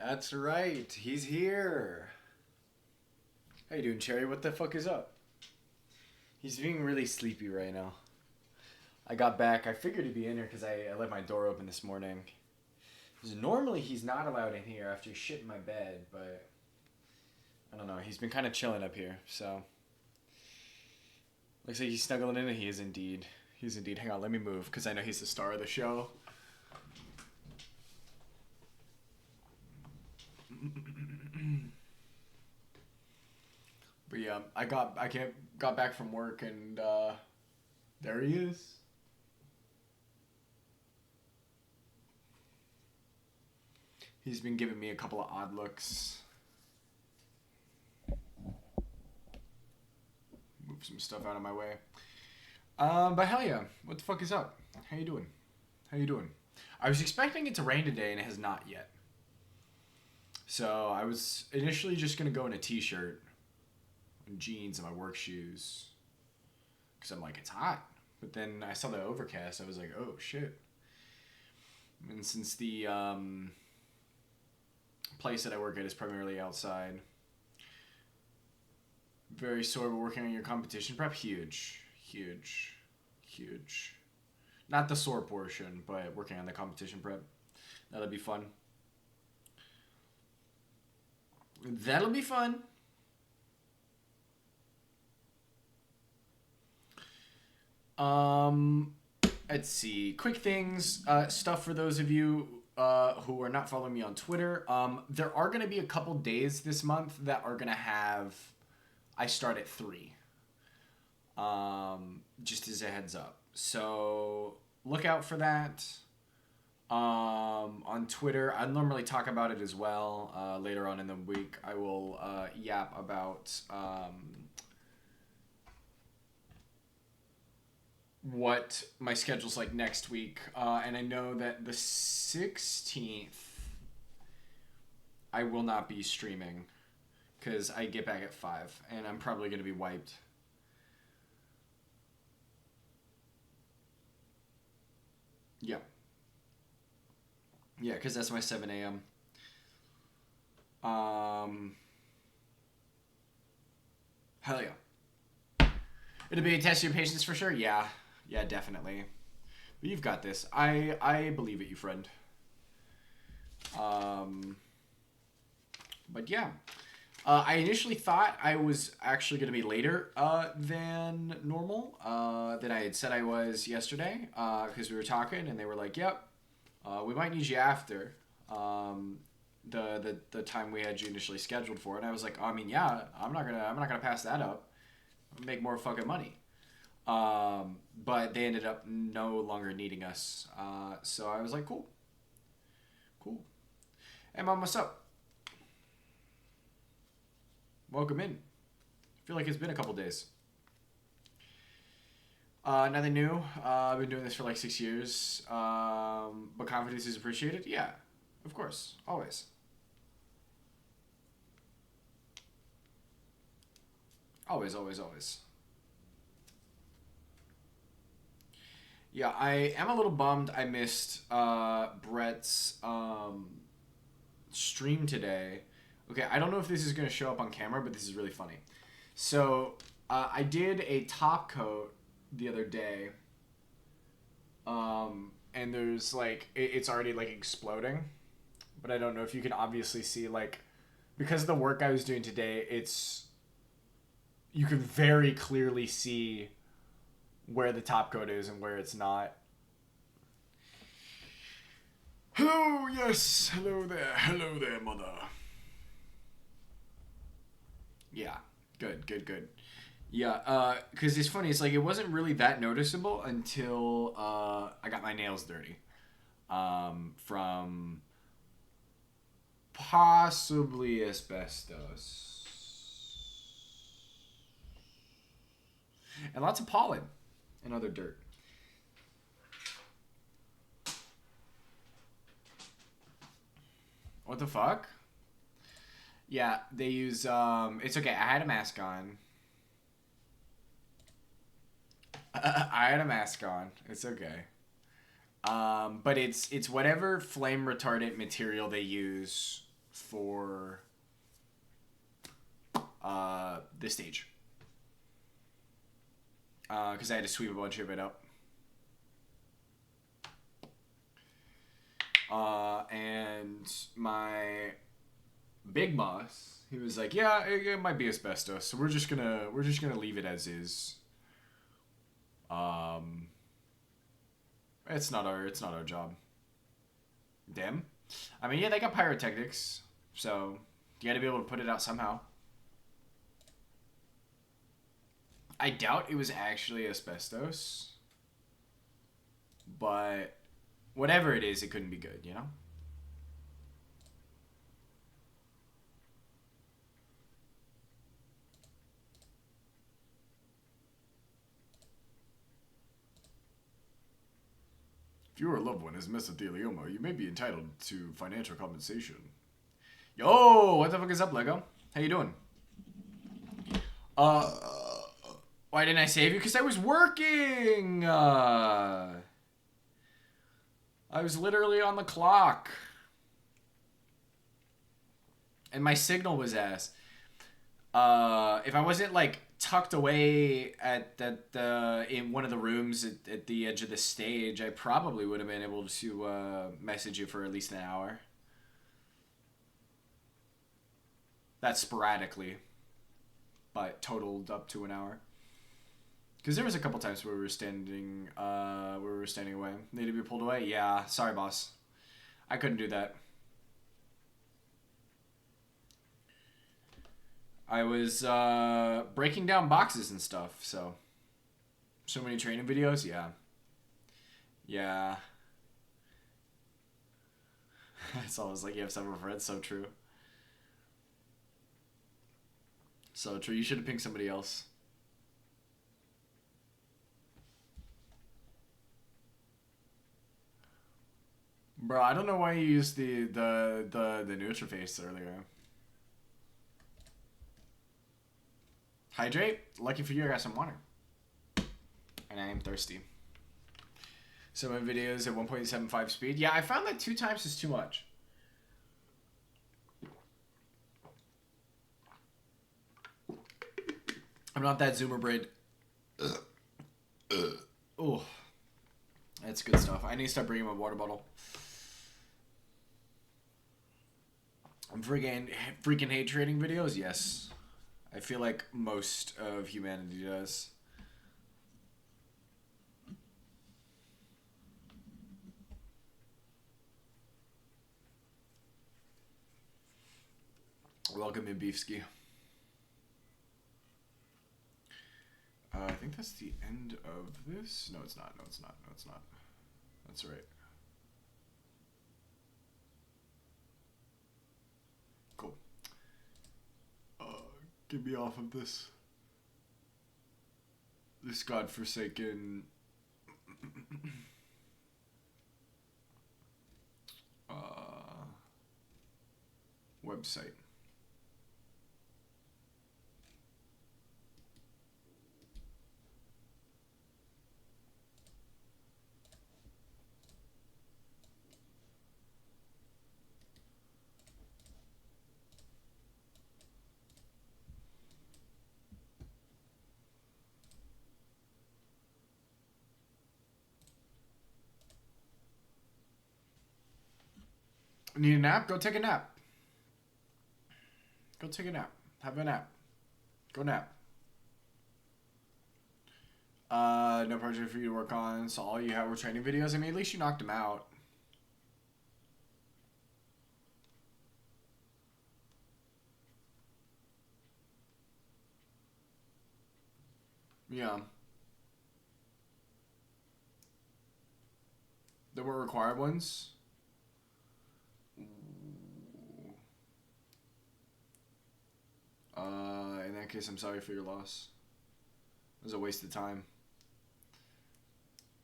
That's right. He's here. How you doing, Cherry? What the fuck is up? He's being really sleepy right now. I got back. I figured he'd be in here because I left my door open this morning. 'Cause normally he's not allowed in here after shit in my bed, but I don't know. He's been kind of chilling up here, so looks like he's snuggling in, and he is indeed. He's indeed. Hang on, let me move because I know he's the star of the show. But yeah, got back from work and there he is. He's been giving me a couple of odd looks. Move some stuff out of my way. But hell yeah, what the fuck is up? How you doing? How you doing? I was expecting it to rain today and it has not yet. So I was initially just gonna go in a t-shirt and jeans and my work shoes. Cause I'm like, it's hot. But then I saw the overcast, I was like, oh shit. And since the place that I work at is primarily outside, very sore, but working on your competition prep, huge. Not the sore portion, but working on the competition prep. That'll be fun. That'll be fun. Let's see. Quick things, stuff for those of you who are not following me on Twitter. There are going to be a couple days this month that are going to have I start at 3. Just as a heads up. So look out for that. On Twitter, I normally talk about it as well. Later on in the week, I will yap about what my schedule's like next week. And I know that the 16th, I will not be streaming because I get back at 5 and I'm probably going to be wiped. Yeah. Yeah, because that's my 7 a.m. Hell yeah. It'll be a test of your patience for sure? Yeah. Yeah, definitely. But you've got this. I believe it, you friend. But yeah. I initially thought I was actually going to be later than normal, than I had said I was yesterday, because we were talking, and they were like, yep, we might need you after the time we had you initially scheduled for. And I was like, I mean, yeah, I'm not gonna pass that up. I'll make more fucking money. But they ended up no longer needing us. So I was like, cool. Hey, Mom, what's up? Welcome in. I feel like it's been a couple days. Nothing new. I've been doing this for like 6 years. But confidence is appreciated? Yeah, of course. Always. Always. Yeah, I am a little bummed I missed Brett's stream today. Okay, I don't know if this is going to show up on camera, but this is really funny. So, I did a top coat the other day, and there's like it's already like exploding, but I don't know if you can obviously see, like, because of the work I was doing today, you can very clearly see where the top coat is and where it's not. Hello, yes, hello there, mother. Yeah, good. Yeah, because it's funny. It's like it wasn't really that noticeable until I got my nails dirty from possibly asbestos and lots of pollen and other dirt. What the fuck? Yeah, they use it's okay. I had a mask on. I had a mask on. It's okay. But it's whatever flame retardant material they use for this stage. Because I had to sweep a bunch of it up. And my big boss, he was like, "Yeah, it might be asbestos, so we're just gonna leave it as is. It's not our job." Damn. I mean, yeah, they got pyrotechnics, so you got to be able to put it out somehow. I doubt it was actually asbestos, but whatever it is, it couldn't be good, you know? If your loved one has mesothelioma, you may be entitled to financial compensation. Yo, what the fuck is up, Lego? How you doing? Why didn't I save you? Because I was working! I was literally on the clock. And my signal was ass. If I wasn't, like, tucked away in one of the rooms at the edge of the stage, I probably would have been able to message you for at least an hour. That's sporadically, but totaled up to an hour. Because there was a couple times where we were standing away. Needed to be pulled away? Yeah, sorry, boss. I couldn't do that. I was breaking down boxes and stuff, so many training videos, yeah. Yeah. It's always like you have several friends, so true. So true, you should have pinged somebody else. Bro, I don't know why you used the neutral face earlier. Hydrate? Lucky for you, I got some water. And I am thirsty. Some of my videos at 1.75 speed. Yeah, I found that 2 times is too much. I'm not that zoomer braid. Oh, that's good stuff. I need to start bringing my water bottle. I'm freaking hate trading videos. Yes, I feel like most of humanity does. Welcome in, Beefski. I think that's the end of this. No, it's not. No, it's not. No, it's not. That's right. Cool. Get me off of this. This godforsaken website. Need a nap? Go take a nap. Go take a nap. Have a nap. Go nap. No project for you to work on, so all you had were training videos. I mean, at least you knocked them out. Yeah. There were required ones. In that case, I'm sorry for your loss. It was a waste of time.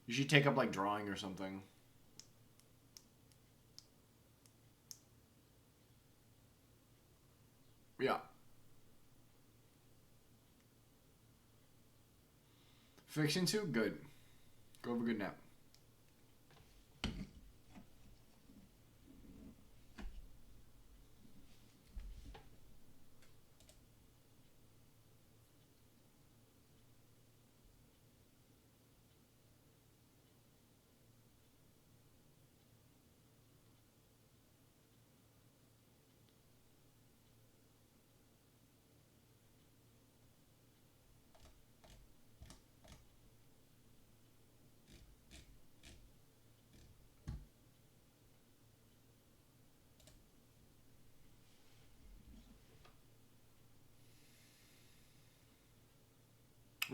You should take up, like, drawing or something. Yeah. Fiction too? Good. Go have a good nap.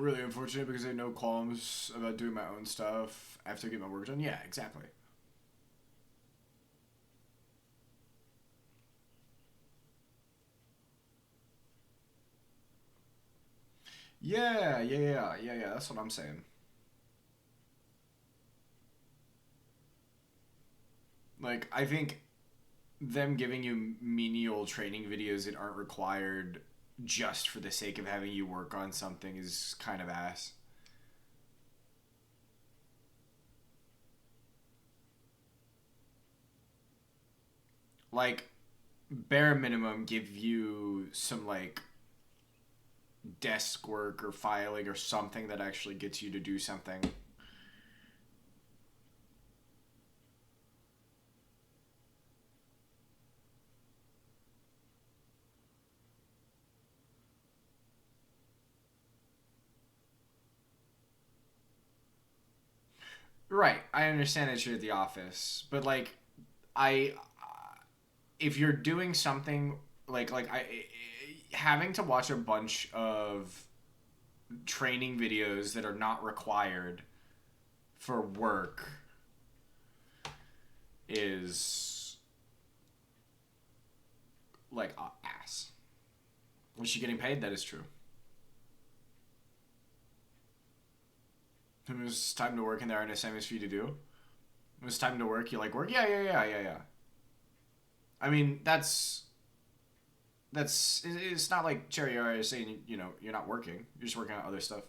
Really unfortunate because I had no qualms about doing my own stuff after I get my work done. Yeah, exactly. Yeah. That's what I'm saying. Like, I think them giving you menial training videos that aren't required just for the sake of having you work on something is kind of ass. Like, bare minimum, give you some, like, desk work or filing or something that actually gets you to do something. Right. I understand that you're at the office, but like, I, if you're doing something like having to watch a bunch of training videos that are not required for work is like ass. Was she getting paid? That is true. It was time to work and there are no assignments for you to do. It was time to work. You like work? Yeah. I mean, that's it's not like Cherry is saying you're not working. You're just working on other stuff.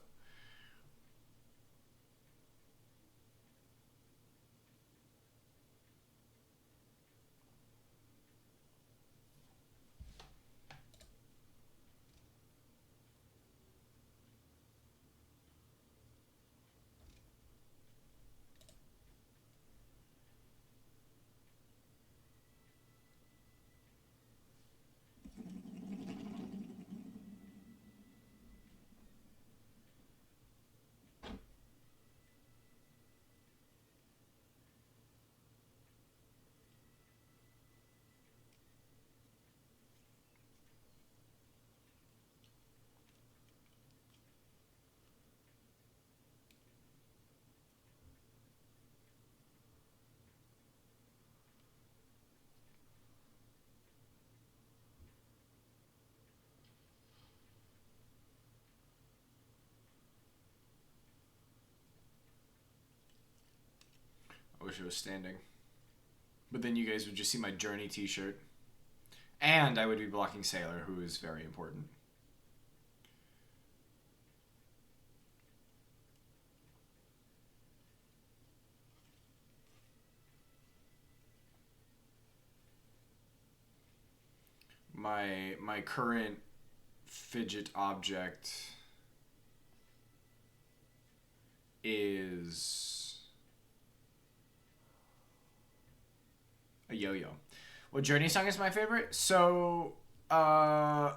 I wish it was standing. But then you guys would just see my Journey T-shirt, and I would be blocking Sailor, who is very important. My current fidget object is a yo-yo. What Journey song is my favorite? So, I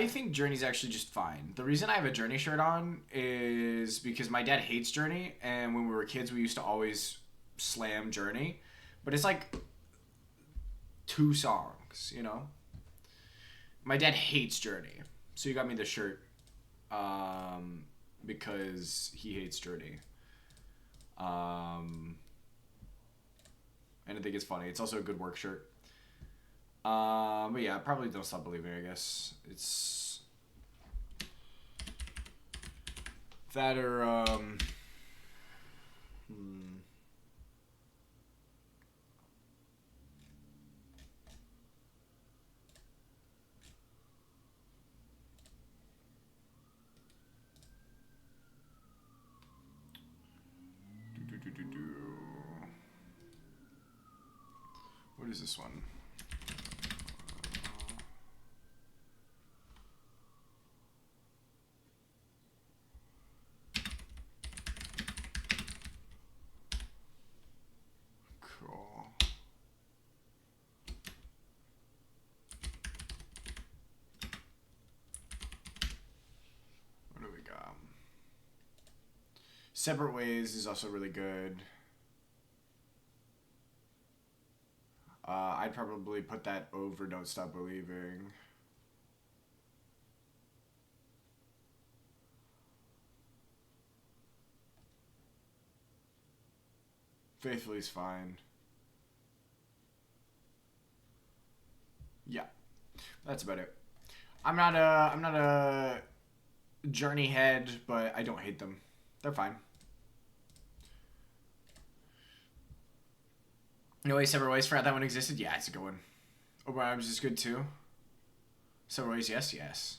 think Journey's actually just fine. The reason I have a Journey shirt on is because my dad hates Journey, and when we were kids, we used to always slam Journey. But it's like two songs, you know? My dad hates Journey, so he got me the shirt because he hates Journey. Um, and I think it's funny. It's also a good work shirt. But yeah, probably Don't Stop Believing, I guess. It's that or what is this one? Cool. What do we got? Separate Ways is also really good. I'd probably put that over Don't Stop Believing. Faithfully's fine. Yeah, that's about it. I'm not a Journey head, but I don't hate them. They're fine. No Way, Separate Ways. Forgot that one existed. Yeah, it's a good one. Open Arms is good too. Separate Ways, yes.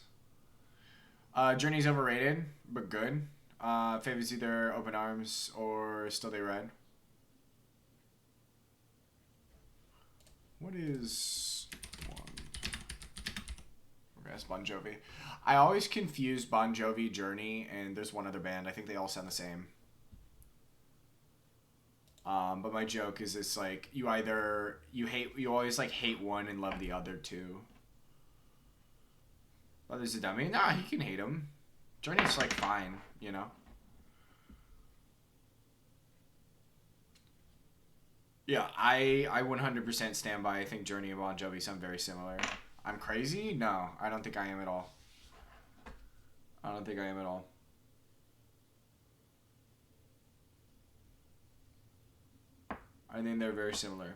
Journey's overrated, but good. Favorites either Open Arms or Still They Red. What is one? Okay, that's Bon Jovi. I always confuse Bon Jovi, Journey, and there's one other band. I think they all sound the same. But my joke is it's like you always like hate one and love the other two. Brother's a dummy. Nah, he can hate him. Journey's like fine, you know. Yeah, I 100% stand by. I think Journey and Bon Jovi sound very similar. I'm crazy? No, I don't think I am at all. I don't think I am at all. I think they're very similar.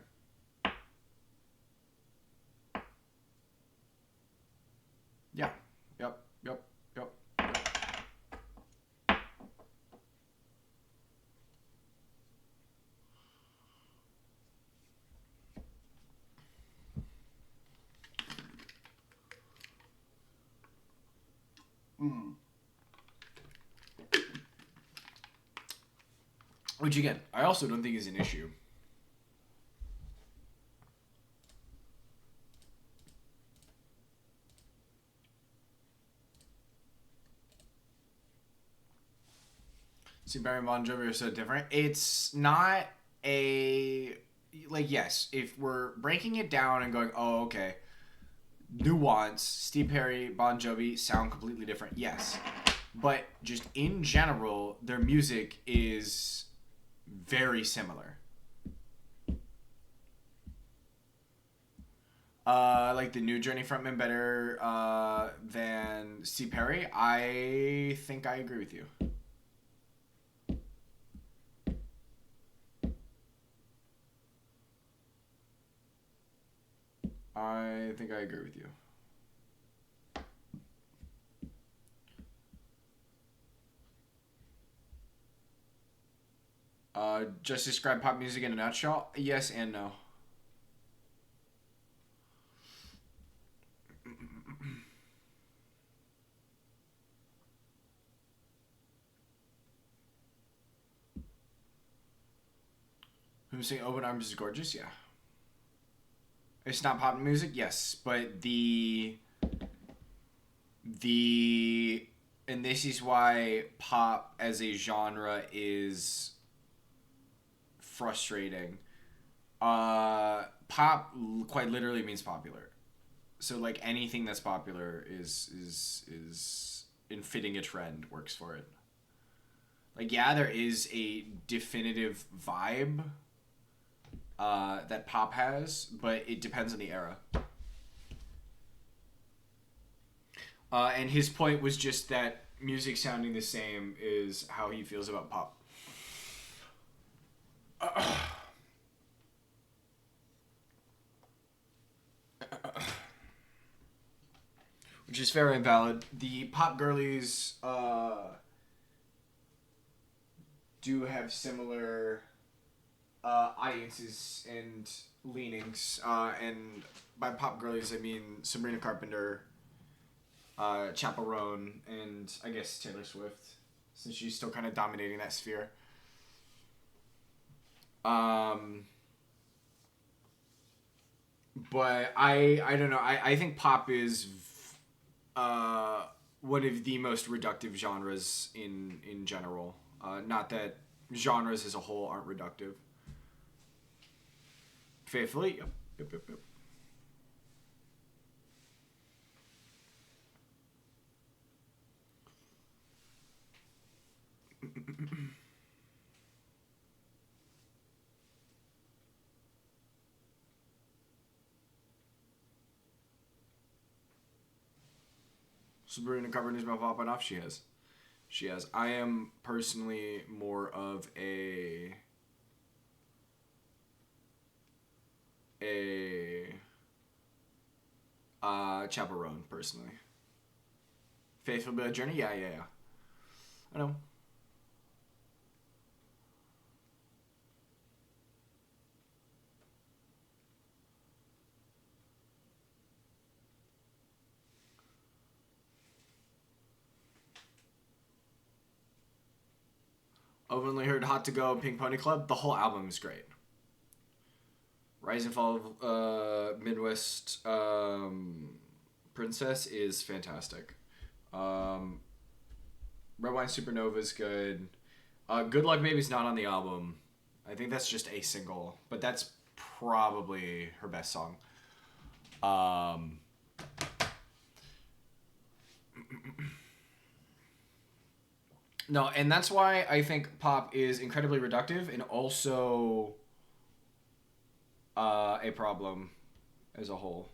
Yeah. Yep. Which again, I also don't think is an issue. See, Barry and Bon Jovi are so different. It's not a like yes. If we're breaking it down and going, oh okay, nuance. Steve Perry, Bon Jovi sound completely different. Yes, but just in general, their music is very similar. Like the new Journey frontman better than Steve Perry. I think I agree with you. I think I agree with you. Just describe pop music in a nutshell? Yes and no. Who's saying Open Arms is gorgeous? Yeah. It's not pop music? Yes. But and this is why pop as a genre is frustrating. Pop quite literally means popular. So like anything that's popular is in fitting a trend works for it. Like yeah, there is a definitive vibe that pop has, but it depends on the era. And his point was just that music sounding the same is how he feels about pop. Which is fair and valid. The pop girlies do have similar audiences and leanings. And by pop girlies, I mean Sabrina Carpenter, Chappell Roan, and I guess Taylor Swift, since she's still kind of dominating that sphere. But I don't know. I think pop is one of the most reductive genres in general. Not that genres as a whole aren't reductive. Faithfully, yep. Sabrina Carpenter's about popping off. She has. I am personally more of a Chaperone, personally. Faithful Bit of Journey? Yeah. I know. I've only heard Hot to Go, Pink Pony Club. The whole album is great. Rise and Fall of Midwest Princess is fantastic. Red Wine Supernova is good. Good Luck Baby's not on the album. I think that's just a single, but that's probably her best song. No, and that's why I think pop is incredibly reductive and also a problem as a whole.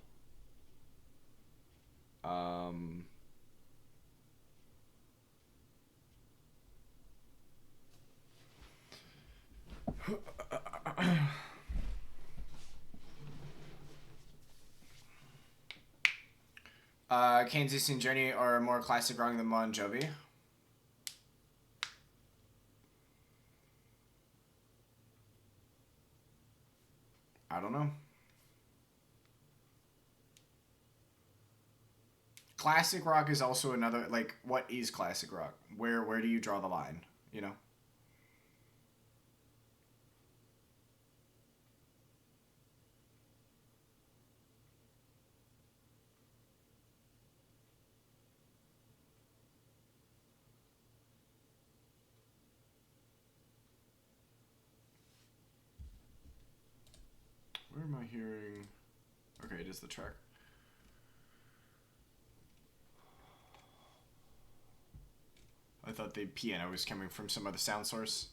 Kansas and Journey are more classic rock than Bon Jovi. I don't know. Classic rock is also another, like, what is classic rock? Where do you draw the line, you know? Where am I hearing? Okay, it is the track. I thought the piano was coming from some other sound source.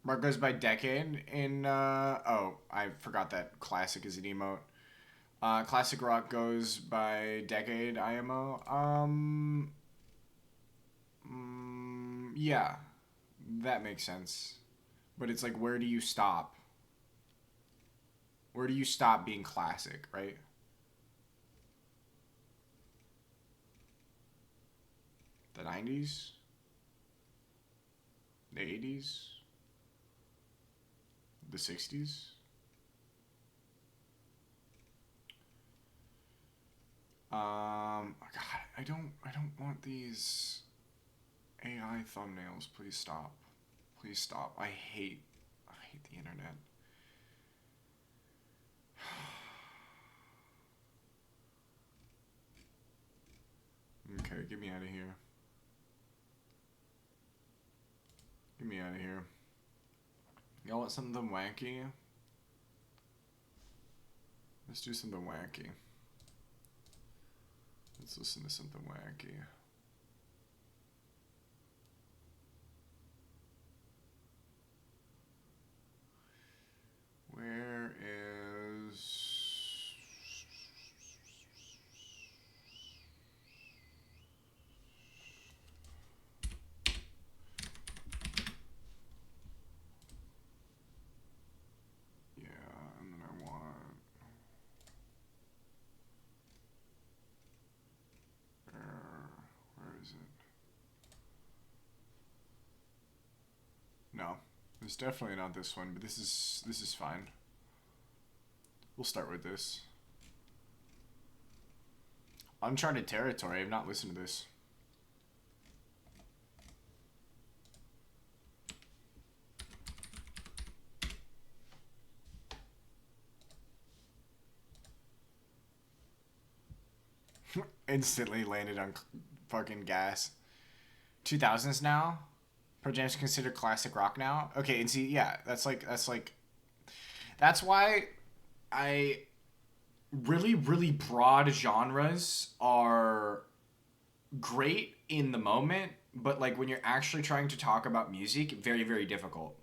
Mark goes by decade in, oh, I forgot that classic is an emote. Classic rock goes by decade, IMO. Yeah, that makes sense. But it's like, where do you stop? Where do you stop being classic, right? The 90s? The 80s? The 60s? God, I don't want these AI thumbnails. Please stop. Please stop. I hate the internet. Okay, get me out of here. Get me out of here. Y'all want something wacky? Let's do something wacky. Let's listen to something wacky. Where is... Yeah, and then I want... Where is it? No, it's definitely not this one, but this is fine. We'll start with this. Uncharted Territory. I've not listened to this. Instantly landed on fucking gas. 2000s now? Pearl Jam's considered classic rock now? Okay, and see, yeah, that's why I really, really broad genres are great in the moment, but like when you're actually trying to talk about music, very, very difficult.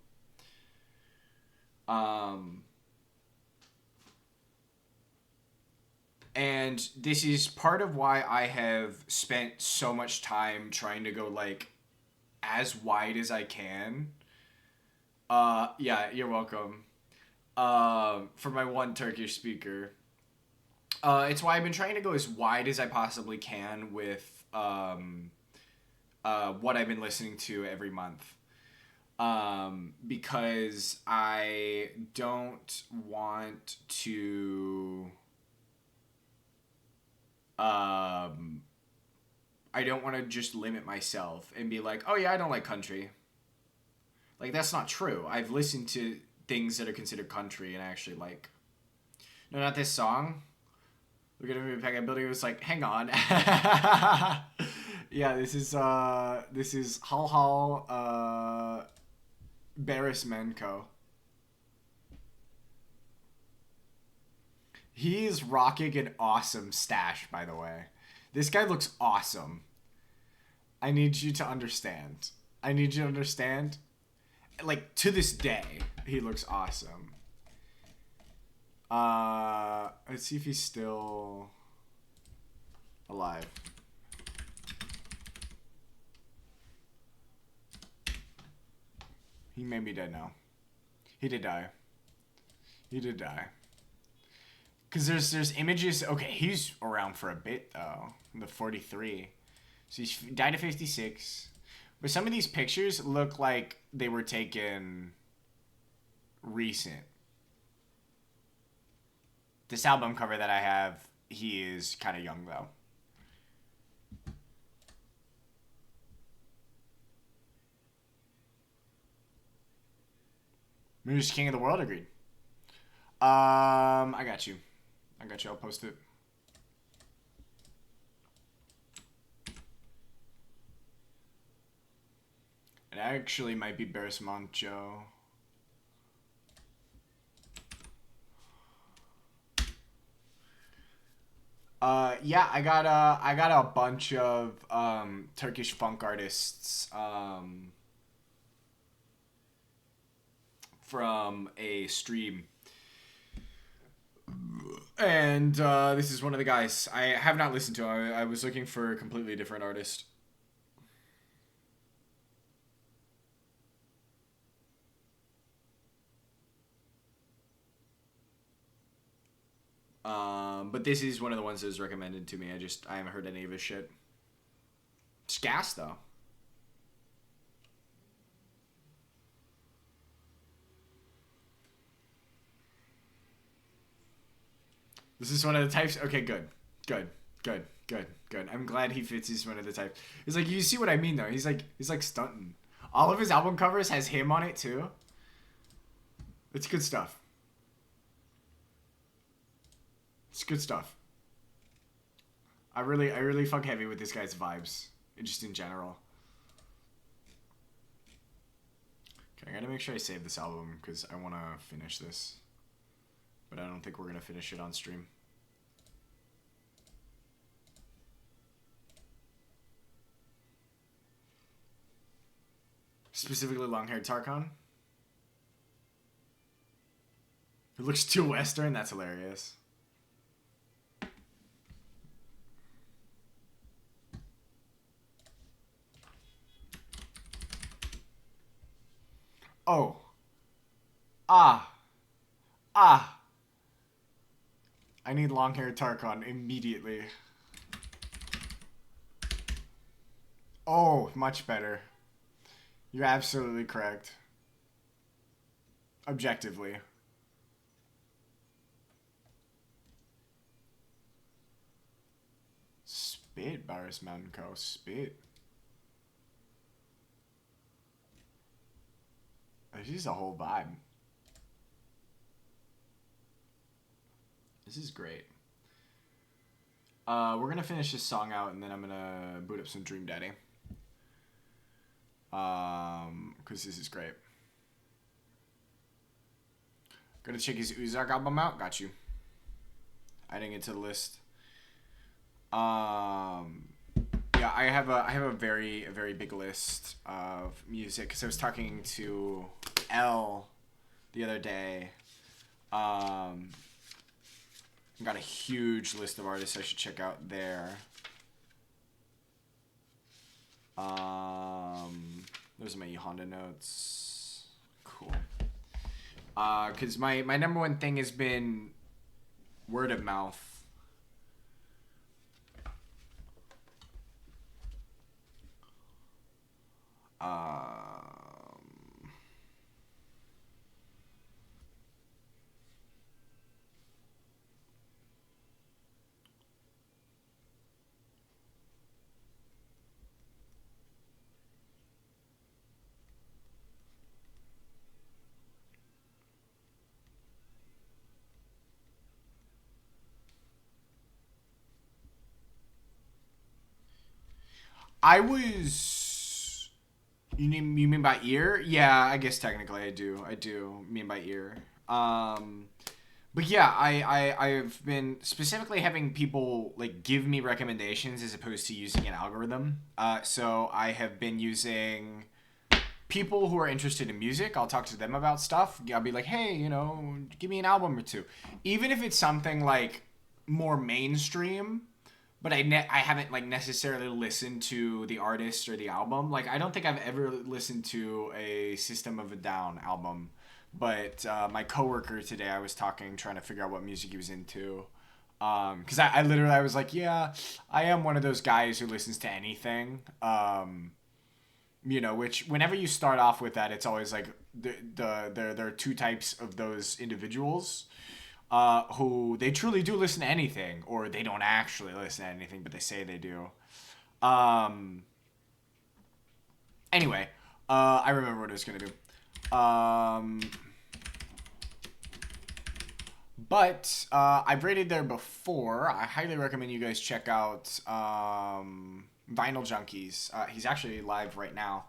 And this is part of why I have spent so much time trying to go like as wide as I can. Yeah, you're welcome. For my one Turkish speaker. It's why I've been trying to go as wide as I possibly can with what I've been listening to every month. Because I don't want to. I don't want to just limit myself and be like, oh yeah, I don't like country. Like, that's not true. I've listened to things that are considered country and I actually like. No, not this song. Look at him in the building. It was like, hang on. Yeah, this is Hal Hal Barris Menko. He's rocking an awesome stash, by the way. This guy looks awesome. I need you to understand. I need you to understand. Like, to this day, he looks awesome. Let's see if he's still alive. He may be dead now. He did die. He did die. Because there's images. Okay, he's around for a bit, though. The 43. So he died at 56. But some of these pictures look like they were taken recent. This album cover that I have, he is kind of young, though. Music King of the World, agreed. I got you. I'll post it. It actually might be Barris Moncho. Yeah, I got a bunch of Turkish funk artists from a stream. And this is one of the guys. I have not listened to him. I was looking for a completely different artist. But this is one of the ones that was recommended to me. I haven't heard any of his shit. It's gas, though. This is one of the types. Okay, good. I'm glad he fits. He's one of the types. It's like, you see what I mean, though. He's like stunting. All of his album covers has him on it too. It's good stuff. It's good stuff. I really fuck heavy with this guy's vibes, just in general. Okay, I gotta make sure I save this album because I want to finish this, but I don't think we're gonna finish it on stream. Specifically, long-haired Tarkan. It looks too Western. That's hilarious. Oh. Ah. I need long-haired Tarkan immediately. Oh, much better. You're absolutely correct. Objectively. Spit, Barris Mountain Coast. Spit. This is a whole vibe. This is great. We're gonna finish this song out and then I'm gonna boot up some Dream Daddy. Because this is great. Gonna check his Uzak album out. Got you. Adding it to the list. Yeah, I have a very big list of music because I was talking to L the other day. Got a huge list of artists I should check out there. Those are my Honda notes. Cool. Because my number one thing has been word of mouth. I was. You mean by ear? Yeah, I guess technically I do. I do mean by ear. But yeah, I've been specifically having people like give me recommendations as opposed to using an algorithm. So I have been using people who are interested in music. I'll talk to them about stuff. I'll be like, hey, give me an album or two, even if it's something like more mainstream. But I haven't like necessarily listened to the artist or the album. Like I don't think I've ever listened to a System of a Down album. But my coworker today, I was trying to figure out what music he was into. Because I literally I was like, yeah, I am one of those guys who listens to anything. Which whenever you start off with that, it's always like there are two types of those individuals. Who they truly do listen to anything, or they don't actually listen to anything, but they say they do. Anyway, I remember what I was gonna do. But I've rated there before. I highly recommend you guys check out Vinyl Junkies. He's actually live right now.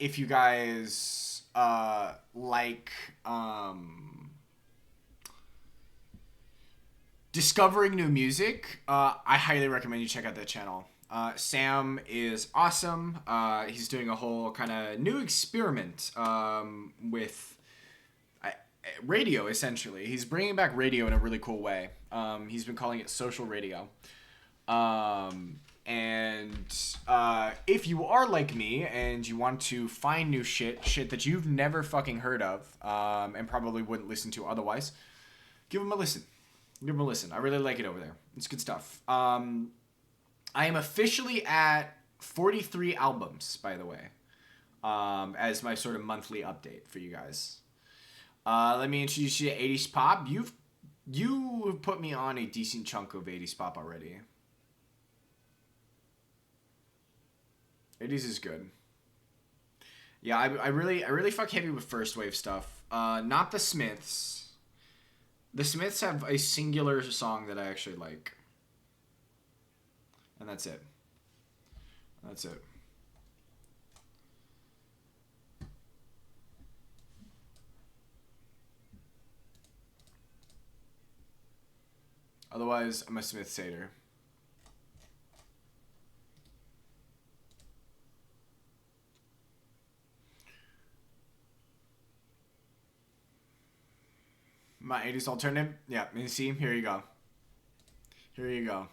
If you guys like discovering new music, I highly recommend you check out that channel. Sam is awesome. He's doing a whole kind of new experiment with radio, essentially. He's bringing back radio in a really cool way. He's been calling it social radio. And if you are like me and you want to find new shit that you've never fucking heard of, and probably wouldn't listen to otherwise, give him a listen. Give him a listen. I really like it over there. It's good stuff. I am officially at 43 albums, by the way, as my sort of monthly update for you guys. Let me introduce you to 80s pop. You've put me on a decent chunk of 80s pop already. 80s is good. Yeah, I really fuck heavy with first wave stuff. Not the Smiths. The Smiths have a singular song that I actually like. And that's it. That's it. Otherwise, I'm a Smith Satyr. My 80s alternative? Yeah, you see? Here you go. Here you go.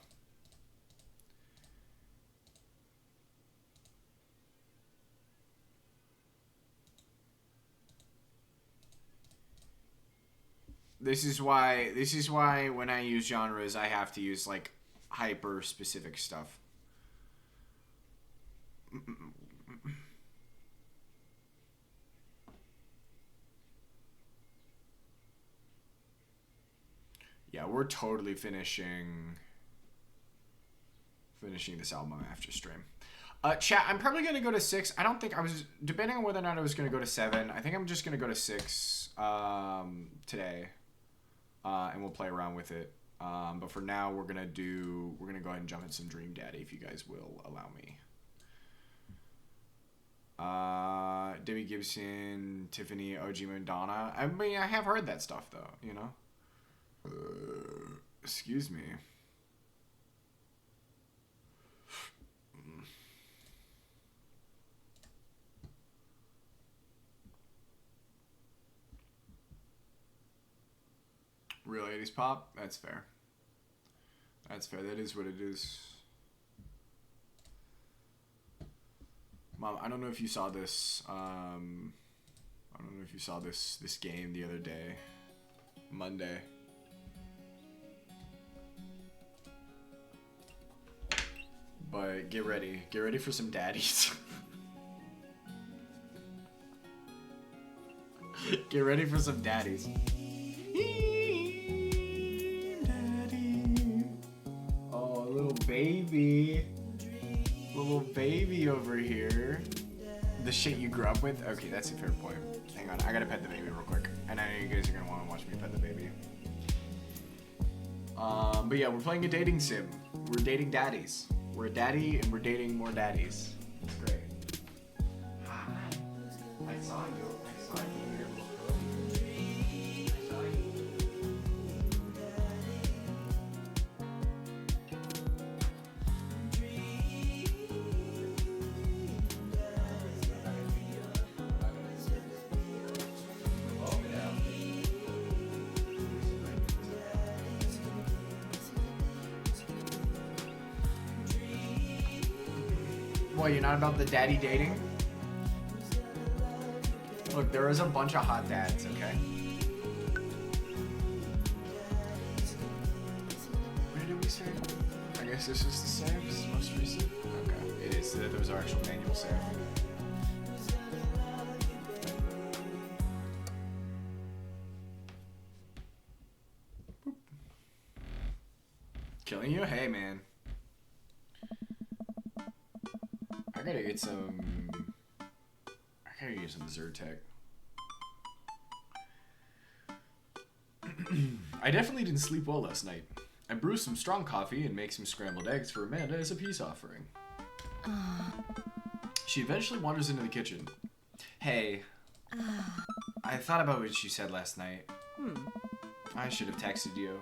This is why when I use genres, I have to use like hyper specific stuff. Yeah, we're totally finishing this album after stream. Chat, I'm probably going to go to 6. I don't think I was debating on whether or not I was going to go to 7. I think I'm just going to go to 6 today. And we'll play around with it. But for now, we're going to go ahead and jump into some Dream Daddy if you guys will allow me. Debbie Gibson, Tiffany, OG Madonna. I mean, I have heard that stuff though, you know? Excuse me. Real 80s pop? That's fair. That's fair. That is what it is. Mom, I don't know if you saw this. I don't know if you saw this game the other day, Monday. But get ready for some daddies. Get ready for some daddies. Daddy. Oh, a little baby. Little baby over here. The shit you grew up with? Okay, that's a fair point. Hang on, I gotta pet the baby real quick. And I know you guys are gonna wanna watch me pet the baby. But yeah, we're playing a dating sim. We're dating daddies. We're a daddy and we're dating more daddies. It's great. I saw you. What, you're not about the daddy dating? Look, there is a bunch of hot dads, okay? Where did we save? I guess this is the save. This is the most recent. Okay, it is. There was our actual manual save. Boop. Killing you? Hey, man. I gotta get some Zyrtec. I definitely didn't sleep well last night. I brewed some strong coffee and make some scrambled eggs for Amanda as a peace offering. She eventually wanders into the kitchen. Hey, I thought about what you said last night. I should have texted you.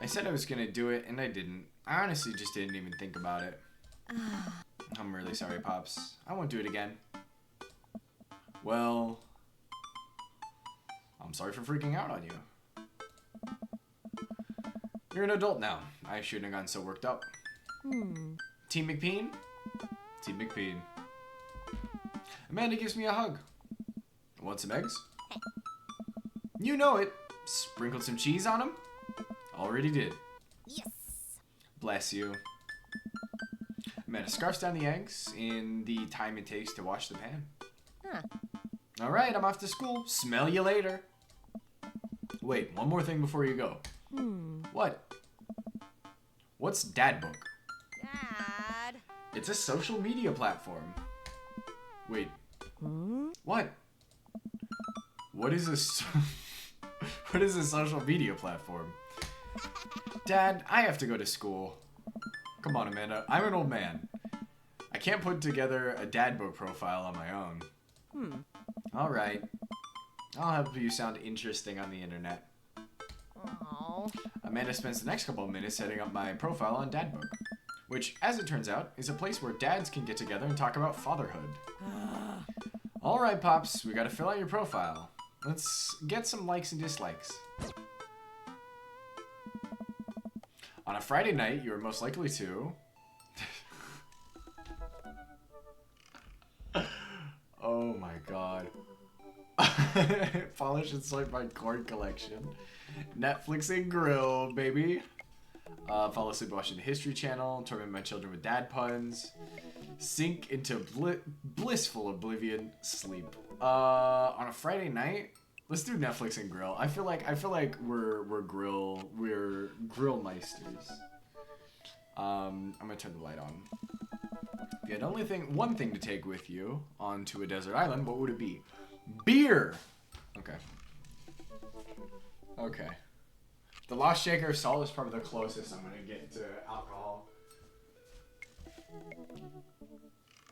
I said I was gonna do it and I didn't. I honestly just didn't even think about it. I'm really sorry, Pops. I won't do it again. Well, I'm sorry for freaking out on you. You're an adult now. I shouldn't have gotten so worked up. Team McPeen? Team McPeen. Amanda gives me a hug. Want some eggs? You know it. Sprinkled some cheese on them? Already did. Yes. Bless you. Amanda scarfs down the eggs in the time it takes to wash the pan. Alright, I'm off to school. Smell you later. Wait, one more thing before you go. What? What's Dadbook? Dad. It's a social media platform. Wait. What? What is a what is a social media platform? Dad, I have to go to school. Come on, Amanda. I'm an old man. I can't put together a Dadbook profile on my own. Alright. I'll help you sound interesting on the internet. Aww. Amanda spends the next couple of minutes setting up my profile on Dadbook, which, as it turns out, is a place where dads can get together and talk about fatherhood. Alright, Pops, we gotta fill out your profile. Let's get some likes and dislikes. On a Friday night, you are most likely to... Oh my god. Polish and sort my corn collection. Netflix and grill, baby. Fall asleep watching the History Channel. Torment my children with dad puns. Sink into blissful oblivion. Sleep. On a Friday night, let's do Netflix and grill. I feel like we're grill meisters. I'm gonna turn the light on. If you had one thing to take with you onto a desert island, what would it be? Beer! Okay. Okay. The Lost Shaker of Salt is probably the closest I'm gonna get to alcohol.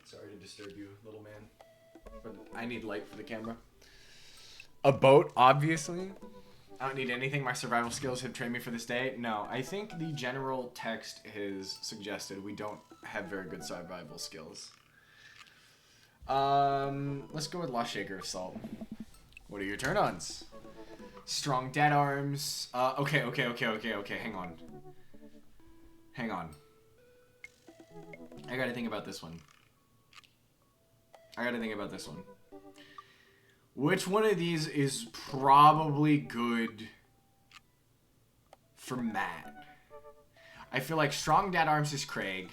Sorry to disturb you, little man. But I need light for the camera. A boat, obviously. I don't need anything. My survival skills have trained me for this day. No, I think the general text has suggested we don't have very good survival skills. Let's go with Lost Shaker of Salt. What are your turn-ons? Strong dead arms. Okay. Hang on. I gotta think about this one. I gotta think about this one. Which one of these is probably good for Matt? I feel like Strong Dad Arms is Craig.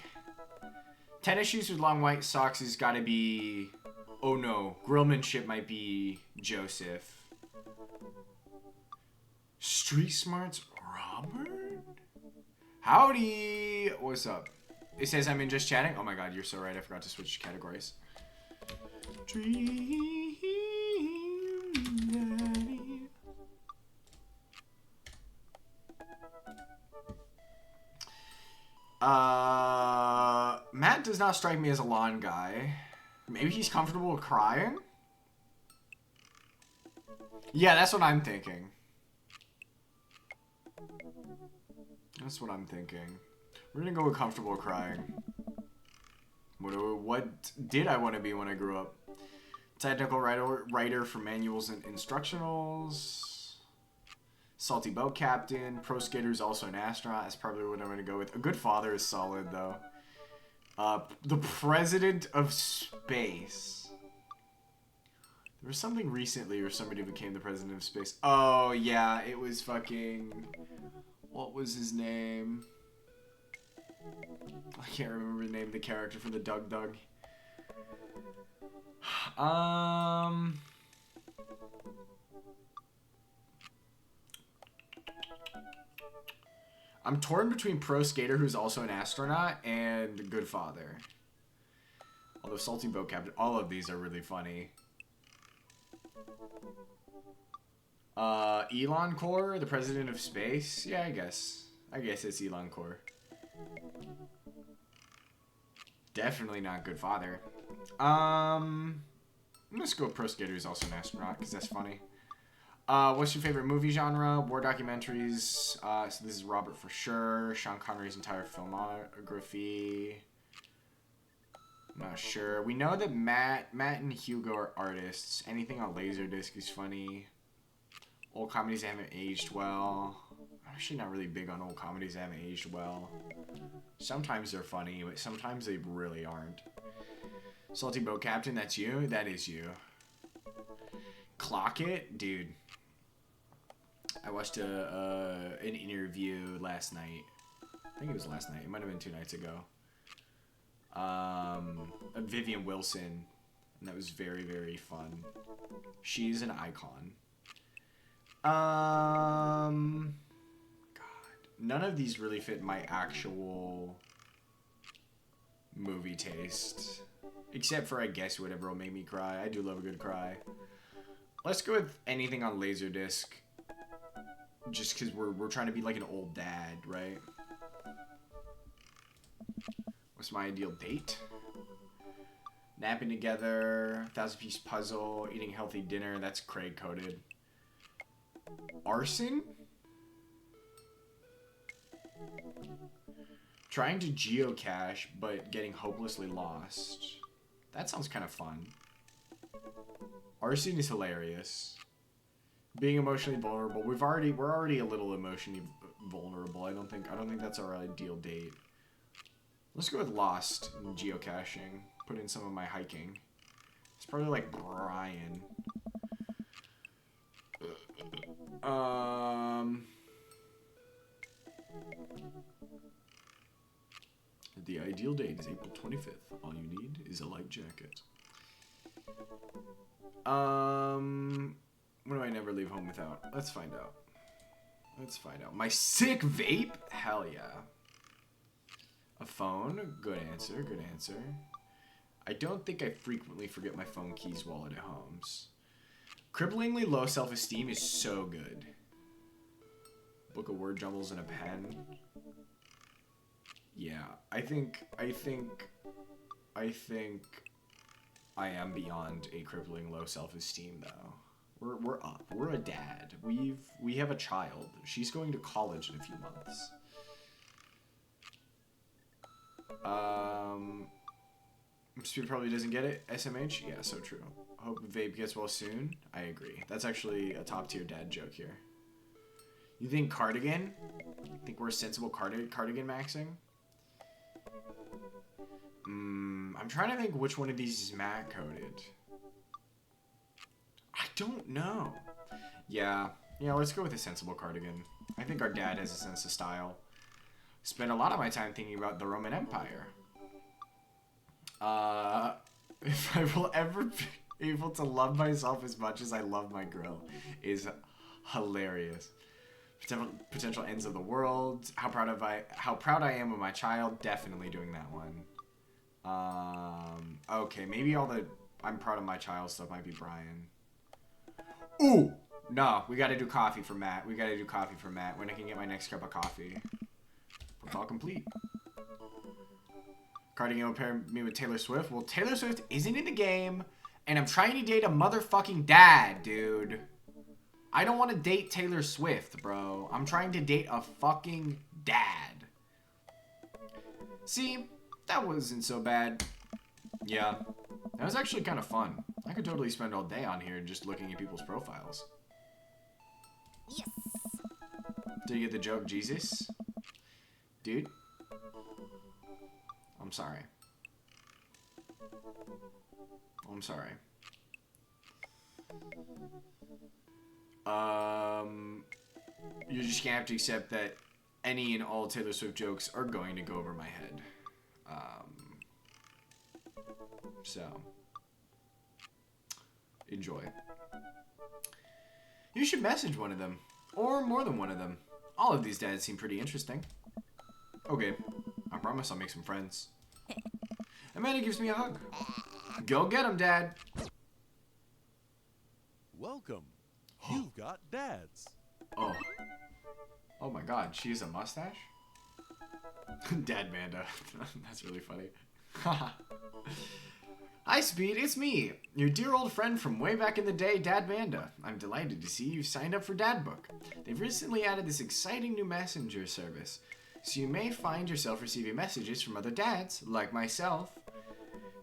Tennis shoes with long white socks has got to be... Oh no, grillmanship might be Joseph. Street Smarts Robert? Howdy! What's up? It says I'm in just chatting. Oh my god, you're so right. I forgot to switch categories. Dream Daddy. Matt does not strike me as a lawn guy. Maybe he's comfortable with crying? Yeah, that's what I'm thinking. That's what I'm thinking. We're gonna go with comfortable with crying. What did I want to be when I grew up? Technical writer for manuals and instructionals. Salty boat captain. Pro skater is also an astronaut. That's probably what I'm going to go with. A good father is solid, though. The president of space. There was something recently where somebody became the president of space. Oh, yeah. It was fucking... What was his name? I can't remember the name of the character for the Doug Doug. I'm torn between pro skater, who's also an astronaut, and good father. Although salty boat captain, all of these are really funny. Elon Core, the president of space. Yeah, I guess it's Elon Core. Definitely not good father. Let's go pro skater, who's also an astronaut, because that's funny. What's your favorite movie genre? War documentaries. So this is Robert for sure. Sean Connery's entire filmography. Not sure. We know that Matt and Hugo are artists. Anything on Laserdisc is funny. Old comedies haven't aged well. I'm actually not really big on old comedies that haven't aged well. Sometimes they're funny, but sometimes they really aren't. Salty Boat Captain, that's you? That is you. Clock It? Dude. I watched an interview last night. I think it was last night. It might have been 2 nights ago. Of Vivian Wilson. And that was very, very fun. She's an icon. God. None of these really fit my actual movie taste. Except for, I guess, whatever will make me cry. I do love a good cry. Let's go with anything on Laserdisc. Just because we're trying to be like an old dad, right? What's my ideal date? Napping together, 1,000-piece puzzle, eating healthy dinner. That's Craig coded. Arson? Trying to geocache, but getting hopelessly lost. That sounds kind of fun. Arson is hilarious. Being emotionally vulnerable. We're already a little emotionally vulnerable. I don't think that's our ideal date. Let's go with Lost and geocaching. Put in some of my hiking. It's probably like Brian. The ideal date is April 25th. All you need is a light jacket. What do I never leave home without? Let's find out. My sick vape? Hell yeah. A phone? Good answer. I don't think I frequently forget my phone, keys, wallet at homes. Cripplingly low self-esteem is so good. Book of word jumbles and a pen. Yeah, I think I am beyond a crippling low self-esteem though. We're up. We're a dad. We have a child. She's going to college in a few months. Speed probably doesn't get it. SMH? Yeah, so true. Hope vape gets well soon. I agree. That's actually a top tier dad joke here. You think cardigan? Think we're sensible cardigan maxing? I'm trying to think which one of these is mat coded. I don't know. Yeah, let's go with a sensible cardigan. I think our dad has a sense of style. Spent a lot of my time thinking about the Roman Empire. If I will ever be able to love myself as much as I love my grill is hilarious. Potential ends of the world. How proud I am of my child. Definitely doing that one. Okay, maybe all the I'm proud of my child stuff might be Brian. Ooh! No, we gotta do coffee for Matt. When I can get my next cup of coffee. Profile complete. Cardigan will pair me with Taylor Swift. Well, Taylor Swift isn't in the game, and I'm trying to date a motherfucking dad, dude. I don't want to date Taylor Swift, bro. I'm trying to date a fucking dad. See, that wasn't so bad. Yeah, that was actually kind of fun. I could totally spend all day on here just looking at people's profiles. Yes. Did you get the joke, Jesus? Dude? I'm sorry. I'm sorry. You're just gonna have to accept that any and all Taylor Swift jokes are going to go over my head. So, enjoy. You should message one of them, or more than one of them. All of these dads seem pretty interesting. Okay, I promise I'll make some friends. Amanda gives me a hug. Go get him, Dad. Welcome. You've got dads. Oh. Oh my god, she has a mustache? Dad Manda. That's really funny. Hi, Speed, it's me, your dear old friend from way back in the day, Dad Manda. I'm delighted to see you've signed up for Dadbook. They've recently added this exciting new messenger service, so you may find yourself receiving messages from other dads, like myself.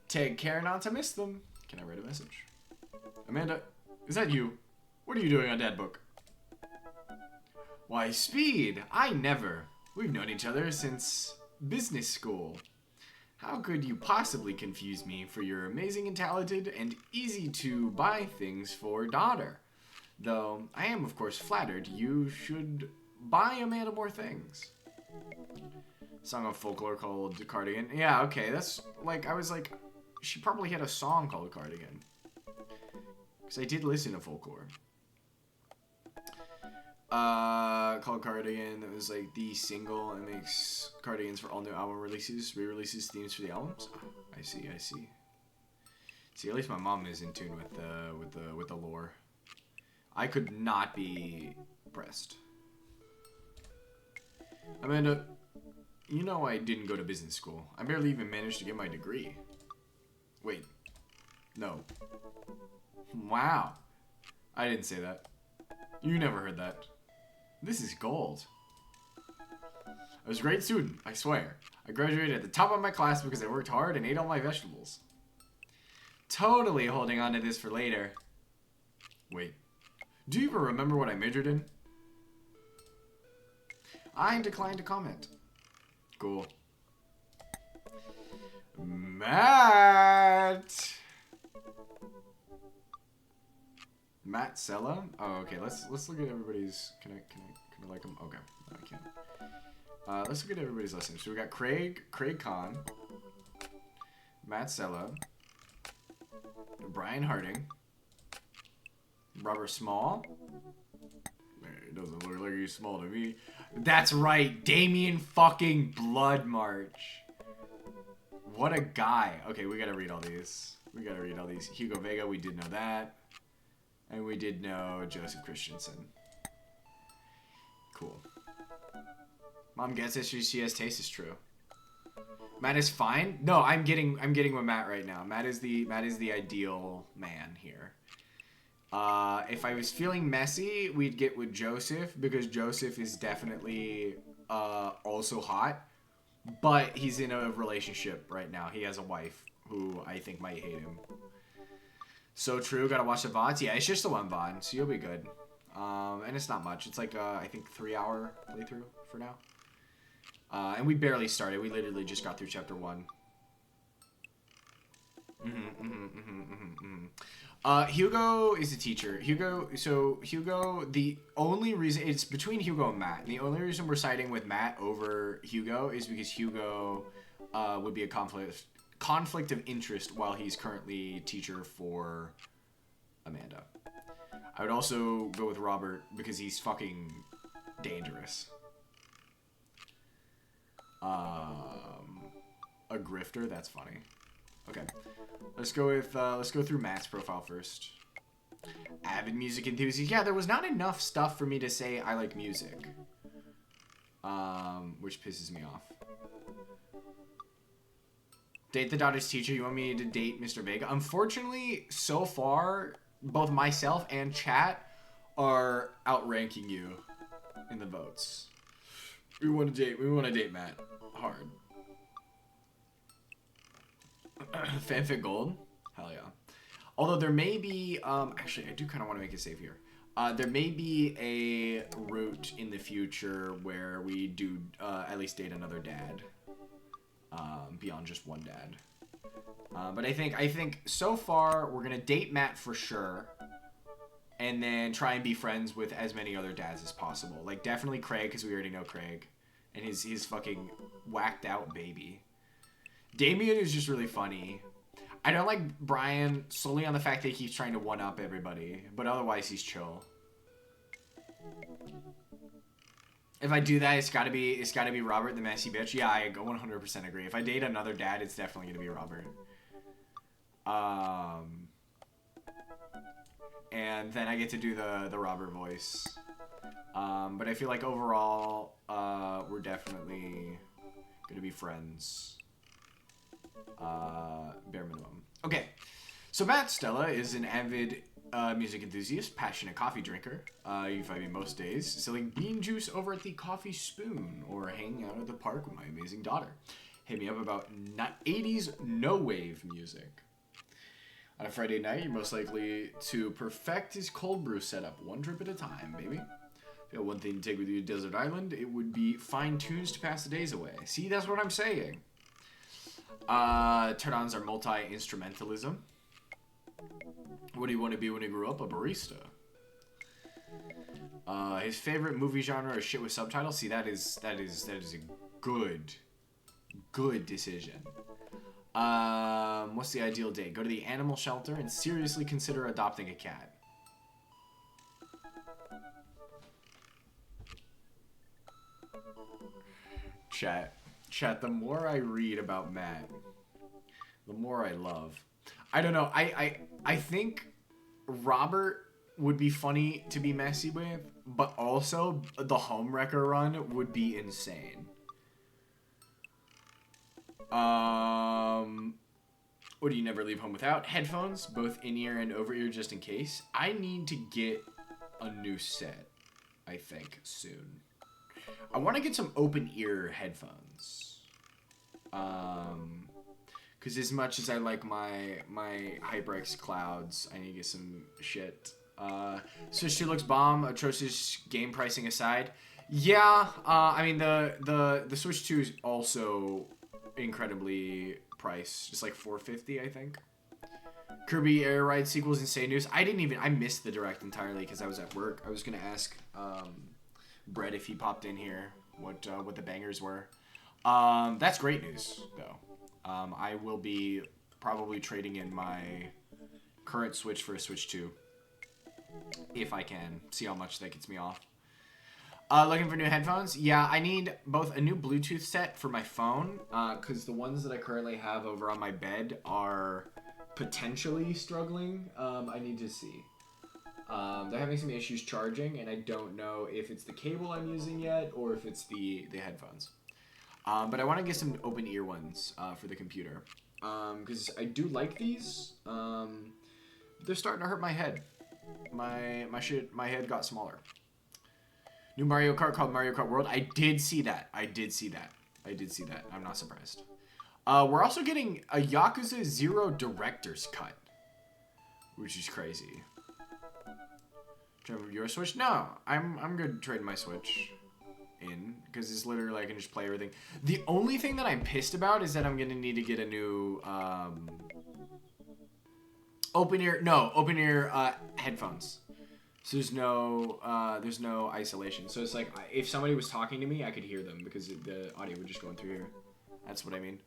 Take care not to miss them. Can I write a message? Amanda, is that you? What are you doing on Dadbook? Why, Speed, I never. We've known each other since business school. How could you possibly confuse me for your amazing and talented and easy to buy things for daughter? Though I am of course flattered, you should buy Amanda more things. Song of folklore called Cardigan. Yeah, okay, that's like, I was like, she probably had a song called Cardigan. Because I did listen to folklore. Called Cardigan. That was like the single. It makes cardigans for all new album releases, re-releases, themes for the albums. Oh, I see. See, at least my mom is in tune with the lore. I could not be impressed. Amanda, you know I didn't go to business school. I barely even managed to get my degree. Wait, no. Wow, I didn't say that. You never heard that. This is gold. I was a great student, I swear. I graduated at the top of my class because I worked hard and ate all my vegetables. Totally holding on to this for later. Wait, do you even remember what I majored in? I declined to comment. Cool. Matt Sella? Oh, okay. Let's look at everybody's. Can I like them? Okay, no, I can't. Let's look at everybody's lessons. So we got Craig Kahn, Matt Sella, Brian Harding, Robert Small. It doesn't look like he's small to me. That's right, Damien fucking Blood March. What a guy. Okay, we gotta read all these. Hugo Vega, we did know that. And we did know Joseph Christensen. Cool. Mom gets it. She has taste is true. Matt is fine. No, I'm getting with Matt right now. Matt is the ideal man here. If I was feeling messy, we'd get with Joseph because Joseph is definitely also hot, but he's in a relationship right now. He has a wife who I think might hate him. So true. Gotta watch the VODs. Yeah, it's just the one VOD, so you'll be good. And it's not much. It's like I think 3-hour playthrough for now. And we barely started. We literally just got through chapter 1. Hugo is a teacher. Hugo, the only reason it's between Hugo and Matt. And the only reason we're siding with Matt over Hugo is because Hugo would be a conflict of interest while he's currently teacher for Amanda. I would also go with Robert because he's fucking dangerous. A grifter, that's funny. Okay, let's go through Matt's profile first. Avid music enthusiast. Yeah, there was not enough stuff for me to say I like music. Which pisses me off. Date the daughter's teacher. You want me to date Mr. Vega? Unfortunately, so far, both myself and chat are outranking you in the votes. We want to date Matt hard. Fanfic gold? Hell yeah. Although there may be, actually, I do kind of want to make a save here. There may be a route in the future where we do at least date another dad. Beyond just one dad. But I think so far we're gonna date Matt for sure, and then try and be friends with as many other dads as possible. Like definitely Craig, because we already know Craig, and his fucking whacked out baby. Damien is just really funny. I don't like Brian solely on the fact that he keeps trying to one up everybody, but otherwise he's chill. If I do that, it's gotta be Robert the messy bitch. Yeah, I 100% agree. If I date another dad, it's definitely gonna be Robert. And then I get to do the Robert voice. But I feel like overall, we're definitely gonna be friends. Bare minimum. Okay, so Matt Stella is an avid music enthusiast, passionate coffee drinker. You find me most days selling bean juice over at the Coffee Spoon or hanging out at the park with my amazing daughter. Hit me up about 80s no-wave music. On a Friday night, you're most likely to perfect his cold brew setup one drip at a time, baby. If you had one thing to take with you to Desert Island, it would be fine tunes to pass the days away. See, that's what I'm saying. Turn-ons are multi-instrumentalism. What do you want to be when you grew up? A barista. His favorite movie genre is shit with subtitles. See, that is a good decision. What's the ideal date? Go to the animal shelter and seriously consider adopting a cat. Chat, the more I read about Matt, the more I love. I don't know. I think Robert would be funny to be messy with, but also the Homewrecker run would be insane. What do you never leave home without? Headphones, both in-ear and over-ear just in case. I need to get a new set, I think, soon. I want to get some open-ear headphones. Because as much as I like my HyperX Clouds, I need to get some shit. Switch 2 looks bomb, atrocious game pricing aside. Yeah, I mean, the Switch 2 is also incredibly priced. Just like $450, I think. Kirby Air Ride sequels insane news. I missed the Direct entirely because I was at work. I was going to ask Brett if he popped in here what the bangers were. That's great news, though. I will be probably trading in my current Switch for a Switch 2. If I can. See how much that gets me off. Looking for new headphones? Yeah, I need both a new Bluetooth set for my phone, because the ones that I currently have over on my bed are potentially struggling. I need to see. They're having some issues charging, and I don't know if it's the cable I'm using yet, or if it's the headphones. But I want to get some open ear ones for the computer, because I do like these. They're starting to hurt my head. My head got smaller. New Mario Kart called Mario Kart World. I did see that. I'm not surprised. We're also getting a Yakuza 0 director's cut, which is crazy. Trevor, your Switch? No, I'm good trading my Switch in, because it's literally I can just play everything. The only thing that I'm pissed about is that I'm gonna need to get a new open ear headphones. So there's no isolation. So it's like if somebody was talking to me, I could hear them because the audio would just go in through here. That's what I mean.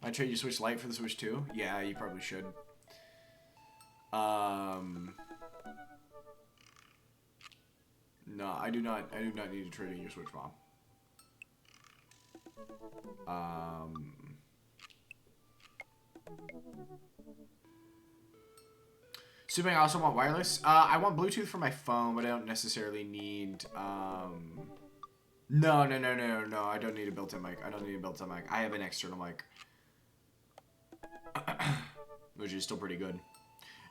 I trade you Switch Lite for the Switch 2? Yeah, you probably should. No, I do not need to trade in your Switch, Mom. Assuming I also want wireless. I want Bluetooth for my phone, but I don't necessarily need. No. I don't need a built-in mic. I have an external mic, which is still pretty good.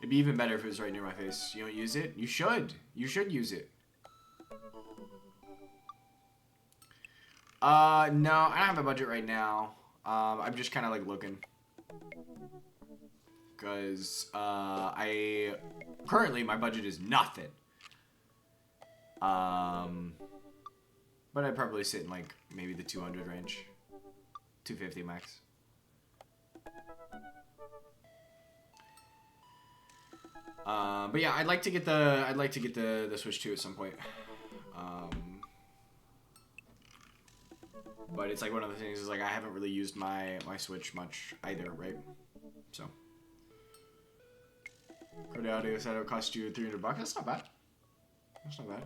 It'd be even better if it was right near my face. You don't use it? You should. You should use it. No, I don't have a budget right now. I'm just kind of like looking. Because currently my budget is nothing. But I'd probably sit in like maybe the 200 range. 250 max. But yeah, I'd like to get the Switch 2 at some point. But it's like one of the things is like I haven't really used my Switch much either, right? So Cody Audio said it would cost you $300. That's not bad. That's not bad.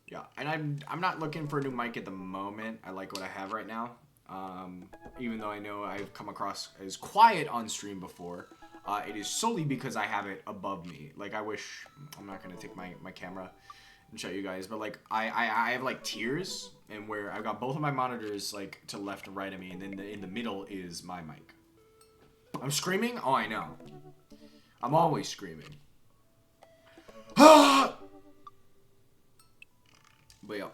Yeah, and I'm not looking for a new mic at the moment. I like what I have right now. Even though I know I've come across as quiet on stream before, it is solely because I have it above me. Like I wish I'm not gonna take my camera and show you guys, but like I have like tiers, and where I've got both of my monitors like to left and right of me, and then in the middle is my mic. I'm screaming? Oh, I know. I'm always screaming. But yeah.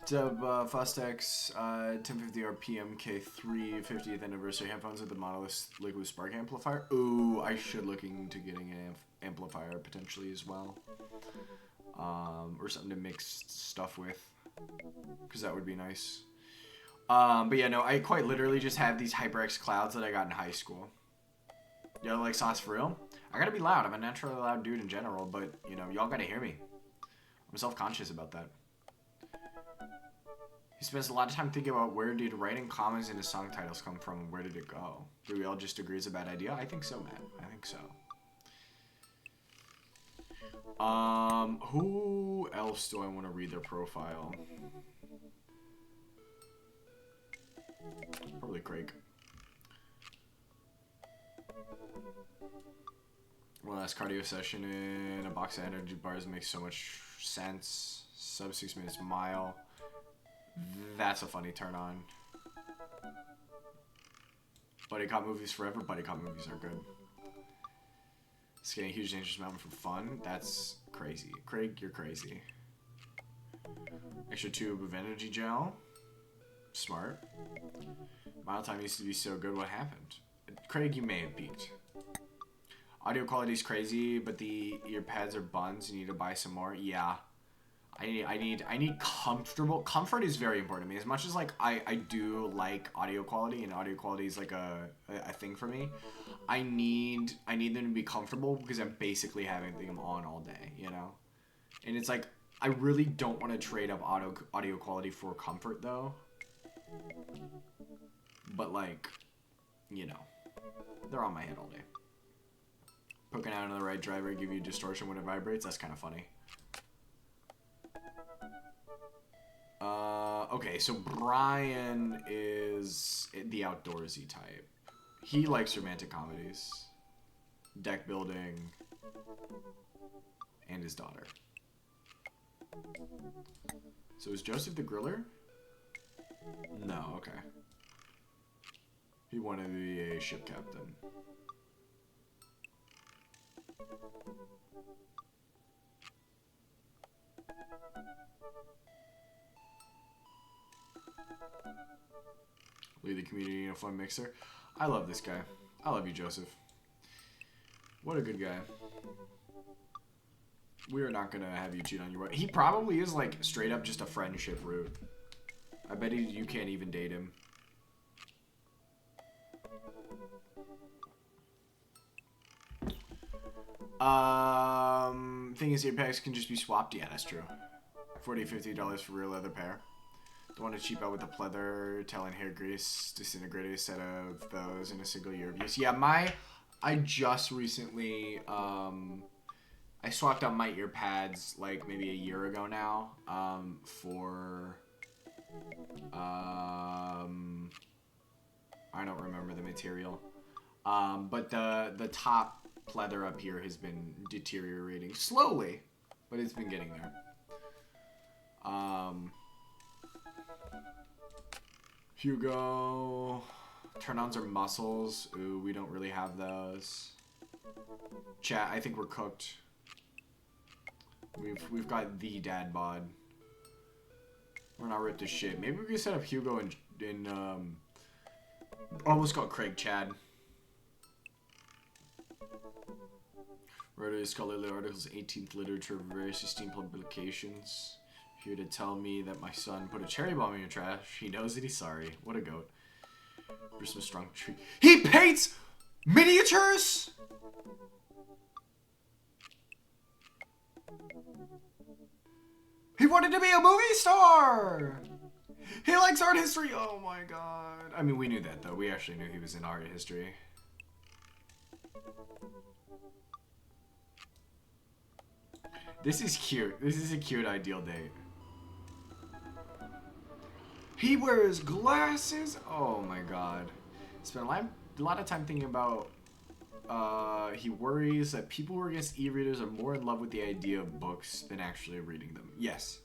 Dub Fostex 1050 RPM K3 50th anniversary headphones with the Monolith Liquid Spark amplifier. Ooh, I should look into getting an amplifier potentially as well. Or something to mix stuff with, because that would be nice. But yeah, no, I quite literally just have these HyperX clouds that I got in high school. Y'all like sauce for real? I gotta be loud. I'm a naturally loud dude in general, but, you know, y'all gotta hear me. I'm self-conscious about that. He spends a lot of time thinking about where did writing commas into song titles come from and where did it go? Do we all just agree it's a bad idea? I think so, Matt. I think so. Who else do I want to read their profile? Probably Craig. One last cardio session in a box of energy bars makes so much sense. Sub 6 minutes mile. That's a funny turn on. Buddy cop movies forever. Buddy cop movies are good. Scanning a huge dangerous mountain for fun. That's crazy. Craig, you're crazy. Extra tube of energy gel. Smart. Mile time used to be so good. What happened? Craig, you may have peaked. Audio quality's crazy, but the ear pads are buns. You need to buy some more. Yeah. I need comfortable. Comfort is very important to me. As much as like I do like audio quality, and audio quality is like a thing for me. I need them to be comfortable because I'm basically having them on all day, you know. And it's like I really don't want to trade up audio quality for comfort though. But like, you know, they're on my head all day. Poking out on the right driver, give you distortion when it vibrates. That's kind of funny. Okay, so Brian is the outdoorsy type. He likes romantic comedies, deck building, and his daughter. So is Joseph the Griller? No, okay. He wanted to be a ship captain. Lead the community in a fun mixer. I love this guy. I love you, Joseph. What a good guy. We are not gonna have you cheat on your wife. He probably is like straight up just a friendship route. I bet you can't even date him. Thing is, earpacks can just be swapped. Yeah, that's true. $40, $50 for real leather pair. Don't want to cheap out with the pleather, talon hair grease, disintegrated set of those in a single year of use. Yeah, I just recently, I swapped out my ear pads like maybe a year ago now, for, I don't remember the material. But the top pleather up here has been deteriorating slowly, but it's been getting there. Hugo, turn-ons are muscles. Ooh, we don't really have those. Chat, I think we're cooked. We've got the dad bod. We're not ripped as shit. Maybe we can set up Hugo in almost called Craig Chad. Wrote scholarly articles, 18th literature, various esteemed publications. Here to tell me that my son put a cherry bomb in your trash. He knows that he's sorry. What a goat. Christmas strong tree. He paints miniatures? He wanted to be a movie star! He likes art history! Oh my god. I mean, we knew that though. We actually knew he was in art history. This is cute. This is a cute ideal date. He wears glasses. Oh my god. Spent a lot of time thinking about. He worries that people who are against e-readers are more in love with the idea of books than actually reading them. Yes.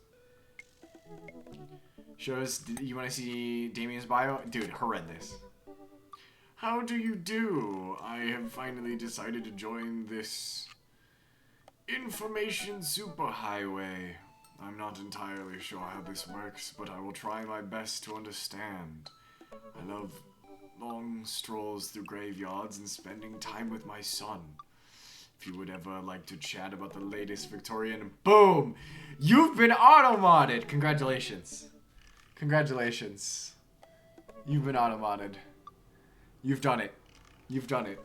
Shows. You want to see Damien's bio? Dude, horrendous. How do you do? I have finally decided to join this information superhighway. I'm not entirely sure how this works, but I will try my best to understand. I love long strolls through graveyards and spending time with my son. If you would ever like to chat about the latest Victorian... Boom! You've been auto-modded! Congratulations. Congratulations. You've been auto-modded. You've done it. You've done it.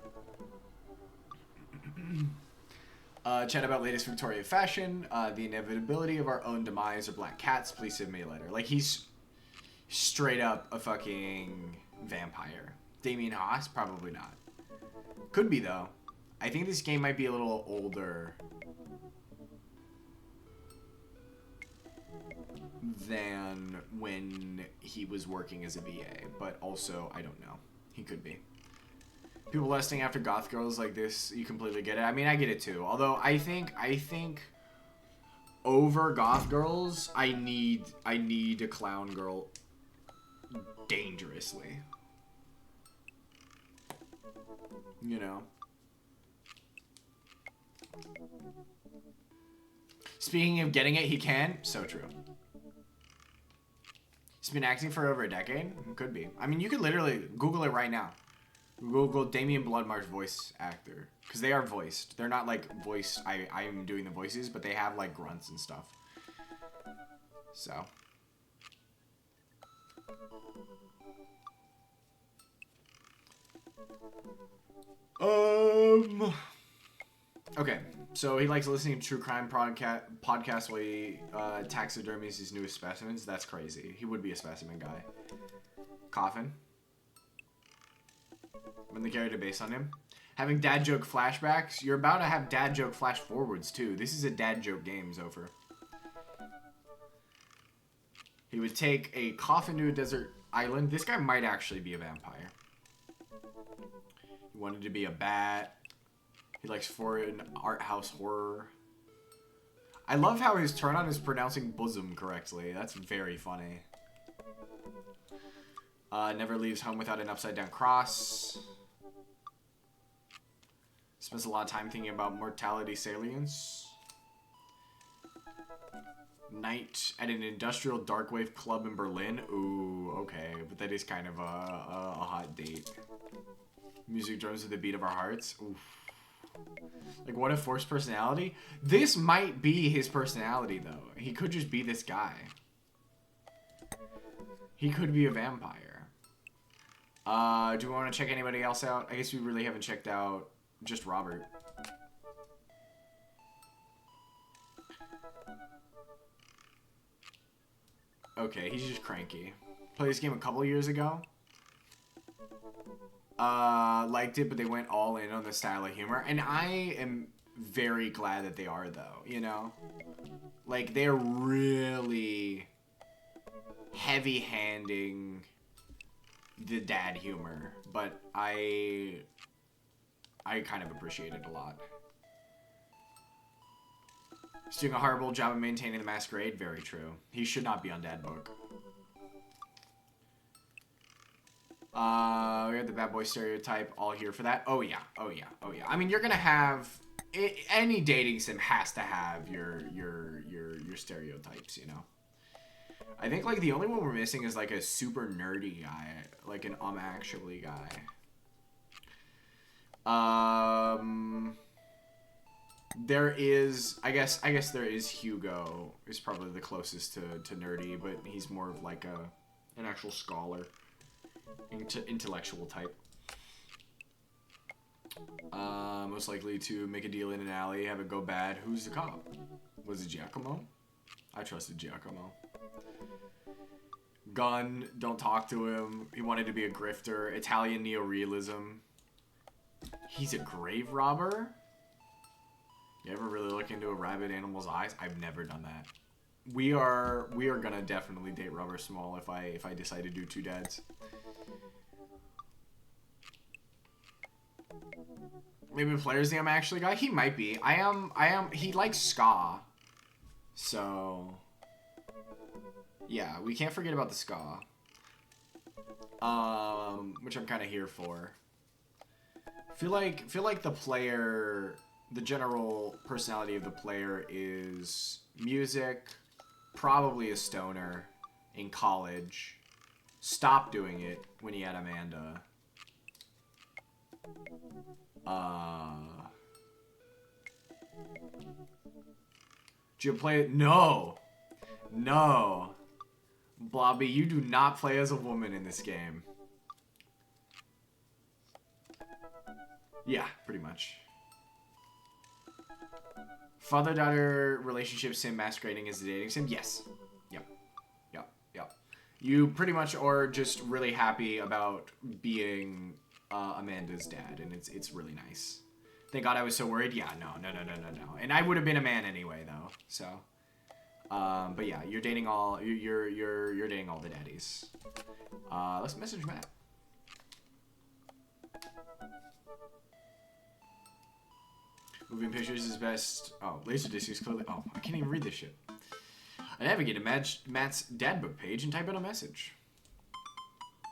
Chat about latest Victorian fashion, the inevitability of our own demise, or black cats. Please send me a letter. Like, he's straight up a fucking vampire. Damien Haas? Probably not. Could be, though. I think this game might be a little older than when he was working as a VA, but also, I don't know. He could be. People lusting after goth girls like this, you completely get it. I mean, I get it too. Although I think over goth girls, I need a clown girl dangerously. You know. Speaking of getting it, he can. So true. He's been acting for over a decade. Could be. I mean, you could literally Google it right now. Google Damien Bloodmarsh voice actor. Because they are voiced. They're not like voiced. I'm doing the voices, but they have like grunts and stuff. So. Okay. So he likes listening to true crime podcasts while he taxidermies his newest specimens. That's crazy. He would be a specimen guy. Coffin. When the character based on him. Having dad joke flashbacks. You're about to have dad joke flash forwards too. This is a dad joke game, Zofer. He would take a coffin to a desert island. This guy might actually be a vampire. He wanted to be a bat. He likes foreign art house horror. I love how his turn on is pronouncing bosom correctly. That's very funny. Never leaves home without an upside down cross. Spends a lot of time thinking about mortality salience. Night at an industrial darkwave club in Berlin. Ooh, okay. But that is kind of a hot date. Music drums to the beat of our hearts. Oof. Like, what a forced personality. This might be his personality, though. He could just be this guy. He could be a vampire. Do we want to check anybody else out? I guess we really haven't checked out just Robert. Okay, he's just cranky. Played this game a couple years ago. Liked it, but they went all in on the style of humor. And I am very glad that they are, though, you know? Like, they're really heavy-handing the dad humor. But I kind of appreciate it a lot. He's doing a horrible job of maintaining the masquerade. Very true. He should not be on Dad Book. We have the bad boy stereotype all here for that. Oh yeah, oh yeah, oh yeah. I mean, you're gonna have any dating sim has to have your stereotypes, you know. I think like the only one we're missing is like a super nerdy guy, like an actually guy. There is, I guess there is Hugo. Is probably the closest to nerdy, but he's more of like an actual scholar, intellectual type. Most likely to make a deal in an alley, have it go bad. Who's the cop? Was it Giacomo? I trusted Giacomo. Gun, don't talk to him. He wanted to be a grifter. Italian neorealism. He's a grave robber? You ever really look into a rabid animal's eyes? I've never done that. We are gonna definitely date Robert Small if I decide to do two dads. Maybe the player's the I'm actually guy. He might be. I am. He likes ska, so yeah, we can't forget about the ska. Which I'm kind of here for. Feel like the player. The general personality of the player is music, probably a stoner, in college, stopped doing it when he had Amanda. Do you play it? No! No! Blobby, you do not play as a woman in this game. Yeah, pretty much. Father-daughter relationship sim masquerading as a dating sim? Yes. Yep. Yep. Yep. You pretty much are just really happy about being Amanda's dad, and it's really nice. Thank God I was so worried. Yeah, no. And I would have been a man anyway, though. So, but yeah, you're dating all you're dating all the daddies. Let's message Matt. Moving pictures is best. Oh, Laserdisc is clearly. Oh, I can't even read this shit. I navigate to Matt's dad book page and type in a message.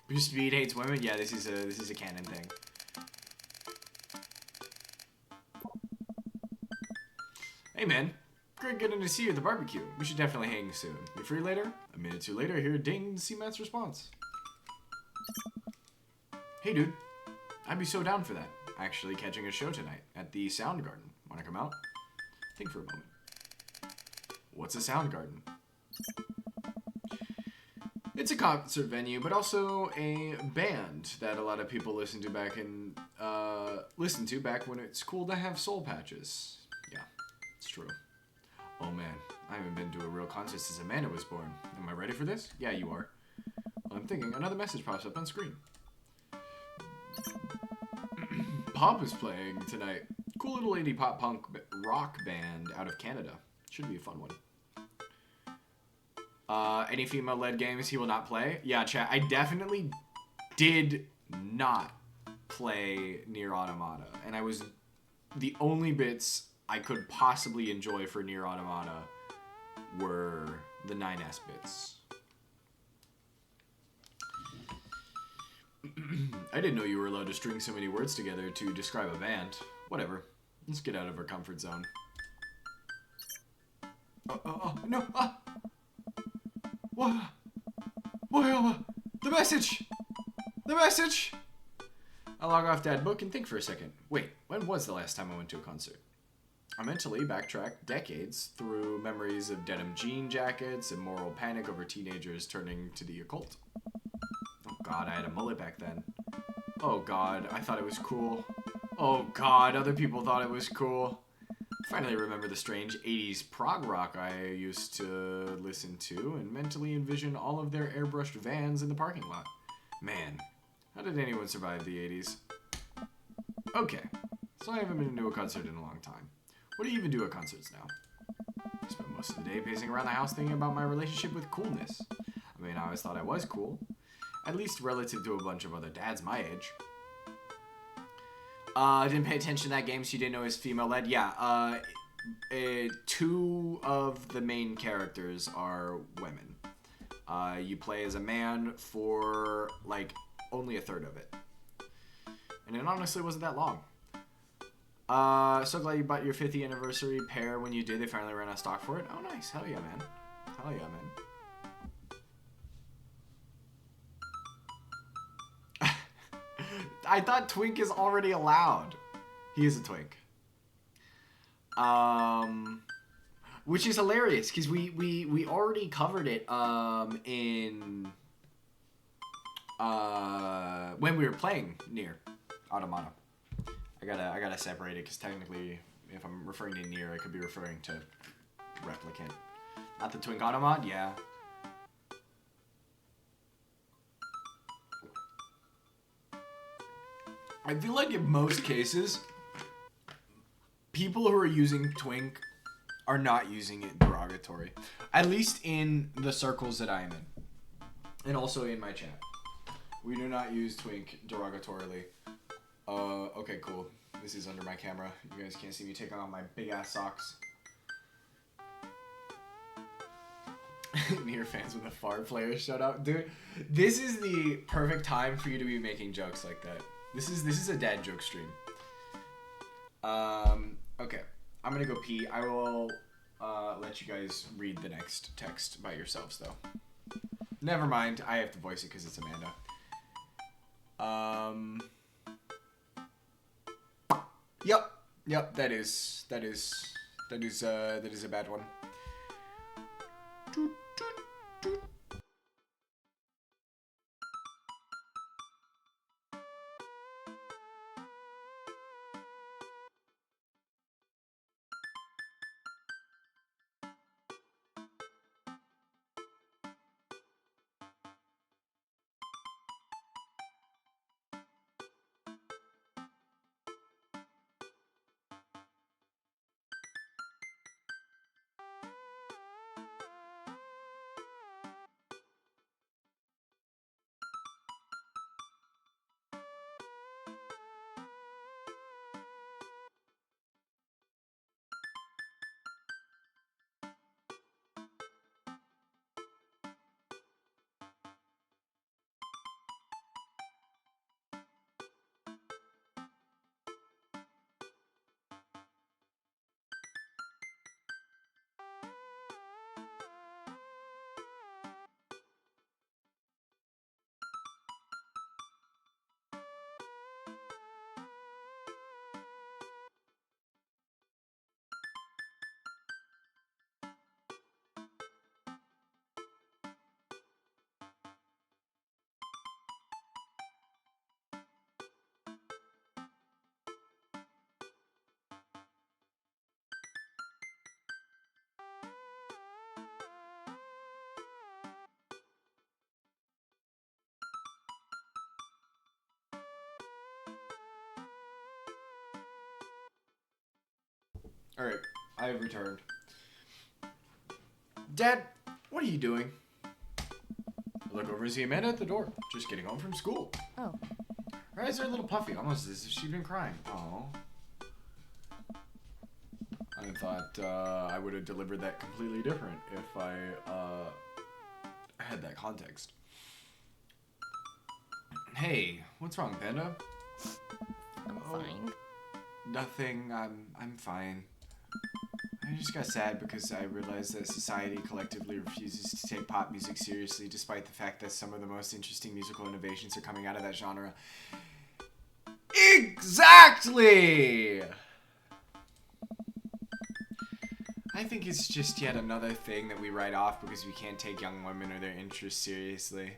Bruce Speed hates women. Yeah, this is a canon thing. Hey man, great getting to see you at the barbecue. We should definitely hang soon. You free later? A minute or two later, I hear ding to see Matt's response. Hey dude, I'd be so down for that. Actually catching a show tonight at the Soundgarden. Wanna come out? Think for a moment. What's a Soundgarden? It's a concert venue, but also a band that a lot of people listen to back when it's cool to have soul patches. Yeah, it's true. Oh man, I haven't been to a real concert since Amanda was born. Am I ready for this? Yeah, you are. Well, I'm thinking another message pops up on screen. Pop is playing tonight. Cool little indie pop punk rock band out of Canada. Should be a fun one. Any female-led games he will not play? Yeah, chat. I definitely did not play Nier Automata, and the only bits I could possibly enjoy for Nier Automata were the 9S bits. I didn't know you were allowed to string so many words together to describe a band. Whatever. Let's get out of our comfort zone. No! What? The message! The message! I log off Dad Book and think for a second. Wait, when was the last time I went to a concert? I mentally backtrack decades through memories of denim jean jackets and moral panic over teenagers turning to the occult. Oh god, I had a mullet back then. Oh god, I thought it was cool. Oh god, other people thought it was cool. Finally remember the strange 80s prog rock I used to listen to and mentally envision all of their airbrushed vans in the parking lot. Man, how did anyone survive the 80s? Okay, so I haven't been to a concert in a long time. What do you even do at concerts now? I spend most of the day pacing around the house thinking about my relationship with coolness. I mean, I always thought I was cool. At least relative to a bunch of other dads my age. Didn't pay attention to that game, so you didn't know it was female-led? Yeah, two of the main characters are women. You play as a man for, like, only a third of it. And it honestly wasn't that long. So glad you bought your 50th anniversary pair when you did. They finally ran out of stock for it. Oh, nice. Hell yeah, man. Hell yeah, man. I thought twink is already allowed. He is a twink. Which is hilarious because we already covered it in when we were playing Nier Automata. I gotta separate it because technically, if I'm referring to Nier, I could be referring to Replicant. Not the twink Automata, yeah. I feel like in most cases, people who are using twink are not using it derogatory. At least in the circles that I'm in. And also in my chat. We do not use twink derogatorily. Okay, cool. This is under my camera. You guys can't see me taking off my big ass socks. Nier fans when the fart players showed up. Dude, this is the perfect time for you to be making jokes like that. This is a dad joke stream. Okay. I'm gonna go pee. I will let you guys read the next text by yourselves, though. Never mind. I have to voice it because it's Amanda. Yep. That is a bad one. Alright, I have returned. Dad, what are you doing? I look over and see Amanda at the door, just getting home from school. Oh. Her eyes are a little puffy, almost as if she'd been crying. Oh. I thought I would have delivered that completely different if I had that context. Hey, what's wrong, Panda? I'm fine. Nothing. I'm fine. I just got sad because I realized that society collectively refuses to take pop music seriously, despite the fact that some of the most interesting musical innovations are coming out of that genre. Exactly! I think it's just yet another thing that we write off because we can't take young women or their interests seriously.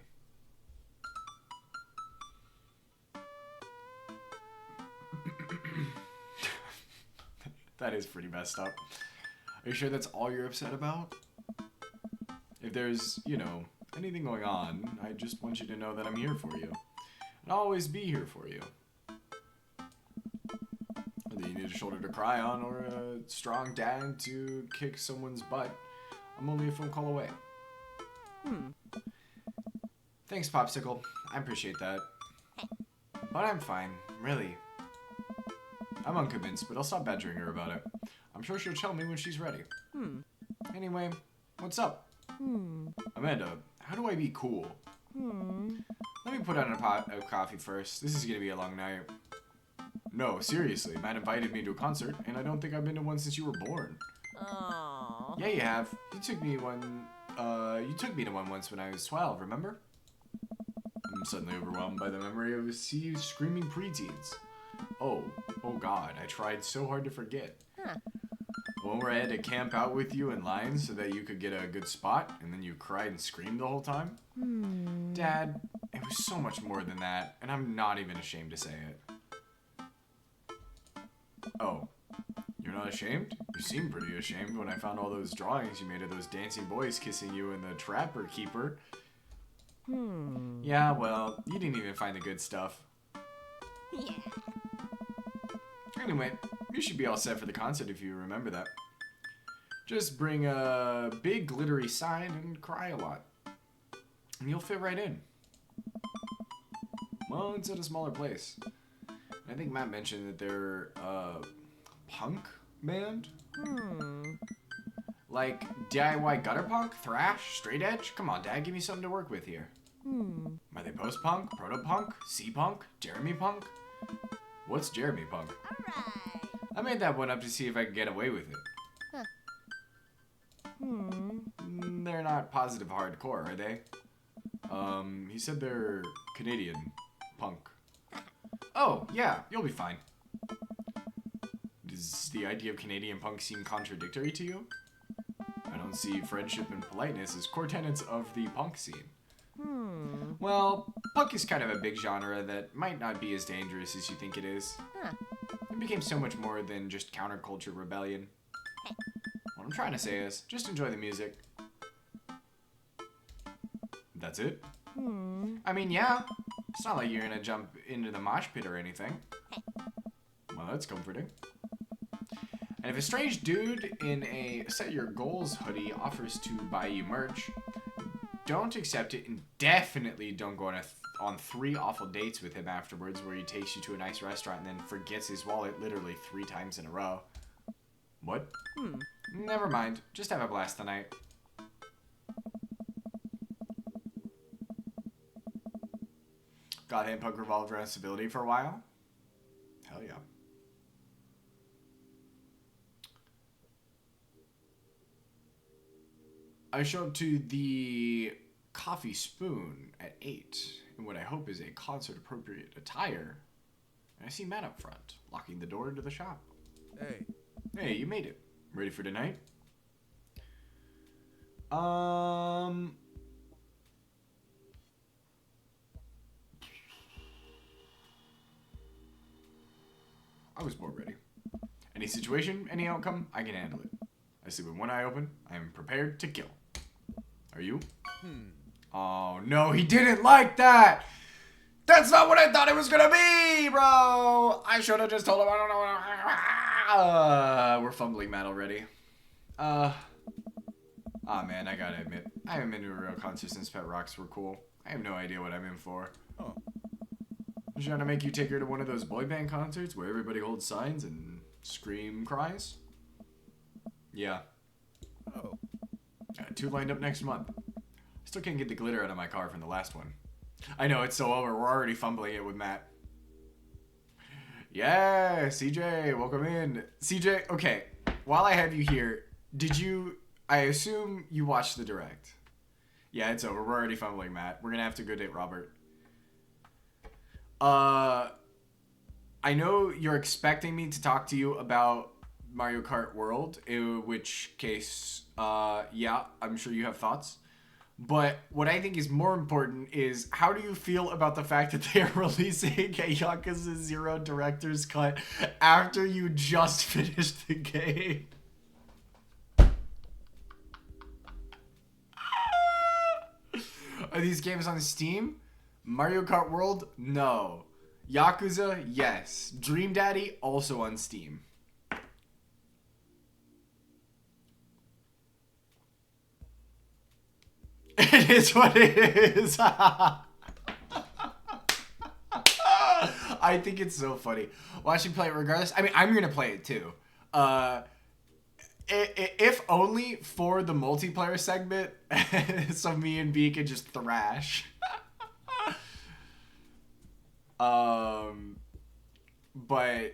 That is pretty messed up. Are you sure that's all you're upset about? If there's, you know, anything going on, I just want you to know that I'm here for you. And I'll always be here for you. Whether you need a shoulder to cry on or a strong dad to kick someone's butt, I'm only a phone call away. Thanks, Popsicle. I appreciate that. But I'm fine, really. I'm unconvinced, but I'll stop badgering her about it. I'm sure she'll tell me when she's ready. Anyway, what's up? Amanda, how do I be cool? Let me put on a pot of coffee first. This is gonna be a long night. No, seriously, Matt invited me to a concert, and I don't think I've been to one since you were born. Aww. Yeah, you have. You took me to one once when I was 12, remember? I'm suddenly overwhelmed by the memory of you screaming preteens. Oh God, I tried so hard to forget. The one where I had to camp out with you in line so that you could get a good spot, and then you cried and screamed the whole time? Dad, it was so much more than that, and I'm not even ashamed to say it. Oh, you're not ashamed? You seemed pretty ashamed when I found all those drawings you made of those dancing boys kissing you in the Trapper Keeper. Yeah, well, you didn't even find the good stuff. Yeah. Anyway, you should be all set for the concert if you remember that. Just bring a big glittery sign and cry a lot. And you'll fit right in. Well, it's at a smaller place. I think Matt mentioned that they're a punk band? Like DIY gutter punk, thrash, straight edge? Come on, Dad, give me something to work with here. Are they post-punk, proto-punk, C-punk, Jeremy punk? What's Jeremy punk? Alright. I made that one up to see if I could get away with it. They're not positive hardcore, are they? He said they're Canadian punk. Oh, yeah, you'll be fine. Does the idea of Canadian punk seem contradictory to you? I don't see friendship and politeness as core tenets of the punk scene. Well, punk is kind of a big genre that might not be as dangerous as you think it is. It became so much more than just counterculture rebellion. What I'm trying to say is, just enjoy the music. That's it? I mean, yeah. It's not like you're gonna jump into the mosh pit or anything. Well, that's comforting. And if a strange dude in a Set Your Goals hoodie offers to buy you merch, don't accept it, and definitely don't go on 3 awful dates with him afterwards where he takes you to a nice restaurant and then forgets his wallet literally 3 times in a row. What? Never mind. Just have a blast tonight. Gotham punk revolved around stability for a while? Hell yeah. I show up to the Coffee Spoon at 8 in what I hope is a concert-appropriate attire, and I see Matt up front, locking the door into the shop. Hey. Hey, you made it. Ready for tonight? I was born ready. Any situation, any outcome, I can handle it. I sleep with one eye open. I am prepared to kill. Are you? Oh, no, he didn't like that! That's not what I thought it was gonna be, bro! I should have just told him I don't know what we're fumbling Matt already. Man, I gotta admit, I haven't been to a real concert since Pet Rocks were cool. I have no idea what I'm in for. Oh. I'm trying to make you take her to one of those boy band concerts where everybody holds signs and scream cries? Yeah. Oh. Got 2 lined up next month. Still can't get the glitter out of my car from the last one. I know, it's so over. We're already fumbling it with Matt. Yeah, CJ, welcome in. CJ, okay, while I have you here, I assume you watched the direct. Yeah, it's over. We're already fumbling Matt. We're gonna have to go date Robert. I know you're expecting me to talk to you about Mario Kart World, in which case, yeah, I'm sure you have thoughts. But what I think is more important is how do you feel about the fact that they are releasing a Yakuza 0 director's cut after you just finished the game? Are these games on Steam? Mario Kart World? No. Yakuza? Yes. Dream Daddy? Also on Steam. It is what it is. I think it's so funny. Watching play it regardless. I mean, I'm going to play it too. If only for the multiplayer segment, so me and B could just thrash. But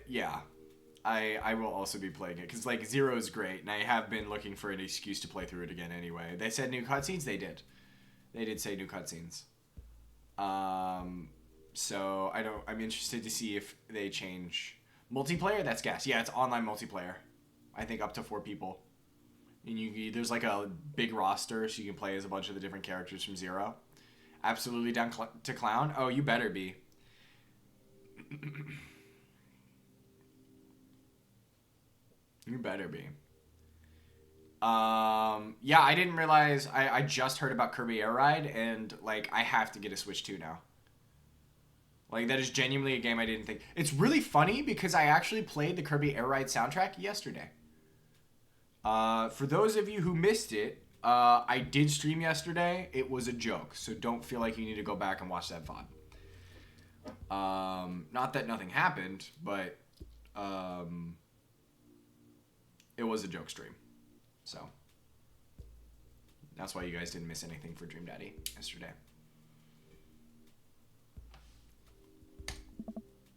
yeah, I will also be playing it because like Zero is great, and I have been looking for an excuse to play through it again anyway. They said new cutscenes. They did say new cutscenes. So I'm interested to see if they change multiplayer. That's gas. Yeah, it's online multiplayer. I think up to 4 people. And there's like a big roster, so you can play as a bunch of the different characters from Zero. Absolutely down to clown. Oh, you better be. You better be. Yeah, I didn't realize. I just heard about Kirby Air Ride, and like I have to get a Switch 2 now. Like that is genuinely a game I didn't think. It's really funny because I actually played the Kirby Air Ride soundtrack yesterday. For those of you who missed it, I did stream yesterday. It was a joke, so don't feel like you need to go back and watch that VOD. Not that nothing happened, but it was a joke stream. So that's why you guys didn't miss anything for Dream Daddy yesterday.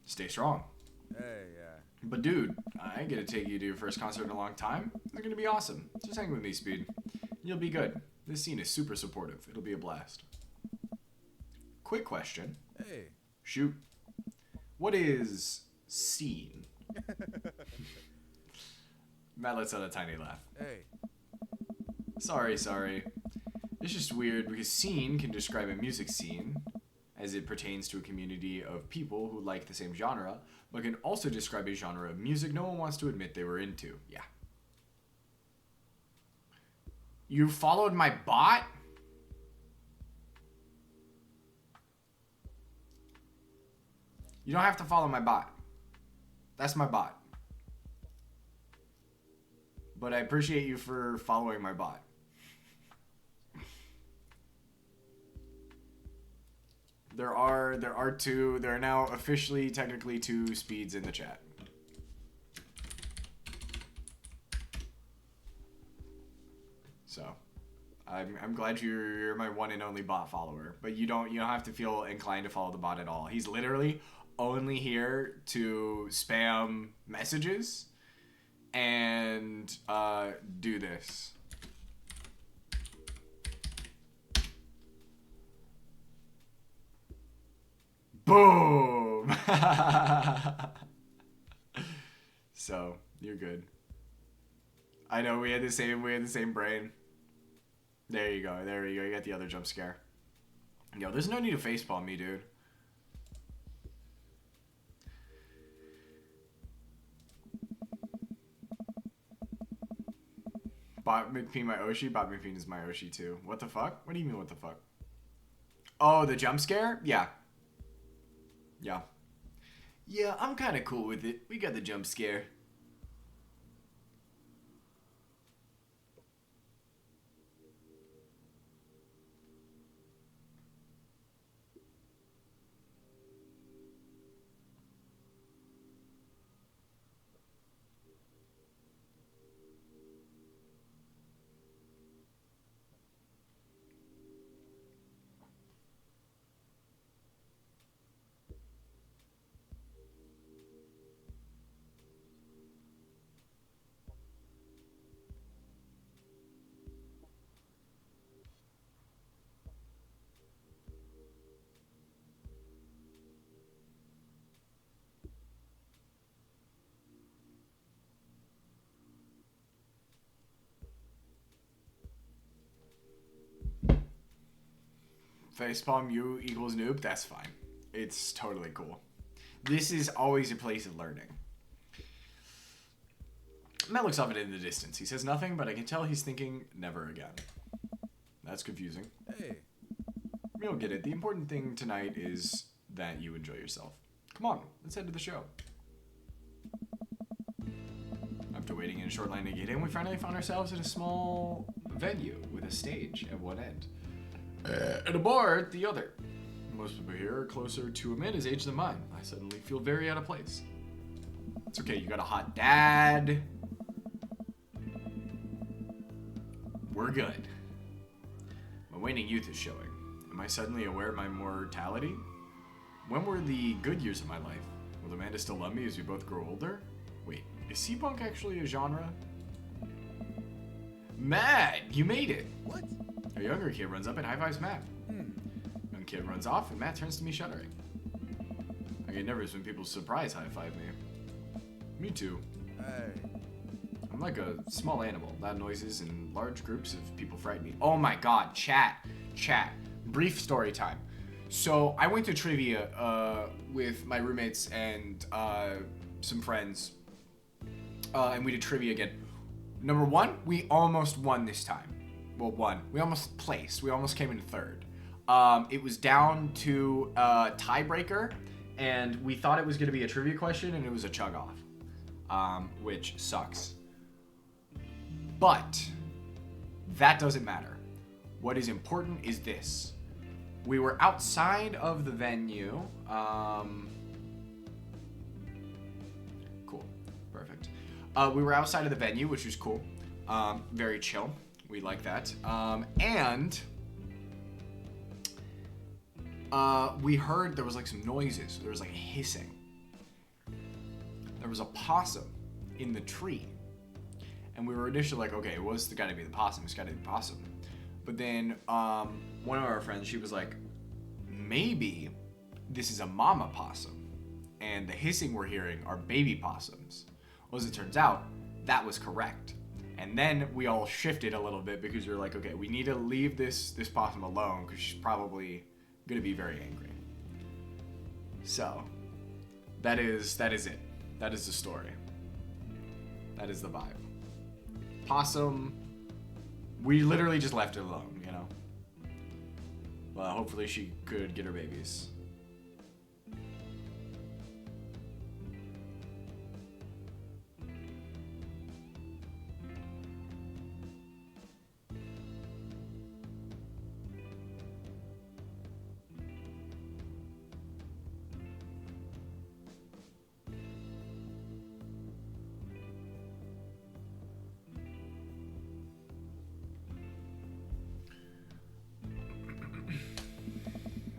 Stay strong. Hey, yeah. But dude, I get to take you to your first concert in a long time. It's gonna be awesome. Just hang with me, Speed. You'll be good. This scene is super supportive. It'll be a blast. Quick question. Hey. Shoot. What is scene? Matt lets out a tiny laugh. Hey. Sorry. It's just weird because scene can describe a music scene as it pertains to a community of people who like the same genre, but can also describe a genre of music no one wants to admit they were into. Yeah. You followed my bot? You don't have to follow my bot. That's my bot. But I appreciate you for following my bot. There are now officially technically 2 Speeds in the chat. So I'm glad you're my one and only bot follower, but you don't have to feel inclined to follow the bot at all. He's literally only here to spam messages and do this. Boom. So you're good. I know we had the same brain. There you go. You got the other jump scare. Yo, there's no need to facepalm me, dude. Bot McPeen my Oshi? Bot McPeen is my Oshi too. What the fuck? What do you mean what the fuck? Oh, the jump scare? Yeah. Yeah. Yeah, I'm kind of cool with it. We got the jump scare. Facepalm U equals noob. That's fine. It's totally cool. This is always a place of learning. Matt looks off it in the distance. He says nothing, but I can tell he's thinking never again. That's confusing. Hey. You'll get it. The important thing tonight is that you enjoy yourself. Come on, let's head to the show. After waiting in a short line to get in, we finally found ourselves at a small venue with a stage at one end and a bar at the other. Most people here are closer to a man's age than mine. I suddenly feel very out of place. It's okay, you got a hot dad. We're good. My waning youth is showing. Am I suddenly aware of my mortality? When were the good years of my life? Will Amanda still love me as we both grow older? Wait, is C-punk actually a genre? Matt, you made it! What? A younger kid runs up and high-fives Matt. Young kid runs off and Matt turns to me shuddering. I get nervous when people surprise high-five me. Me too. Hey. I'm like a small animal. Loud noises and large groups of people frighten me. Oh my god, chat. Brief story time. So I went to trivia with my roommates and some friends, and we did trivia again. Number one, we almost won this time. Well, won. We almost placed. We almost came in third. It was down to a tiebreaker, and we thought it was going to be a trivia question, and it was a chug-off, which sucks. But that doesn't matter. What is important is this. We were outside of the venue. Cool. Perfect. We were outside of the venue, which was cool. Very chill. We like that. And we heard there was like some noises. There was like a hissing. There was a possum in the tree. And we were initially like, okay, well, it's gotta be the possum. It's gotta be the possum. But then one of our friends, she was like, maybe this is a mama possum. And the hissing we're hearing are baby possums. Well, as it turns out, that was correct. And then we all shifted a little bit because we were like, okay, we need to leave this possum alone because she's probably going to be very angry. So, that is it. That is the story. That is the vibe. Possum, we literally just left it alone, you know? Well, hopefully she could get her babies.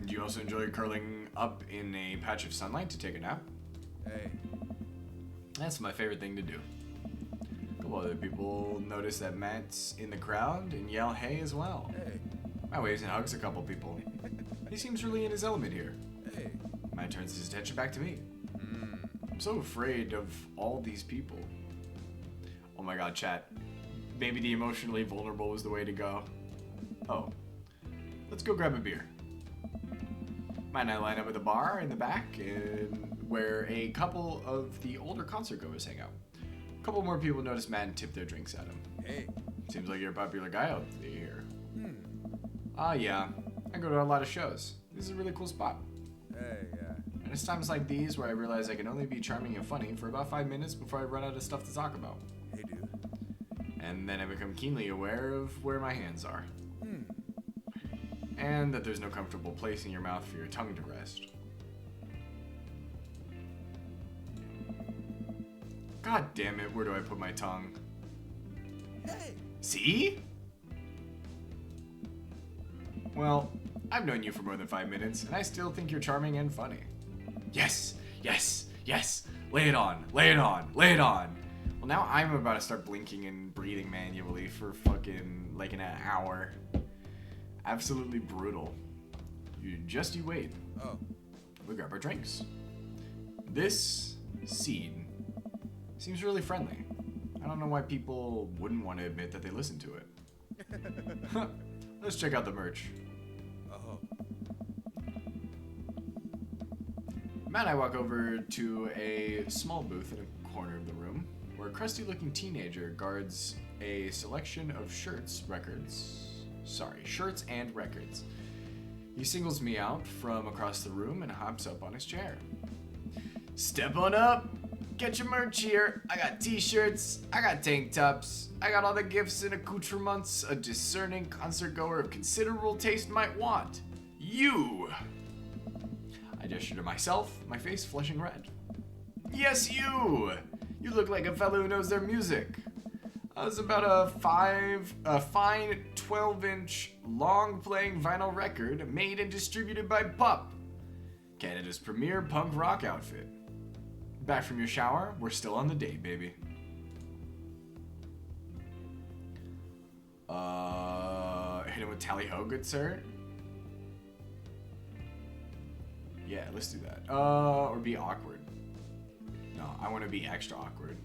Do you also enjoy curling up in a patch of sunlight to take a nap? Hey. That's my favorite thing to do. A couple other people notice that Matt's in the crowd and yell hey as well. Hey. Matt waves and hugs a couple people. He seems really in his element here. Hey. Matt turns his attention back to me. I'm so afraid of all these people. Oh my god, chat. Maybe the emotionally vulnerable is the way to go. Oh. Let's go grab a beer. Matt and I line up at the bar in the back where a couple of the older concert goers hang out. A couple more people notice Matt and tip their drinks at him. Hey. Seems like you're a popular guy out here. Yeah. I go to a lot of shows. This is a really cool spot. Hey, yeah. And it's times like these where I realize I can only be charming and funny for about 5 minutes before I run out of stuff to talk about. Hey, dude. And then I become keenly aware of where my hands are. And that there's no comfortable place in your mouth for your tongue to rest. God damn it, where do I put my tongue? Hey. See? Well, I've known you for more than 5 minutes, and I still think you're charming and funny. Yes, yes, yes. Lay it on, lay it on, lay it on. Well, now I'm about to start blinking and breathing manually for fucking like an hour. Absolutely brutal. You wait. Oh. We grab our drinks. This seed seems really friendly. I don't know why people wouldn't want to admit that they listen to it. Let's check out the merch. Oh. Matt and I walk over to a small booth in a corner of the room where a crusty-looking teenager guards a selection of shirts and records. He singles me out from across the room and hops up on his chair. Step on up! Get your merch here! I got t-shirts, I got tank tops, I got all the gifts and accoutrements a discerning concert-goer of considerable taste might want. You! I gesture to myself, my face flushing red. Yes, you! You look like a fellow who knows their music. I was about a fine 12-inch long-playing vinyl record made and distributed by Pup, Canada's premier punk rock outfit. Back from your shower, we're still on the date, baby. Hit him with tally-ho, good sir? Yeah, let's do that. Or be awkward. No, I want to be extra awkward.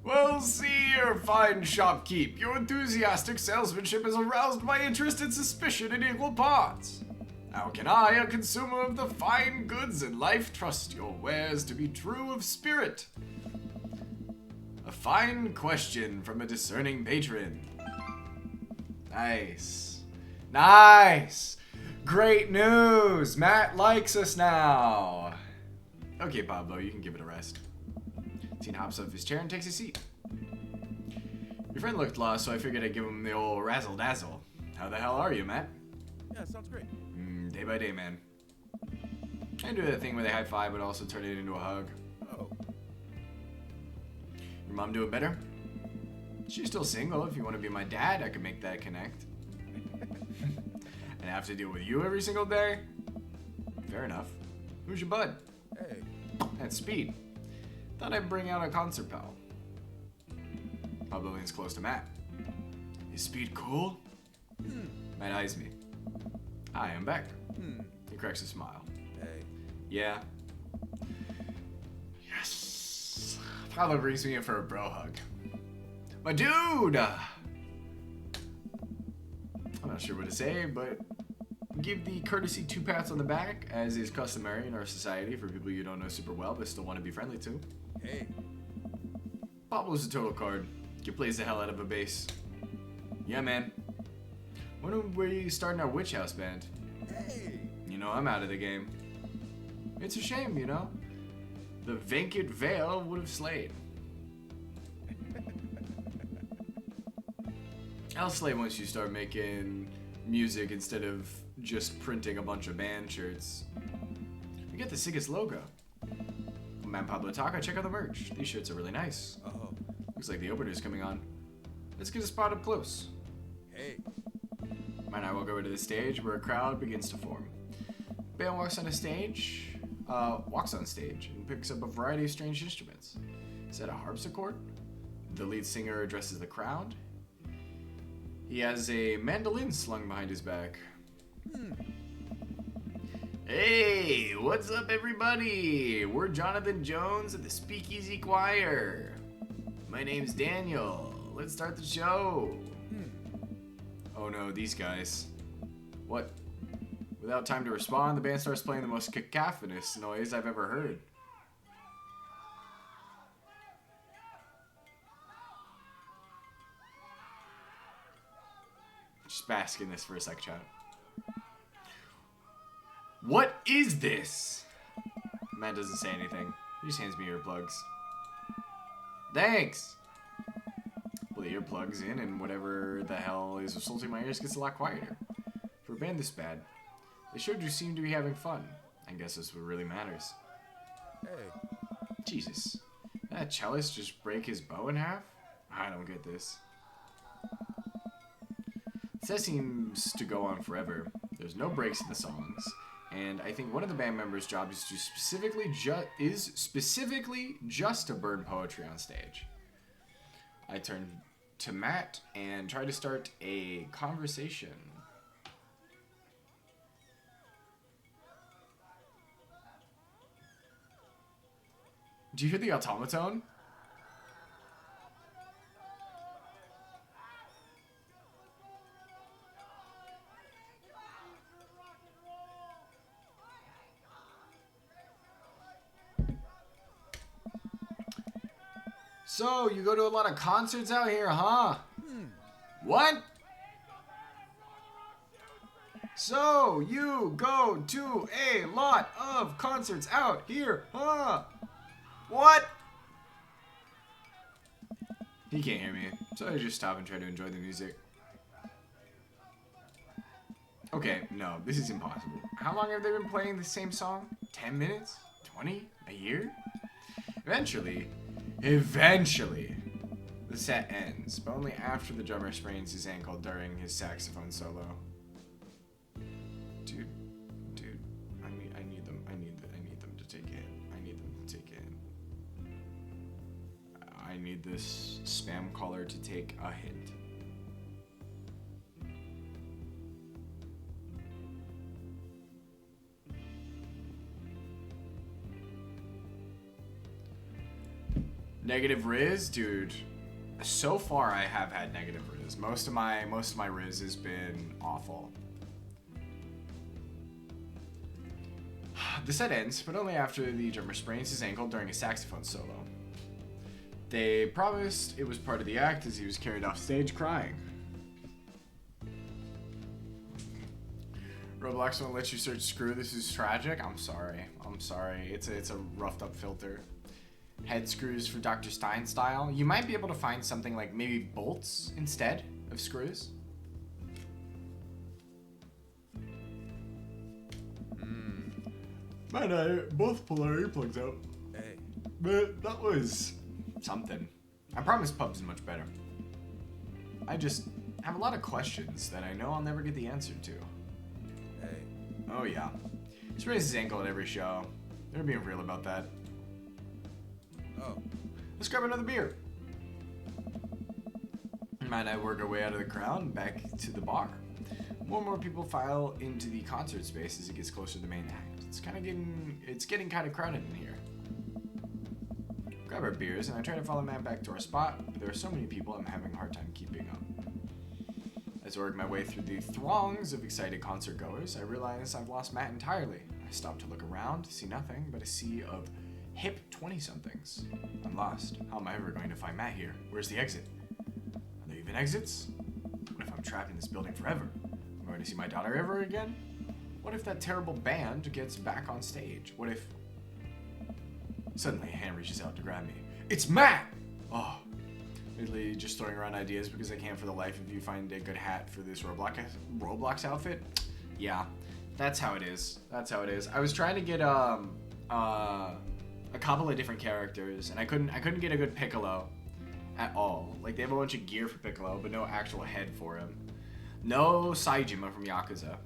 Well, see your fine shopkeep. Your enthusiastic salesmanship has aroused my interest and suspicion in equal parts. How can I, a consumer of the fine goods in life, trust your wares to be true of spirit? A fine question from a discerning patron. Nice. Nice! Great news! Matt likes us now! Okay, Pablo, you can give it a rest. Teen hops off his chair and takes a seat. Your friend looked lost, so I figured I'd give him the old razzle-dazzle. How the hell are you, Matt? Yeah, sounds great. Day by day, man. I do that thing where they high five, but also turn it into a hug. Oh, Your mom doing better? She's still single. If you want to be my dad, I could make that connect. And have to deal with you every single day? Fair enough. Who's your bud? hey. That's Speed. Thought I'd bring out a concert pal. Pablo leans close to Matt. Is Speed cool? Matt eyes me. Hi, I'm back. He cracks a smile. Hey. Yeah. Yes. Pablo brings me in for a bro hug. My dude! I'm not sure what to say, but give the courtesy 2 pats on the back, as is customary in our society for people you don't know super well but still want to be friendly to. Hey. Pablo's a total card. He plays the hell out of a bass. Yeah, man. When are we starting our Witch House band? Hey. You know, I'm out of the game. It's a shame, you know? The vacant veil would have slayed. I'll slay once you start making music instead of just printing a bunch of band shirts. We get the sickest logo. Man Pablo Taco, check out the merch. These shirts are really nice. Oh. Looks like the opener's coming on. Let's get a spot up close. Hey. Mine and I walk over to the stage where a crowd begins to form. Band walks on stage and picks up a variety of strange instruments. Is that a harpsichord? The lead singer addresses the crowd. He has a mandolin slung behind his back. Hey, what's up, everybody? We're Jonathan Jones of the Speakeasy Choir. My name's Daniel. Let's start the show. Oh no, these guys. What? Without time to respond, the band starts playing the most cacophonous noise I've ever heard. Just bask in this for a sec, chat. What is this? Matt doesn't say anything. He just hands me earplugs. Thanks! Pull the earplugs in, and whatever the hell is assaulting my ears gets a lot quieter. For a band this bad, they sure do seem to be having fun. I guess that's what really matters. Hey. Jesus. Did that cellist just break his bow in half? I don't get this. This seems to go on forever. There's no breaks in the songs. And I think one of the band members' jobs is to specifically just to burn poetry on stage. I turn to Matt and try to start a conversation. Do you hear the automaton? So, you go to a lot of concerts out here, huh? What? So, you go to a lot of concerts out here, huh? What? He can't hear me, so I just stop and try to enjoy the music. Okay, no, this is impossible. How long have they been playing the same song? 10 minutes? 20? A year? Eventually, the set ends, but only after the drummer sprains his ankle during his saxophone solo. Dude, I need them to take it. I need this spam caller to take a hit. Negative Riz, dude. So far, I have had negative Riz. Most of my Riz has been awful. The set ends, but only after the drummer sprains his ankle during a saxophone solo. They promised it was part of the act as he was carried off stage crying. Roblox won't let you search screw. This is tragic. I'm sorry. It's a roughed up filter. Head screws for Dr. Stein style. You might be able to find something like maybe bolts instead of screws. Man, I both pull our earplugs out. Hey. But that was something. I promise Pubs is much better. I just have a lot of questions that I know I'll never get the answer to. Hey. Oh yeah. He's raised his ankle at every show. They're being real about that. Oh. Let's grab another beer. Matt and I work our way out of the crowd and back to the bar. More and more people file into the concert space as it gets closer to the main act. It's getting kind of crowded in here. Grab our beers and I try to follow Matt back to our spot, but there are so many people I'm having a hard time keeping up. As I work my way through the throngs of excited concert goers, I realize I've lost Matt entirely. I stop to look around, see nothing but a sea of hip 20-somethings. I'm lost. How am I ever going to find Matt here? Where's the exit? Are there even exits? What if I'm trapped in this building forever? I'm going to see my daughter ever again? What if that terrible band gets back on stage? What if... Suddenly a hand reaches out to grab me. It's Matt! Oh. Immediately just throwing around ideas because I can't for the life of you find a good hat for this Roblox outfit. Yeah, that's how it is. I was trying to get a couple of different characters, and I couldn't get a good Piccolo at all. Like, they have a bunch of gear for Piccolo, but no actual head for him. No Saijima from Yakuza.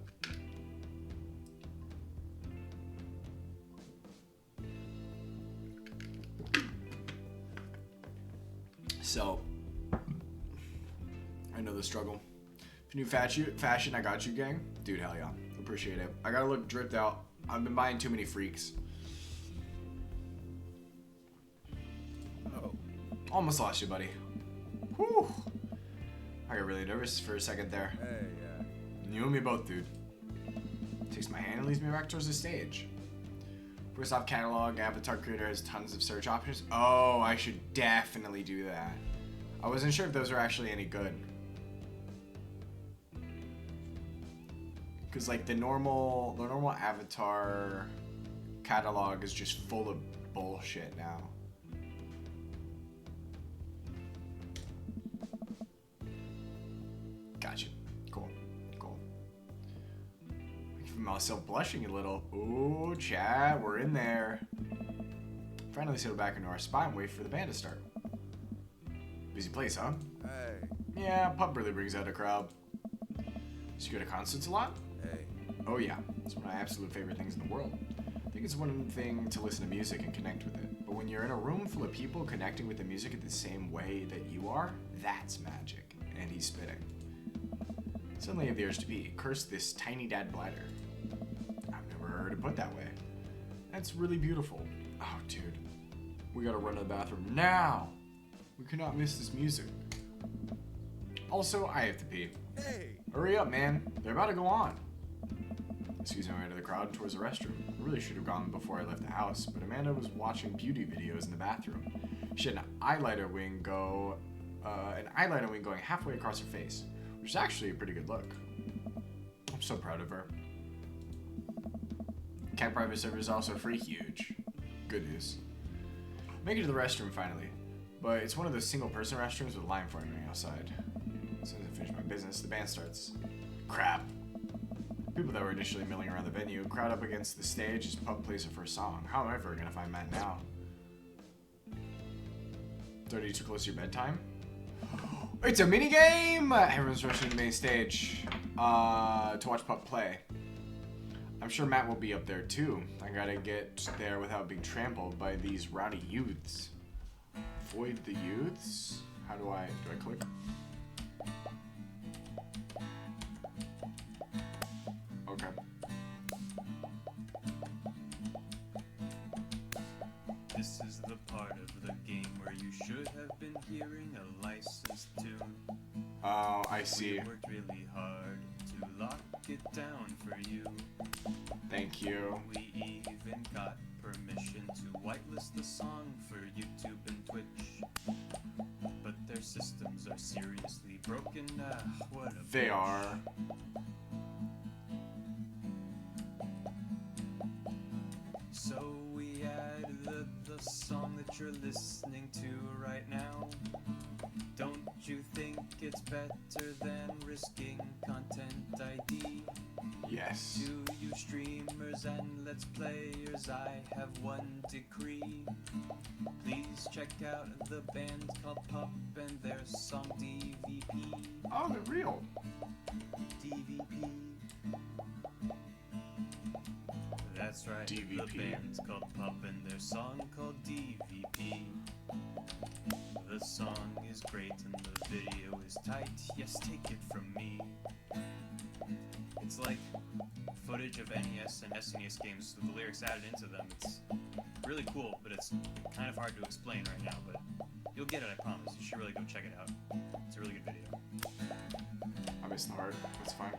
So, I know the struggle. If you new fashion, I got you, gang. Dude, hell yeah. Appreciate it. I gotta look dripped out. I've been buying too many freaks. Oh. Almost lost you, buddy. Whew. I got really nervous for a second there. Hey, You and me both, dude. Takes my hand and leads me back towards the stage. First off, catalog, avatar creator has tons of search options. Oh, I should definitely do that. I wasn't sure if those are actually any good. Cause like the normal avatar catalog is just full of bullshit now. Gotcha. Cool. I feel myself blushing a little. Ooh, chat, we're in there. Finally settle back into our spot and wait for the band to start. Busy place, huh? hey, Yeah, pub really brings out a crowd. So you go to concerts a lot? hey. Oh yeah, it's one of my absolute favorite things in the world. I think it's one thing to listen to music and connect with it, but when you're in a room full of people connecting with the music in the same way that you are, that's magic. And he's spitting. Suddenly I have the urge to pee. Curse this tiny dad bladder. I've never heard it put that way. That's really beautiful. Oh, dude. We gotta run to the bathroom now! We cannot miss this music. Also, I have to pee. Hey! Hurry up, man. They're about to go on. Excuse my way to the crowd and towards the restroom. I really should have gone before I left the house, but Amanda was watching beauty videos in the bathroom. She had an eyeliner wing going halfway across her face, which is actually a pretty good look. I'm so proud of her. Cat private server is also free. Huge. Good news. Make it to the restroom finally, but it's one of those single-person restrooms with a line forming outside. As soon as I finish my business, the band starts. Crap. People that were initially milling around the venue crowd up against the stage as Pup plays her first song. How am I ever gonna find Matt now? 30 too close to your bedtime? It's a mini game! Everyone's rushing to the main stage to watch Pup play. I'm sure Matt will be up there too. I gotta get there without being trampled by these rowdy youths. Avoid the youths? How do I click? Okay. This is the part of the game where you should have been hearing a licensed tune. Oh, I see. We worked really hard to lock it down for you. Thank you. We even got permission to whitelist the song for YouTube and Twitch. But their systems are seriously broken. What a They bitch. are. So we added the song that you're listening to right now. Don't you think it's better than risking content ID? Yes. To you streamers and let's players, I have one decree. Please check out the band called Pup and their song DVP. Oh, they're real. DVP. That's right, DVP. the band's called Pup and their song called DVP. The song is great and the video is tight, yes, take it from me. It's like footage of NES and SNES games with the lyrics added into them. It's really cool, but it's kind of hard to explain right now, but you'll get it, I promise. You should really go check it out. It's a really good video. I missed the heart. That's fine.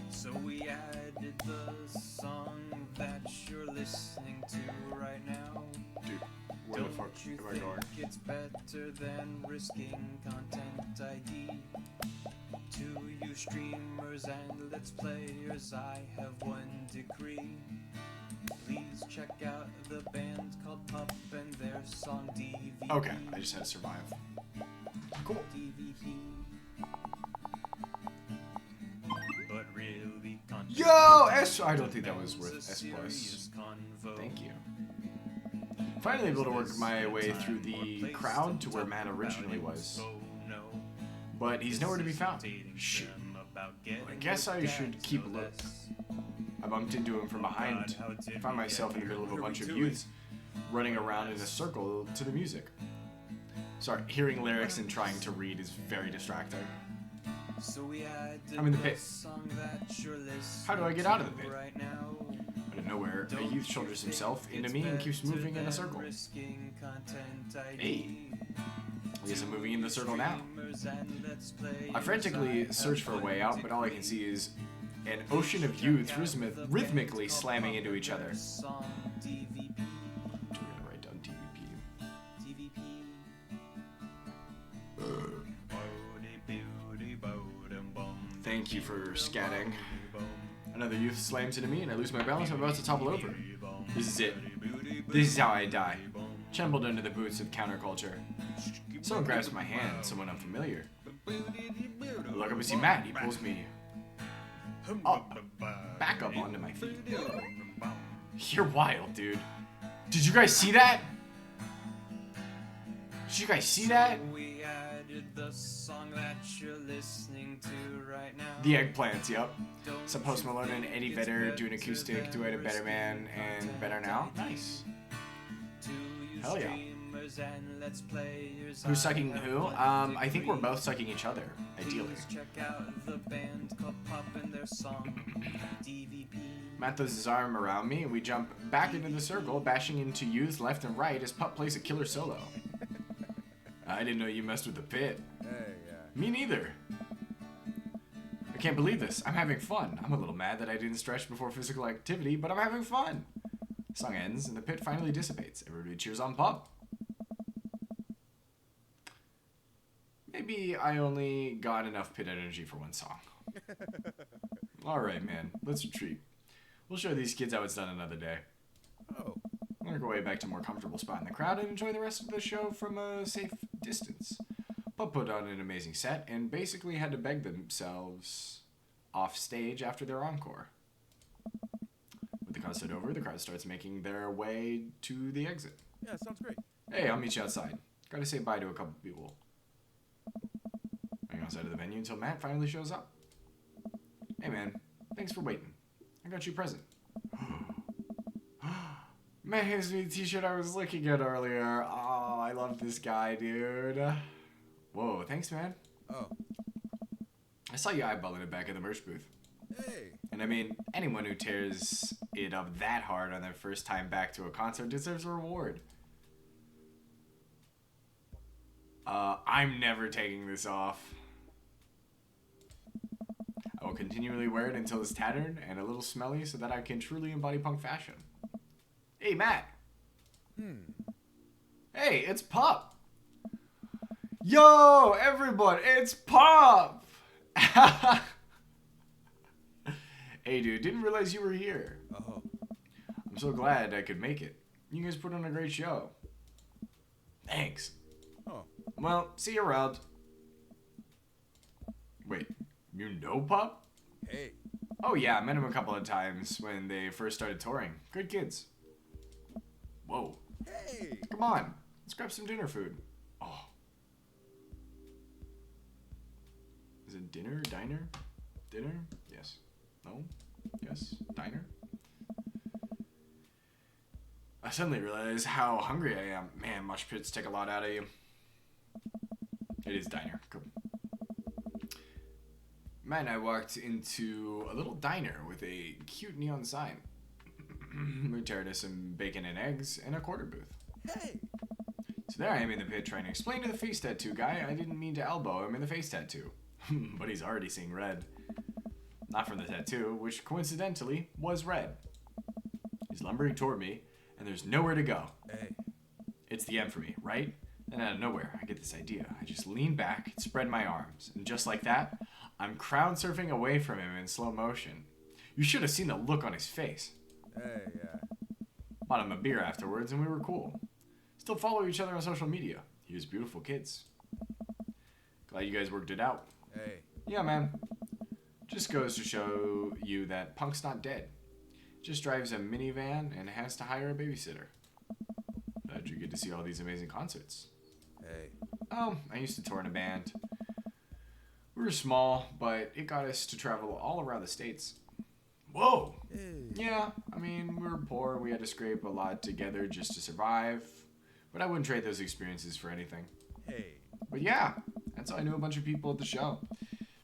So we added the song that you're listening to right now. Dude, where the fuck Don't you am I think going? it's better than risking content ID? To you streamers and let's players, I have one decree. Please check out the band called Pup and their song DVP. Okay, I just had to survive. Cool. DVP. But really, content Yo, S. I don't think that was demands worth a S+. serious convo. Thank you. Finally able to work my way through the crowd to where Matt originally was. But he's nowhere to be found. Shoot. I guess I should keep a look. I bumped into him from behind. Found myself in the middle of a bunch of youths running around in a circle to the music. Sorry, hearing lyrics and trying to read is very distracting. I'm in the pit. How do I get out of the pit? Out of nowhere, a youth shoulders himself into me and keeps moving in a circle. Hey, I guess I'm moving in the circle now. I frantically search for a way out, but all I can see is an ocean of youths rhythmically slamming into each other. I'm gonna write down TVP. Thank you for scatting. Another youth slams into me and I lose my balance. I'm about to topple over. This is it. This is how I die. Trembled under the boots of counterculture. Someone grabs my hand, someone unfamiliar. I look up and see Matt. He pulls me up, back up onto my feet. You're wild, dude. Did you guys see that? Did you guys see that? The eggplants, yep. Some Post Malone and Eddie Vedder do an acoustic duet of Better Man and Better Now. Nice. Hell yeah. Who's sucking who? I think we're both sucking each other, ideally. Matt throws his arm around me and we jump back into the circle, bashing into youths left and right as Pup plays a killer solo. I didn't know you messed with the pit. Hey, Me neither. I can't believe this. I'm having fun. I'm a little mad that I didn't stretch before physical activity, but I'm having fun. The song ends and the pit finally dissipates. Everybody cheers on Pup. Maybe I only got enough pit energy for one song. Alright, man. Let's retreat. We'll show these kids how it's done another day. Oh. I'm gonna go way back to a more comfortable spot in the crowd and enjoy the rest of the show from a safe distance. But put on an amazing set and basically had to beg themselves off stage after their encore. With the concert over, the crowd starts making their way to the exit. Yeah, sounds great. Hey, I'll meet you outside. Gotta say bye to a couple people. Hang outside of the venue until Matt finally shows up. Hey man, thanks for waiting. I got you a present. Man, here's the t-shirt I was looking at earlier. Oh, I love this guy, dude. Whoa, thanks, man. Oh. I saw you eyeballing it back in the merch booth. Hey. And I mean, anyone who tears it up that hard on their first time back to a concert deserves a reward. I'm never taking this off. I will continually wear it until it's tattered and a little smelly so that I can truly embody punk fashion. Hey, Matt. Hey, it's Pop. Yo, everyone, it's Pop. Hey, dude, didn't realize you were here. Oh. I'm so glad I could make it. You guys put on a great show. Thanks. Oh. Well, see you around. Wait, you know Pop? Hey. Oh yeah, I met him a couple of times when they first started touring. Good kids. Whoa. Hey. Come on, let's grab some dinner food. Oh. Is it dinner? Diner? Dinner? Yes. No? Yes? Diner? I suddenly realize how hungry I am. Man, mosh pits take a lot out of you. It is diner. Cool. Matt and I walked into a little diner with a cute neon sign. We teared us some bacon and eggs and a quarter booth. Hey. So there I am in the pit trying to explain to the face tattoo guy I didn't mean to elbow him in the face tattoo. But he's already seeing red. Not from the tattoo, which coincidentally was red. He's lumbering toward me, and there's nowhere to go. Hey. It's the end for me, right? And out of nowhere, I get this idea. I just lean back and spread my arms. And just like that, I'm crowd surfing away from him in slow motion. You should have seen the look on his face. Hey, yeah. Bought him a beer afterwards, and we were cool. Still follow each other on social media. Here's beautiful kids. Glad you guys worked it out. Hey. Yeah, man. Just goes to show you that punk's not dead. Just drives a minivan and has to hire a babysitter. Glad you get to see all these amazing concerts. Hey. Oh, I used to tour in a band. We were small, but it got us to travel all around the States. Whoa! Hey. Yeah, I mean, we were poor. We had to scrape a lot together just to survive. But I wouldn't trade those experiences for anything. Hey. But yeah, that's how I knew a bunch of people at the show.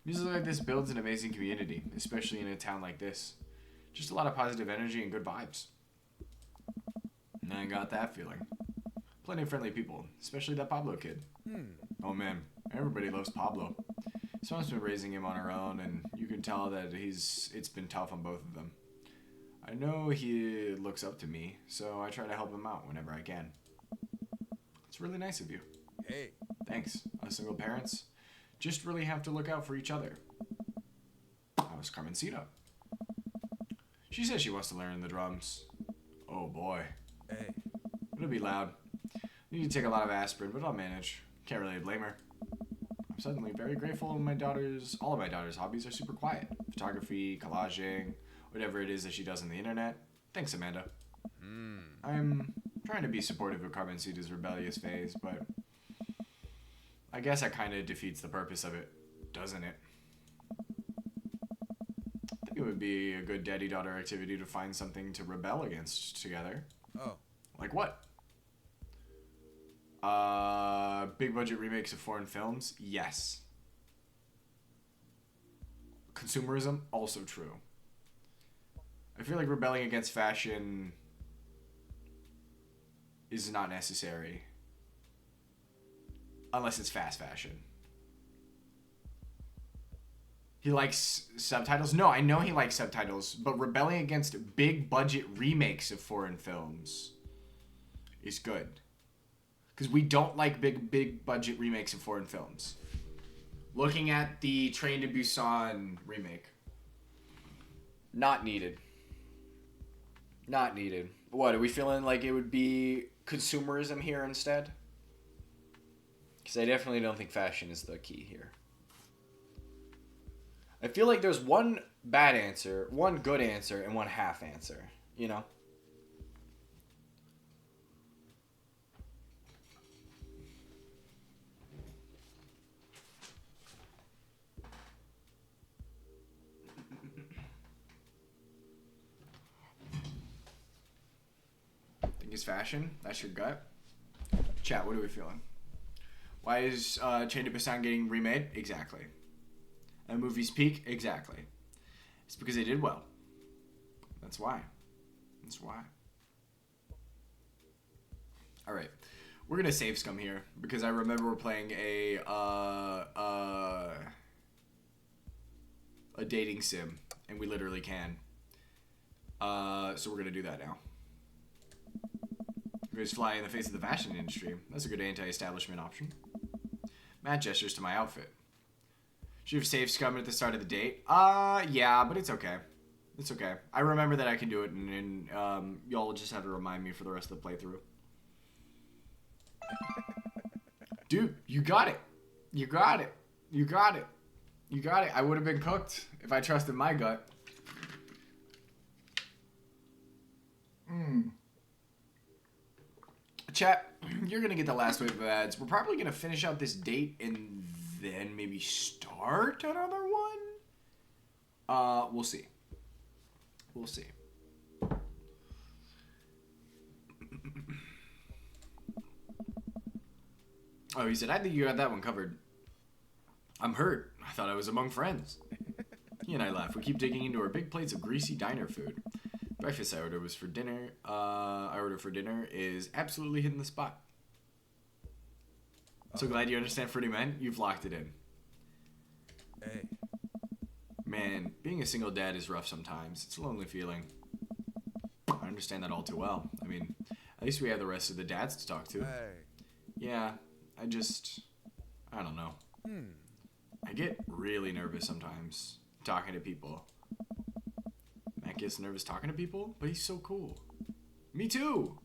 Music like this builds an amazing community, especially in a town like this. Just a lot of positive energy and good vibes. And I got that feeling. Plenty of friendly people, especially that Pablo kid. Oh man, everybody loves Pablo. His mom's been raising him on her own, and you can tell that it's been tough on both of them. I know he looks up to me, so I try to help him out whenever I can. It's really nice of you. Hey. Thanks. Us single parents just really have to look out for each other. How was Carmencita? She says she wants to learn the drums. Oh boy. Hey. It'll be loud. Need to take a lot of aspirin, but I'll manage. Can't really blame her. I'm suddenly very grateful all of my daughter's hobbies are super quiet. Photography, collaging, whatever it is that she does on the internet. Thanks, Amanda. I'm trying to be supportive of Carmencita's rebellious phase, but I guess that kind of defeats the purpose of it, doesn't it? I think it would be a good daddy-daughter activity to find something to rebel against together. Oh. Like what? Big budget remakes of foreign films? Yes. Consumerism? Also true. I feel like rebelling against fashion is not necessary. Unless it's fast fashion. He likes subtitles? No, I know he likes subtitles, but rebelling against big budget remakes of foreign films is good. Because we don't like big budget remakes of foreign films. Looking at the Train to Busan remake. Not needed. Not needed. What, are we feeling like it would be consumerism here instead? Because I definitely don't think fashion is the key here. I feel like there's one bad answer, one good answer, and one half answer. You know? Think it's fashion? That's your gut? Chat, what are we feeling? Why is Train to Busan getting remade? Exactly. And movies peak? Exactly. It's because they did well. That's why. That's why. Alright. We're gonna save scum here because I remember we're playing a dating sim, and we literally can. So we're gonna do that now. We're just fly in the face of the fashion industry. That's a good anti-establishment option. Matt gestures to my outfit. Should have saved scum at the start of the date. Yeah, but it's okay. It's okay. I remember that I can do it, and y'all just have to remind me for the rest of the playthrough. Dude, you got it. You got it. You got it. You got it. I would have been cooked if I trusted my gut. Chat, you're going to get the last wave of ads. We're probably going to finish out this date and then maybe start another one. We'll see. We'll see. Oh, he said, I think you got that one covered. I'm hurt. I thought I was among friends. He and I laugh. We keep digging into our big plates of greasy diner food. Breakfast I ordered for dinner is absolutely hitting the spot. So glad you understand Fruity Men. You've locked it in. Hey. Man, being a single dad is rough sometimes. It's a lonely feeling. I understand that all too well. I mean, at least we have the rest of the dads to talk to. Hey. Yeah, I don't know. I get really nervous sometimes talking to people. Matt gets nervous talking to people, but he's so cool. Me too!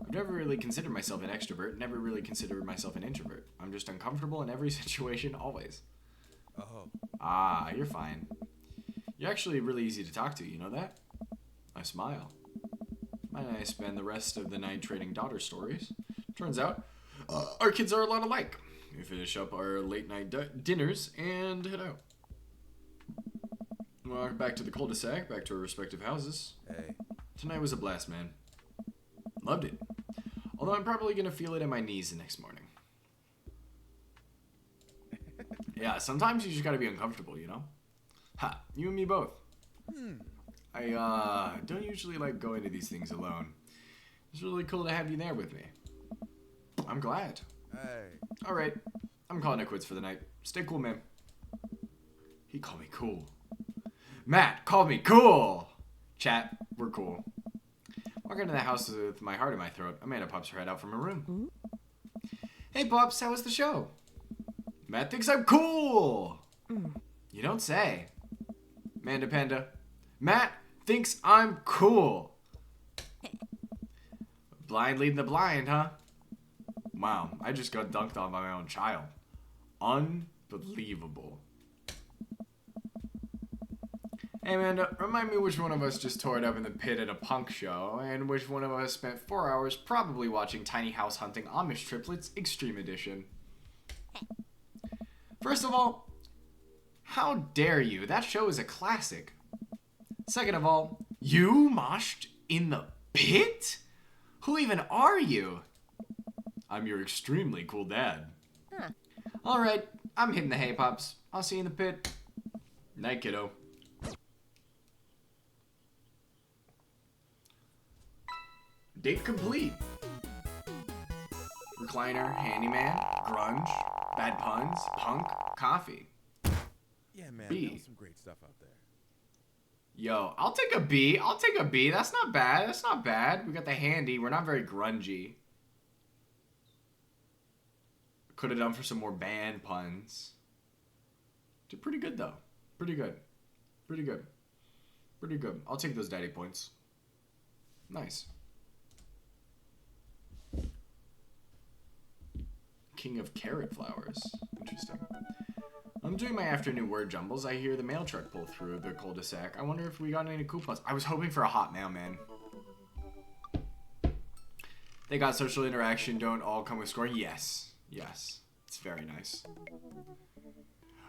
I've never really considered myself an extrovert, never really considered myself an introvert. I'm just uncomfortable in every situation, always. Oh. Ah, you're fine. You're actually really easy to talk to, you know that? I smile. Matt and I spend the rest of the night trading daughter stories. Turns out, our kids are a lot alike. We finish up our late night dinners and head out. Walk back to the cul-de-sac, back to our respective houses. Hey. Tonight was a blast, man. Loved it. Although I'm probably going to feel it in my knees the next morning. Yeah, sometimes you just got to be uncomfortable, you know? Ha, you and me both. I don't usually like going to these things alone. It's really cool to have you there with me. I'm glad. Hey. Alright, I'm calling it quits for the night. Stay cool, man. He called me cool. Matt called me cool! Chat, we're cool. Walk into the house with my heart in my throat. Amanda pops her head out from her room. Hey, Pops, how was the show? Matt thinks I'm cool! You don't say. Amanda Panda. Matt thinks I'm cool! Blind leading the blind, huh? Wow, I just got dunked on by my own child. Unbelievable. Hey Amanda, remind me which one of us just tore it up in the pit at a punk show, and which one of us spent 4 hours probably watching Tiny House Hunting Amish Triplets Extreme Edition. First of all, how dare you? That show is a classic. Second of all, you moshed in the pit? Who even are you? I'm your extremely cool dad. Huh. Alright, I'm hitting the hay, Pops. I'll see you in the pit. Night, kiddo. Date complete. Recliner, handyman, grunge, bad puns, punk, coffee. Yeah, man. B. That was some great stuff out there. Yo, I'll take a B. I'll take a B. That's not bad. That's not bad. We got the handy. We're not very grungy. Could have done for some more band puns. Did pretty good, though. Pretty good. Pretty good. Pretty good. I'll take those daddy points. Nice. King of carrot flowers. Interesting. I'm doing my afternoon word jumbles. I hear the mail truck pull through the cul-de-sac. I wonder if we got any coupons. I was hoping for a hot mailman. They got social interaction. Don't all come with scoring. Yes. Yes. It's very nice.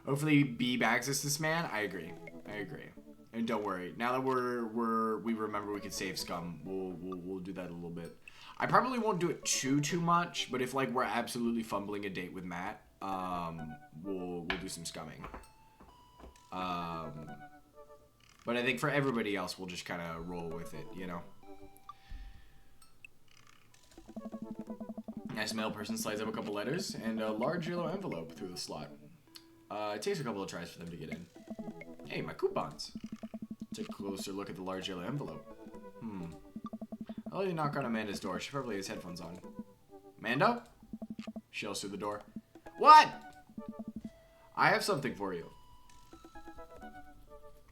Hopefully B bags us this man. I agree. I agree. And don't worry. Now that we remember we can save scum, we'll do that a little bit. I probably won't do it too much, but if like we're absolutely fumbling a date with Matt, we'll do some scumming. But I think for everybody else, we'll just kind of roll with it, you know. Nice mail person slides up a couple letters and a large yellow envelope through the slot. It takes a couple of tries for them to get in. Hey, my coupons. Take a closer look at the large yellow envelope. I'll let you knock on Amanda's door. She probably has headphones on. Amanda? She yells through the door. What? I have something for you.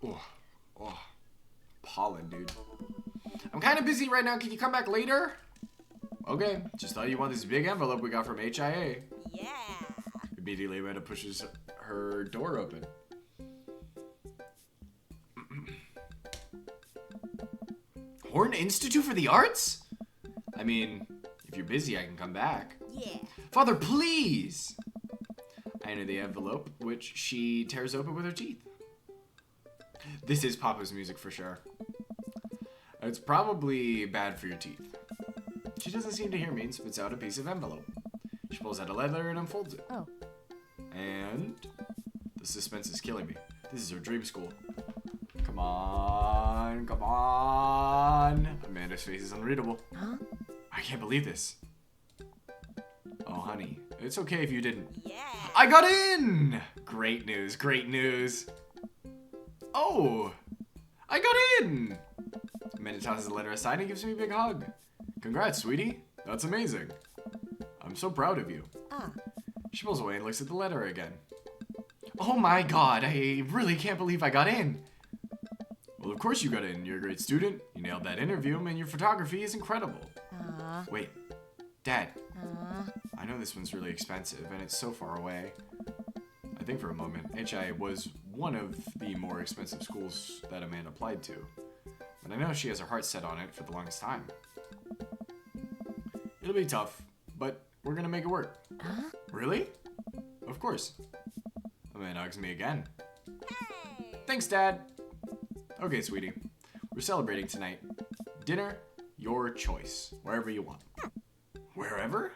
Oh, pollen, dude. I'm kind of busy right now. Can you come back later? Okay, just thought you want this big envelope we got from HIA. Yeah. Immediately, Amanda pushes her door open. Horn Institute for the Arts? I mean, if you're busy, I can come back. Yeah. Father, please! I enter the envelope, which she tears open with her teeth. This is Papa's music for sure. It's probably bad for your teeth. She doesn't seem to hear me and spits out a piece of envelope. She pulls out a letter and unfolds it. Oh. And the suspense is killing me. This is her dream school. Come on, come on. Amanda's face is unreadable. Huh? I can't believe this. Oh, honey, it's okay if you didn't. Yeah. I got in! Great news, great news. Oh, I got in! Amanda tosses the letter aside and gives me a big hug. Congrats, sweetie. That's amazing. I'm so proud of you. Ah. She pulls away and looks at the letter again. Oh my god, I really can't believe I got in. Well, of course you got in. You're a great student. You nailed that interview, and your photography is incredible. Wait, Dad. I know this one's really expensive, and it's so far away. I think for a moment, HI was one of the more expensive schools that Amanda applied to. But I know she has her heart set on it for the longest time. It'll be tough, but we're gonna make it work. Huh? Really? Of course. Amanda hugs me again. Hey. Thanks, Dad. Okay, sweetie. We're celebrating tonight. Dinner, your choice. Wherever you want. Wherever?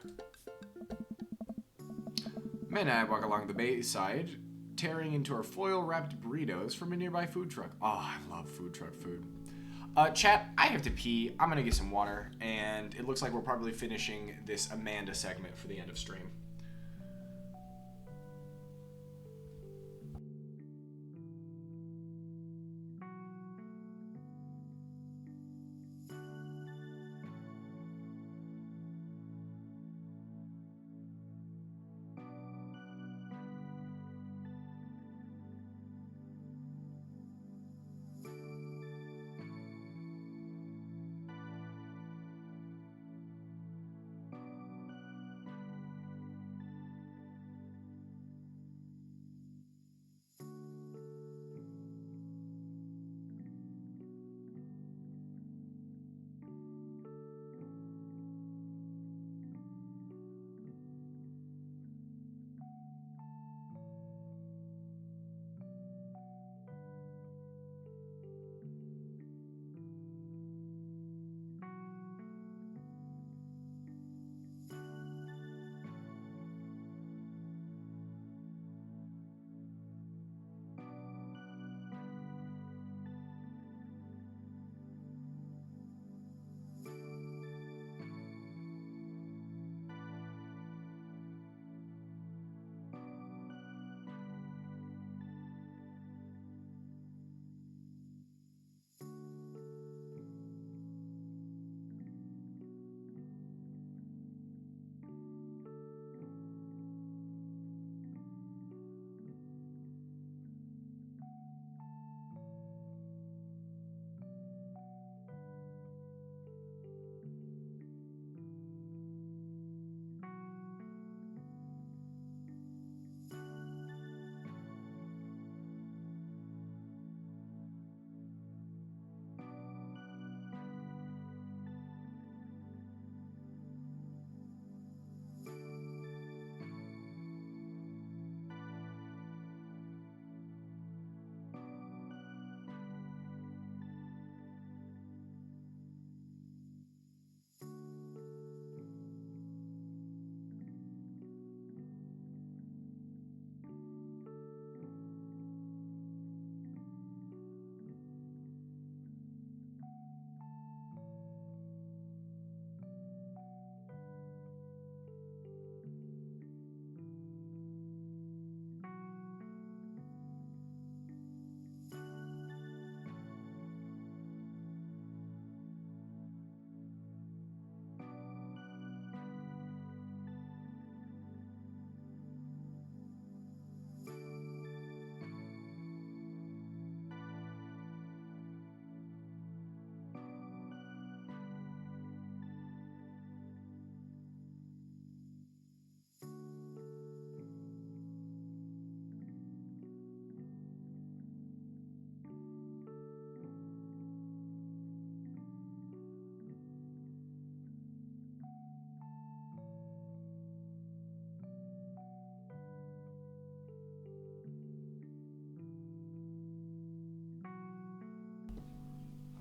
Amanda and I walk along the bayside, tearing into our foil-wrapped burritos from a nearby food truck. Oh, I love food truck food. Chat, I have to pee. I'm gonna get some water, and it looks like we're probably finishing this Amanda segment for the end of stream.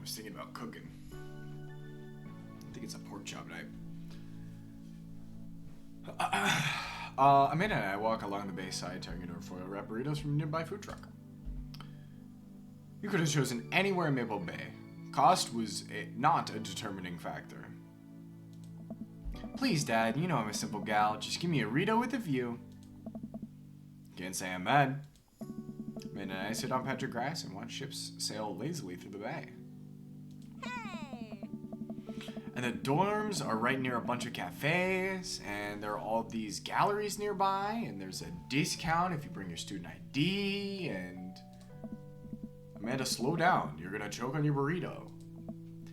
was thinking about cooking. I think it's a pork chop night. Amanda and I walk along the bayside, targeting our foil wrap burritos from a nearby food truck. You could have chosen anywhere in Maple Bay. Cost was not a determining factor. Please, Dad, you know I'm a simple gal. Just give me a Rito with a view. Can't say I'm mad. Amanda and I sit on patch of grass and watch ships sail lazily through the bay. Hey! And the dorms are right near a bunch of cafes, and there are all these galleries nearby, and there's a discount if you bring your student ID, and... Amanda, slow down. You're gonna choke on your burrito.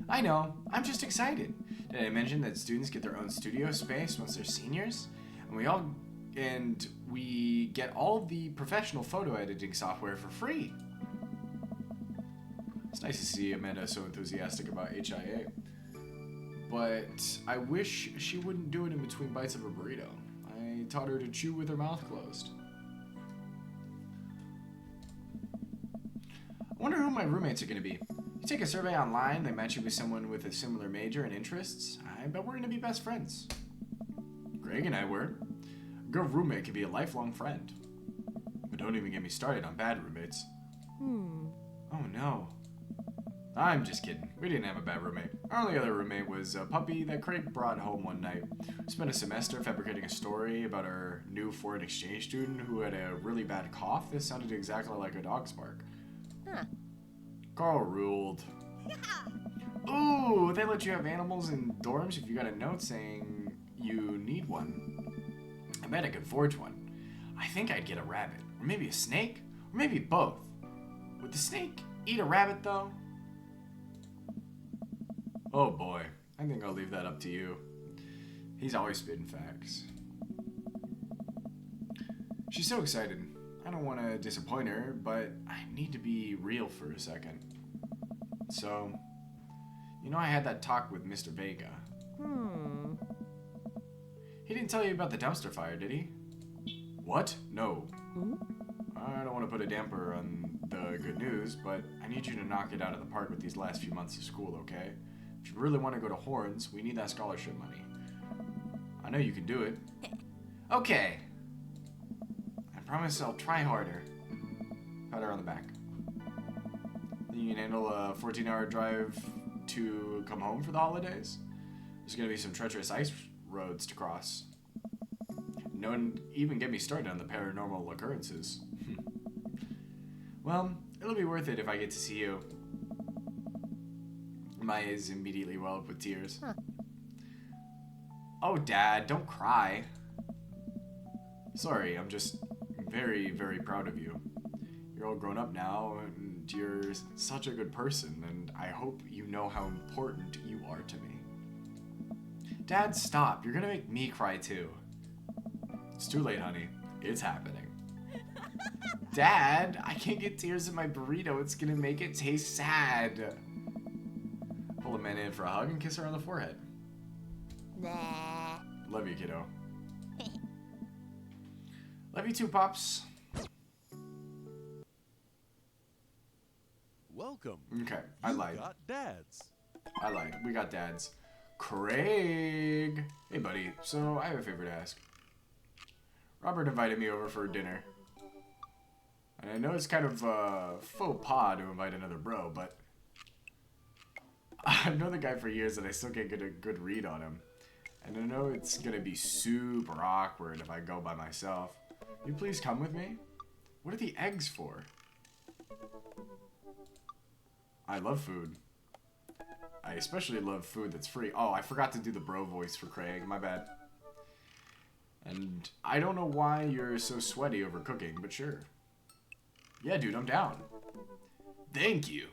I know. I'm just excited. Did I mention that students get their own studio space once they're seniors? And we get all the professional photo editing software for free. It's nice to see Amanda so enthusiastic about HIA. But I wish she wouldn't do it in between bites of her burrito. I taught her to chew with her mouth closed. I wonder who my roommates are going to be. You take a survey online, they match you with someone with a similar major and interests. I bet we're going to be best friends. Greg and I were. A good roommate can be a lifelong friend. But don't even get me started on bad roommates. Oh no. I'm just kidding. We didn't have a bad roommate. Our only other roommate was a puppy that Craig brought home one night. We spent a semester fabricating a story about our new foreign exchange student who had a really bad cough that sounded exactly like a dog's bark. Huh. Carl ruled. Ooh, they let you have animals in dorms if you got a note saying you need one. I bet I could forge one. I think I'd get a rabbit. Or maybe a snake. Or maybe both. Would the snake eat a rabbit, though? Oh boy. I think I'll leave that up to you. He's always spitting facts. She's so excited. I don't want to disappoint her, but I need to be real for a second. So, you know I had that talk with Mr. Vega. He didn't tell you about the dumpster fire, did he? What? No. I don't want to put a damper on the good news, but I need you to knock it out of the park with these last few months of school, okay? If you really want to go to Horns, we need that scholarship money. I know you can do it. Okay. I promise I'll try harder. Pat her on the back. Think you can handle a 14-hour drive to come home for the holidays? There's going to be some treacherous ice roads to cross. Don't even get me started on the paranormal occurrences. Well, it'll be worth it if I get to see you. My eyes immediately well up with tears. Oh, Dad, don't cry. Sorry, I'm just very, very proud of you. You're all grown up now, and you're such a good person, and I hope you know how important you are to me. Dad, stop. You're gonna make me cry, too. It's too late, honey. It's happening. Dad, I can't get tears in my burrito. It's gonna make it taste sad. Pull Amanda in for a hug and kiss her on the forehead. Nah. Love you, kiddo. Love you too, Pops. Welcome. Okay, I You lied. got dads. I lied. We got dads. Craig! Hey, buddy. So, I have a favor to ask. Robert invited me over for dinner. And I know it's kind of a faux pas to invite another bro, but... I've known the guy for years and I still can't get a good read on him. And I know it's gonna be super awkward if I go by myself. Will you please come with me? What are the eggs for? I love food. I especially love food that's free. Oh, I forgot to do the bro voice for Craig. My bad. And I don't know why you're so sweaty over cooking, but sure. Yeah, dude, I'm down. Thank you.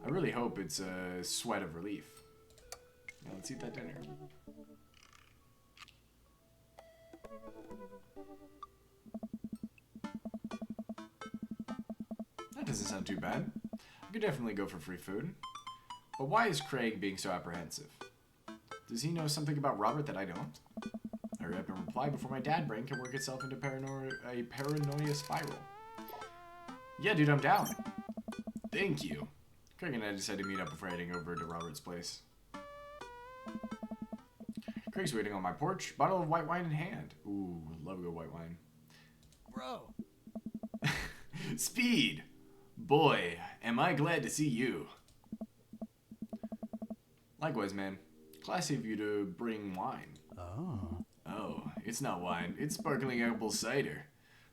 I really hope it's a sweat of relief. Now let's eat that dinner. That doesn't sound too bad. I could definitely go for free food. But why is Craig being so apprehensive? Does he know something about Robert that I don't? Hurry up and reply before my dad brain can work itself into a paranoia spiral. Yeah, dude, I'm down. Thank you. Craig and I decided to meet up before heading over to Robert's place. Craig's waiting on my porch, bottle of white wine in hand. Ooh, love a good white wine. Bro. Speed! Boy, am I glad to see you. Likewise, man. Classy of you to bring wine. Oh. Oh, it's not wine. It's sparkling apple cider.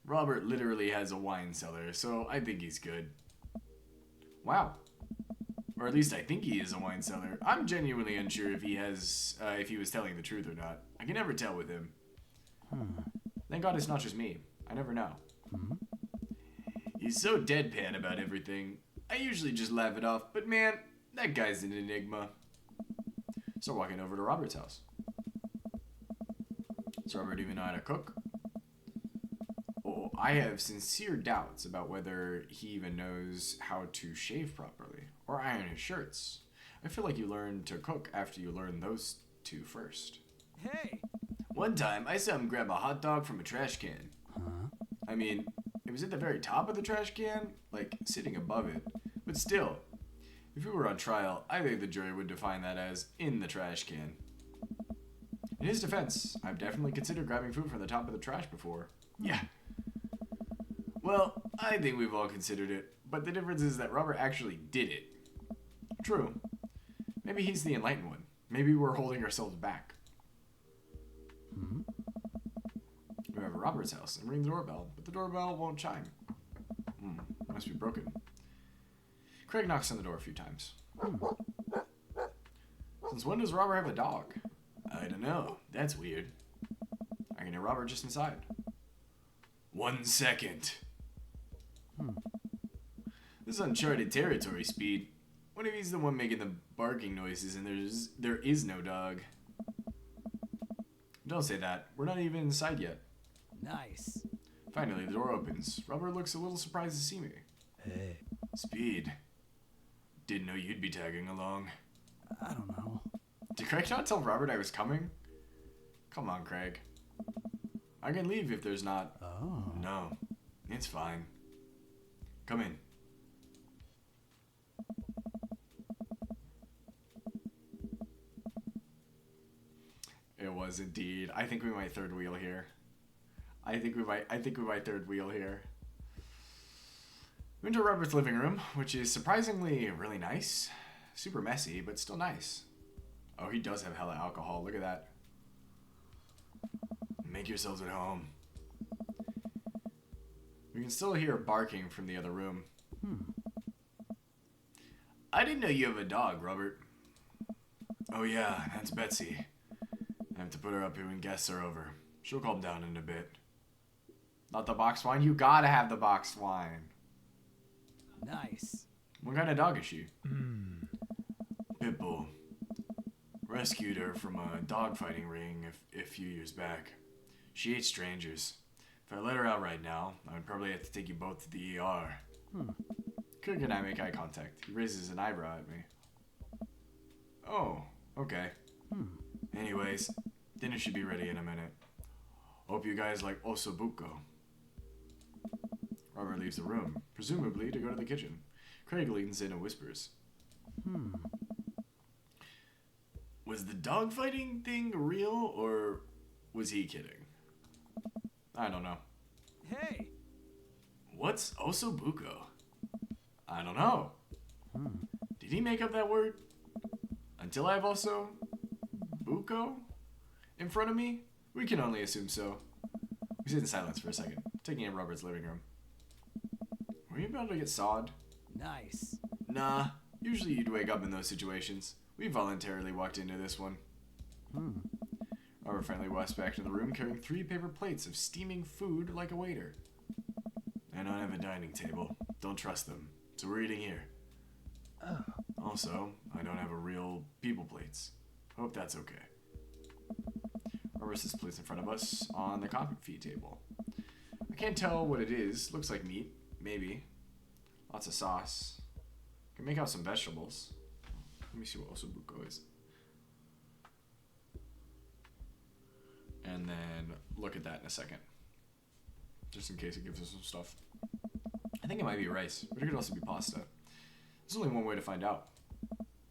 Robert literally has a wine cellar, so I think he's good. Wow. Or at least I think he is a wine cellar. I'm genuinely unsure if he was telling the truth or not. I can never tell with him. Thank God it's not just me. I never know. He's so deadpan about everything. I usually just laugh it off, but man, that guy's an enigma. So walking over to Robert's house. Does Robert even know how to cook? Oh, I have sincere doubts about whether he even knows how to shave properly or iron his shirts. I feel like you learn to cook after you learn those two first. Hey. One time, I saw him grab a hot dog from a trash can. I mean, it was at the very top of the trash can, like sitting above it. But still, if we were on trial, I think the jury would define that as in the trash can. In his defense, I've definitely considered grabbing food from the top of the trash before. Yeah. Well, I think we've all considered it, but the difference is that Robert actually did it. True. Maybe he's the enlightened one. Maybe we're holding ourselves back. We have Robert's house and ring the doorbell, but the doorbell won't chime. Must be broken. Craig knocks on the door a few times. Since when does Robert have a dog? I don't know. That's weird. I can hear Robert just inside. 1 second. This is uncharted territory, Speed. What if he's the one making the barking noises and there is no dog? Don't say that. We're not even inside yet. Nice. Finally, the door opens. Robert looks a little surprised to see me. Hey. Speed. Didn't know you'd be tagging along. I don't know. Did Craig not tell Robert I was coming? Come on, Craig. I can leave if there's not... Oh. No, it's fine. Come in. It was indeed. I think we might third wheel here. I think we might third wheel here. We went to Robert's living room, which is surprisingly really nice. Super messy, but still nice. Oh, he does have hella alcohol. Look at that. Make yourselves at home. We can still hear barking from the other room. I didn't know you have a dog, Robert. Oh yeah, that's Betsy. I have to put her up here when guests are over. She'll calm down in a bit. Not the boxed wine? You gotta have the boxed wine. Nice. What kind of dog is she? Pitbull. Rescued her from a dogfighting ring a few years back. She hates strangers. If I let her out right now, I would probably have to take you both to the ER. Kirk and I make eye contact. He raises an eyebrow at me. Oh, okay. Anyways, dinner should be ready in a minute. Hope you guys like ossobuco. Robert leaves the room, presumably to go to the kitchen. Craig leans in and whispers. Was the dogfighting thing real, or was he kidding? I don't know. Hey. What's ossobuco? I don't know. Did he make up that word? Until I have also buco in front of me? We can only assume so. We sit in silence for a second, taking in Robert's living room. Were you about to get sawed? Nice. Nah, usually you'd wake up in those situations. We voluntarily walked into this one. Robert finally walks back to the room carrying 3 paper plates of steaming food like a waiter. I don't have a dining table. Don't trust them. So we're eating here. Also, I don't have a real people plates. Hope that's okay. Robert sits plates in front of us on the coffee table. I can't tell what it is. Looks like meat. Maybe. Lots of sauce. Can make out some vegetables. Let me see what ossobuco is. And then look at that in a second. Just in case it gives us some stuff. I think it might be rice, but it could also be pasta. There's only one way to find out.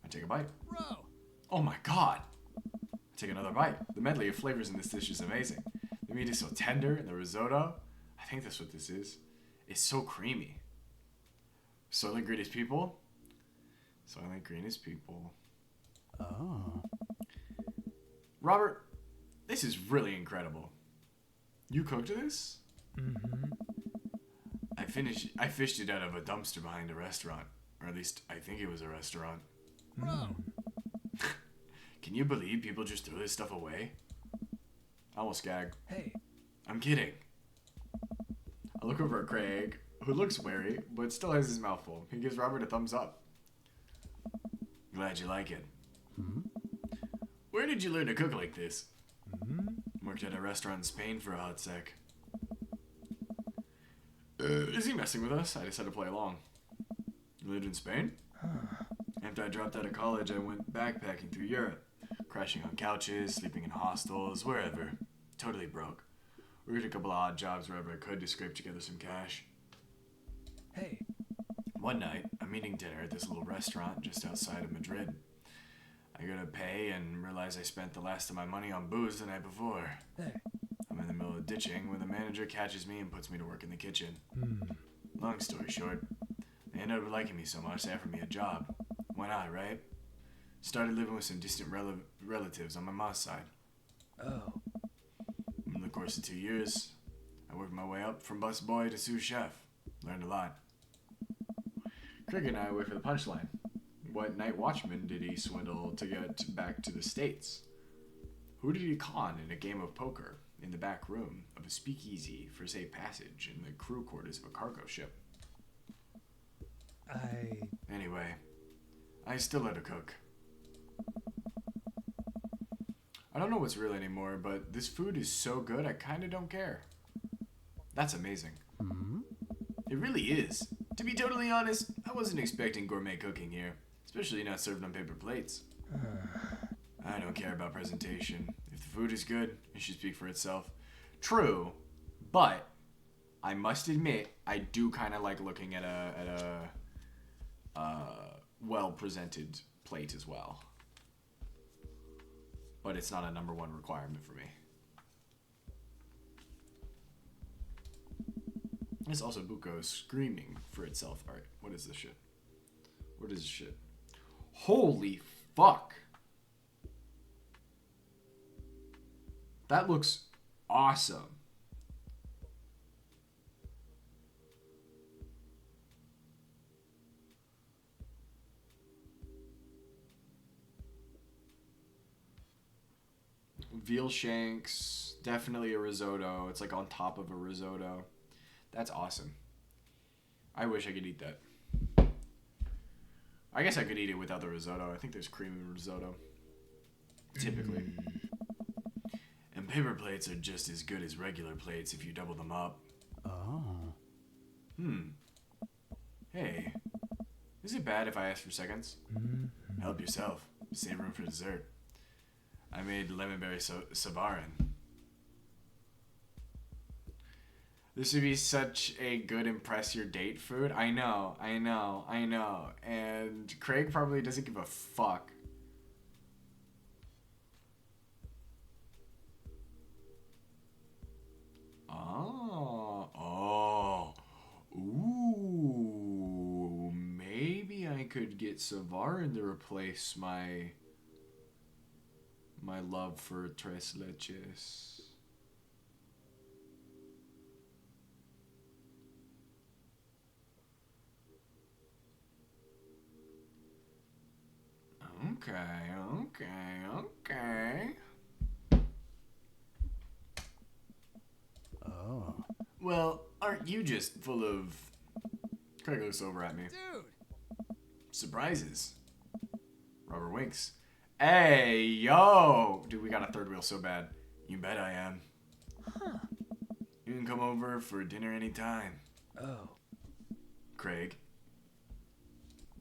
I take a bite. Bro! Oh my god! I take another bite. The medley of flavors in this dish is amazing. The meat is so tender, and the risotto, I think that's what this is, so creamy. Soylent Green is people. Soylent Green is people. Oh. Robert, this is really incredible. You cooked this? Mm-hmm. I fished it out of a dumpster behind a restaurant. Or at least, I think it was a restaurant. Bro! Can you believe people just throw this stuff away? I almost gagged. Hey, I'm kidding. I look over at Craig, who looks wary, but still has his mouth full. He gives Robert a thumbs up. Glad you like it. hmm? Where did you learn to cook like this? Hmm? Worked at a restaurant in Spain for a hot sec. Is he messing with us? I decided to play along. You lived in Spain? After I dropped out of college, I went backpacking through Europe. Crashing on couches, sleeping in hostels, wherever. Totally broke. Worked a couple of odd jobs wherever I could to scrape together some cash. Hey, One night, I'm eating dinner at this little restaurant just outside of Madrid. I go to pay and realize I spent the last of my money on booze the night before. hey. I'm in the middle of ditching when the manager catches me and puts me to work in the kitchen. Long story short, they ended up liking me so much they offered me a job. Why not, right? Started living with some distant relatives on my mom's side. Oh. In the course of 2 years, I worked my way up from busboy to sous chef. Learned a lot. Craig and I wait for the punchline. What night watchman did he swindle to get back to the States? Who did he con in a game of poker in the back room of a speakeasy for safe passage in the crew quarters of a cargo ship? Anyway, I still let her cook. I don't know what's real anymore, but this food is so good I kinda don't care. That's amazing. Hmm? It really is. To be totally honest, I wasn't expecting gourmet cooking here, especially not served on paper plates. I don't care about presentation. If the food is good, it should speak for itself. True, but I must admit I do kind of like looking at a well presented plate as well. But it's not a number one requirement for me. It's also Buko screaming for itself. Alright, what is this shit? What is this shit? Holy fuck! That looks awesome. Veal shanks, definitely a risotto. It's like on top of a risotto. That's awesome. I wish I could eat that. I guess I could eat it without the risotto. I think there's cream in risotto. Typically. And paper plates are just as good as regular plates if you double them up. Oh. Hey. Is it bad if I ask for seconds? Help yourself. Save room for dessert. I made lemonberry savarin. This would be such a good impress your date food. I know. And Craig probably doesn't give a fuck. Ooh, maybe I could get Savarin to replace my love for tres leches. Okay. Oh. Well, aren't you just full of... Craig looks over at me. Dude! Surprises. Robert winks. Hey, yo! Dude, we got a third wheel so bad. You bet I am. Huh. You can come over for dinner anytime. Oh. Craig.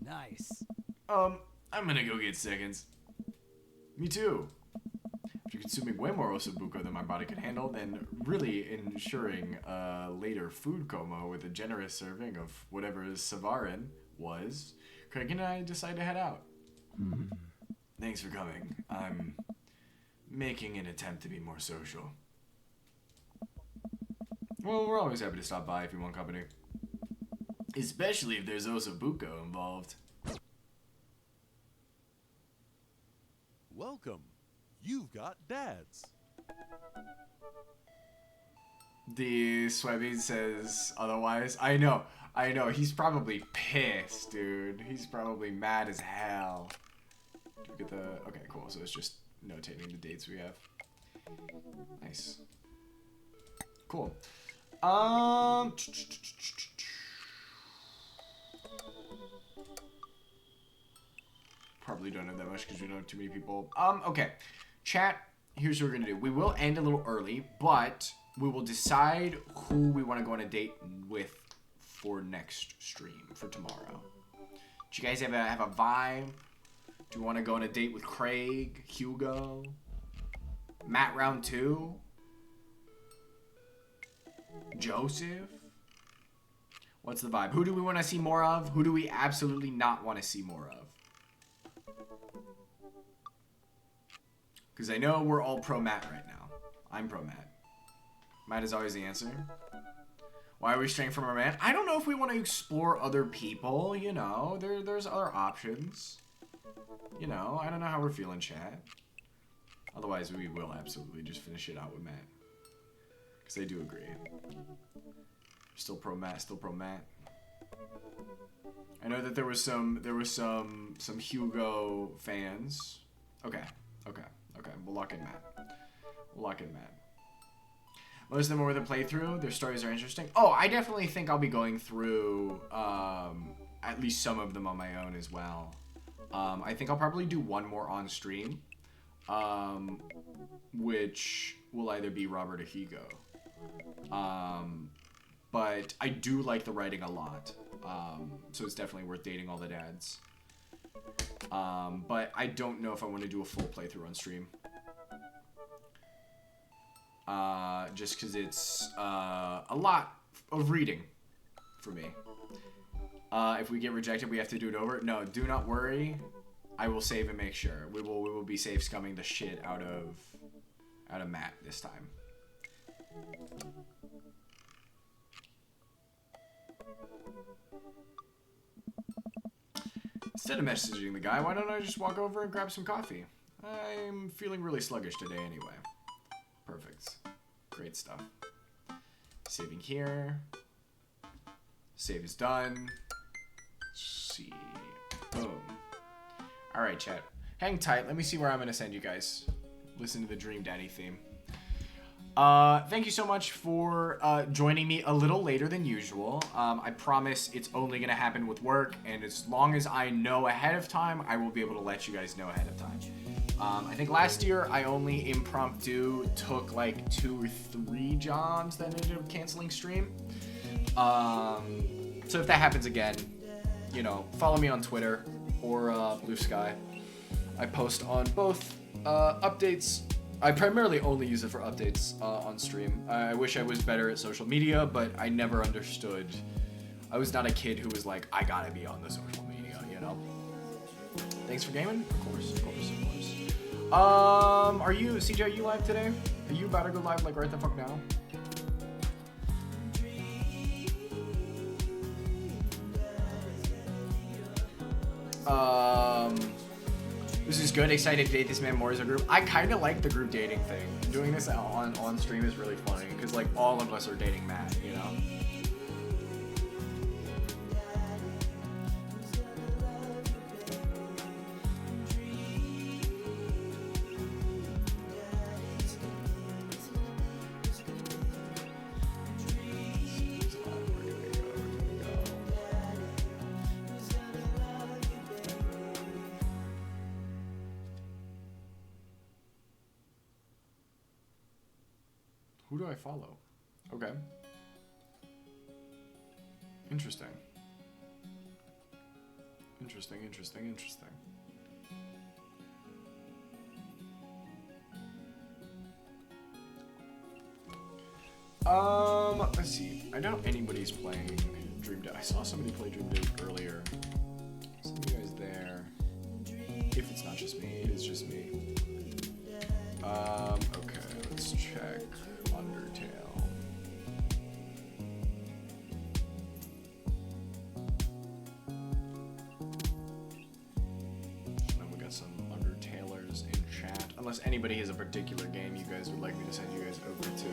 Nice. I'm gonna go get seconds. Me too. After consuming way more osobuco than my body could handle, then really ensuring a later food coma with a generous serving of whatever Savarin was, Craig and I decide to head out. Thanks for coming. I'm making an attempt to be more social. Well, we're always happy to stop by if you want company. Especially if there's Osobuco involved. Welcome. You've got dads. The Swebby says otherwise. I know. He's probably pissed, dude. He's probably mad as hell. Do we get the... Okay, cool. So it's just notating the dates we have. Nice. Cool. Probably don't have that much because we don't have too many people. Okay. Chat, here's what we're going to do. We will end a little early, but we will decide who we want to go on a date with for next stream, for tomorrow. Do you guys have a vibe? Do you want to go on a date with Craig, Hugo, Matt round 2, Joseph? What's the vibe? Who do we want to see more of? Who do we absolutely not want to see more of? Because I know we're all pro Matt right now. I'm pro Matt. Matt is always the answer. Why are we straying from our man? I don't know if we want to explore other people, you know. There's other options. You know, I don't know how we're feeling, chat. Otherwise, we will absolutely just finish it out with Matt. Because I do agree. Still pro Matt, still pro Matt. I know that there was some Hugo fans. Okay. We'll lock in Matt. Most of them are worth a playthrough. Their stories are interesting. Oh, I definitely think I'll be going through at least some of them on my own as well. I think I'll probably do one more on stream, which will either be Robert or Hugo. But I do like the writing a lot, so it's definitely worth dating all the dads. But I don't know if I want to do a full playthrough on stream. Just because it's a lot of reading for me. If we get rejected, we have to do it over. No, do not worry. I will save and make sure. We will be safe scumming the shit out of Matt this time. Instead of messaging the guy, why don't I just walk over and grab some coffee? I'm feeling really sluggish today anyway. Perfect. Great stuff. Saving here. Save is done. Let's see. Boom. Alright, chat. Hang tight. Let me see where I'm going to send you guys. Listen to the Dream Daddy theme. Thank you so much for joining me a little later than usual. I promise it's only going to happen with work, and as long as I know ahead of time, I will be able to let you guys know ahead of time. I think last year I only impromptu took like 2 or 3 jobs that ended up canceling stream. So if that happens again, you know, follow me on Twitter or Blue Sky. I post on both updates. I primarily only use it for updates on stream. I wish I was better at social media, but I never understood. I was not a kid who was like, I gotta be on the social media, you know? Thanks for gaming? Of course. Are you, CJ, are you live today? Are you about to go live like right the fuck now? This is good. Excited to date this man more as a group. I kind of like the group dating thing. Doing this on stream is really funny because like all of us are dating Matt, you know. Who do I follow? Okay. Interesting. Let's see. I doubt anybody's playing Dream Daddy. I saw somebody play Dream Daddy earlier. Some of you guys there. If it's not just me, it is just me. Okay, let's check Undertale. Now we got some Undertalers in chat. Unless anybody has a particular game you guys would like me to send you guys over to.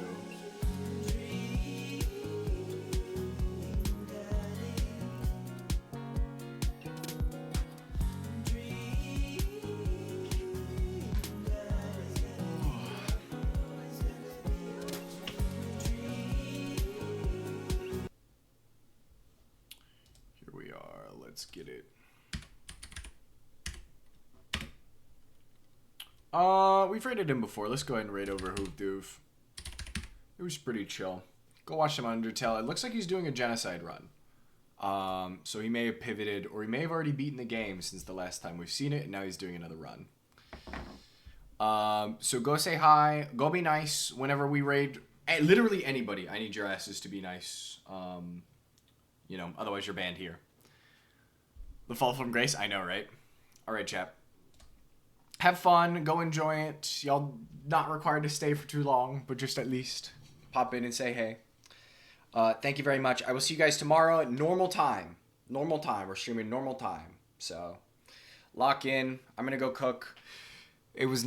Here we are. Let's get it. We've raided him before. Let's go ahead and raid over Hoof Doof. It was pretty chill. Go watch some Undertale. It looks like he's doing a genocide run. So he may have pivoted, or he may have already beaten the game since the last time we've seen it, and now he's doing another run. So go say hi. Go be nice whenever we raid. Literally anybody. I need your asses to be nice. You know, otherwise you're banned here. The Fall from Grace? I know, right? Alright, chap. Have fun. Go enjoy it. Y'all not required to stay for too long, but just at least pop in and say hey. Thank you very much. I will see you guys tomorrow at normal time. Normal time. We're streaming normal time. So, lock in. I'm going to go cook. It was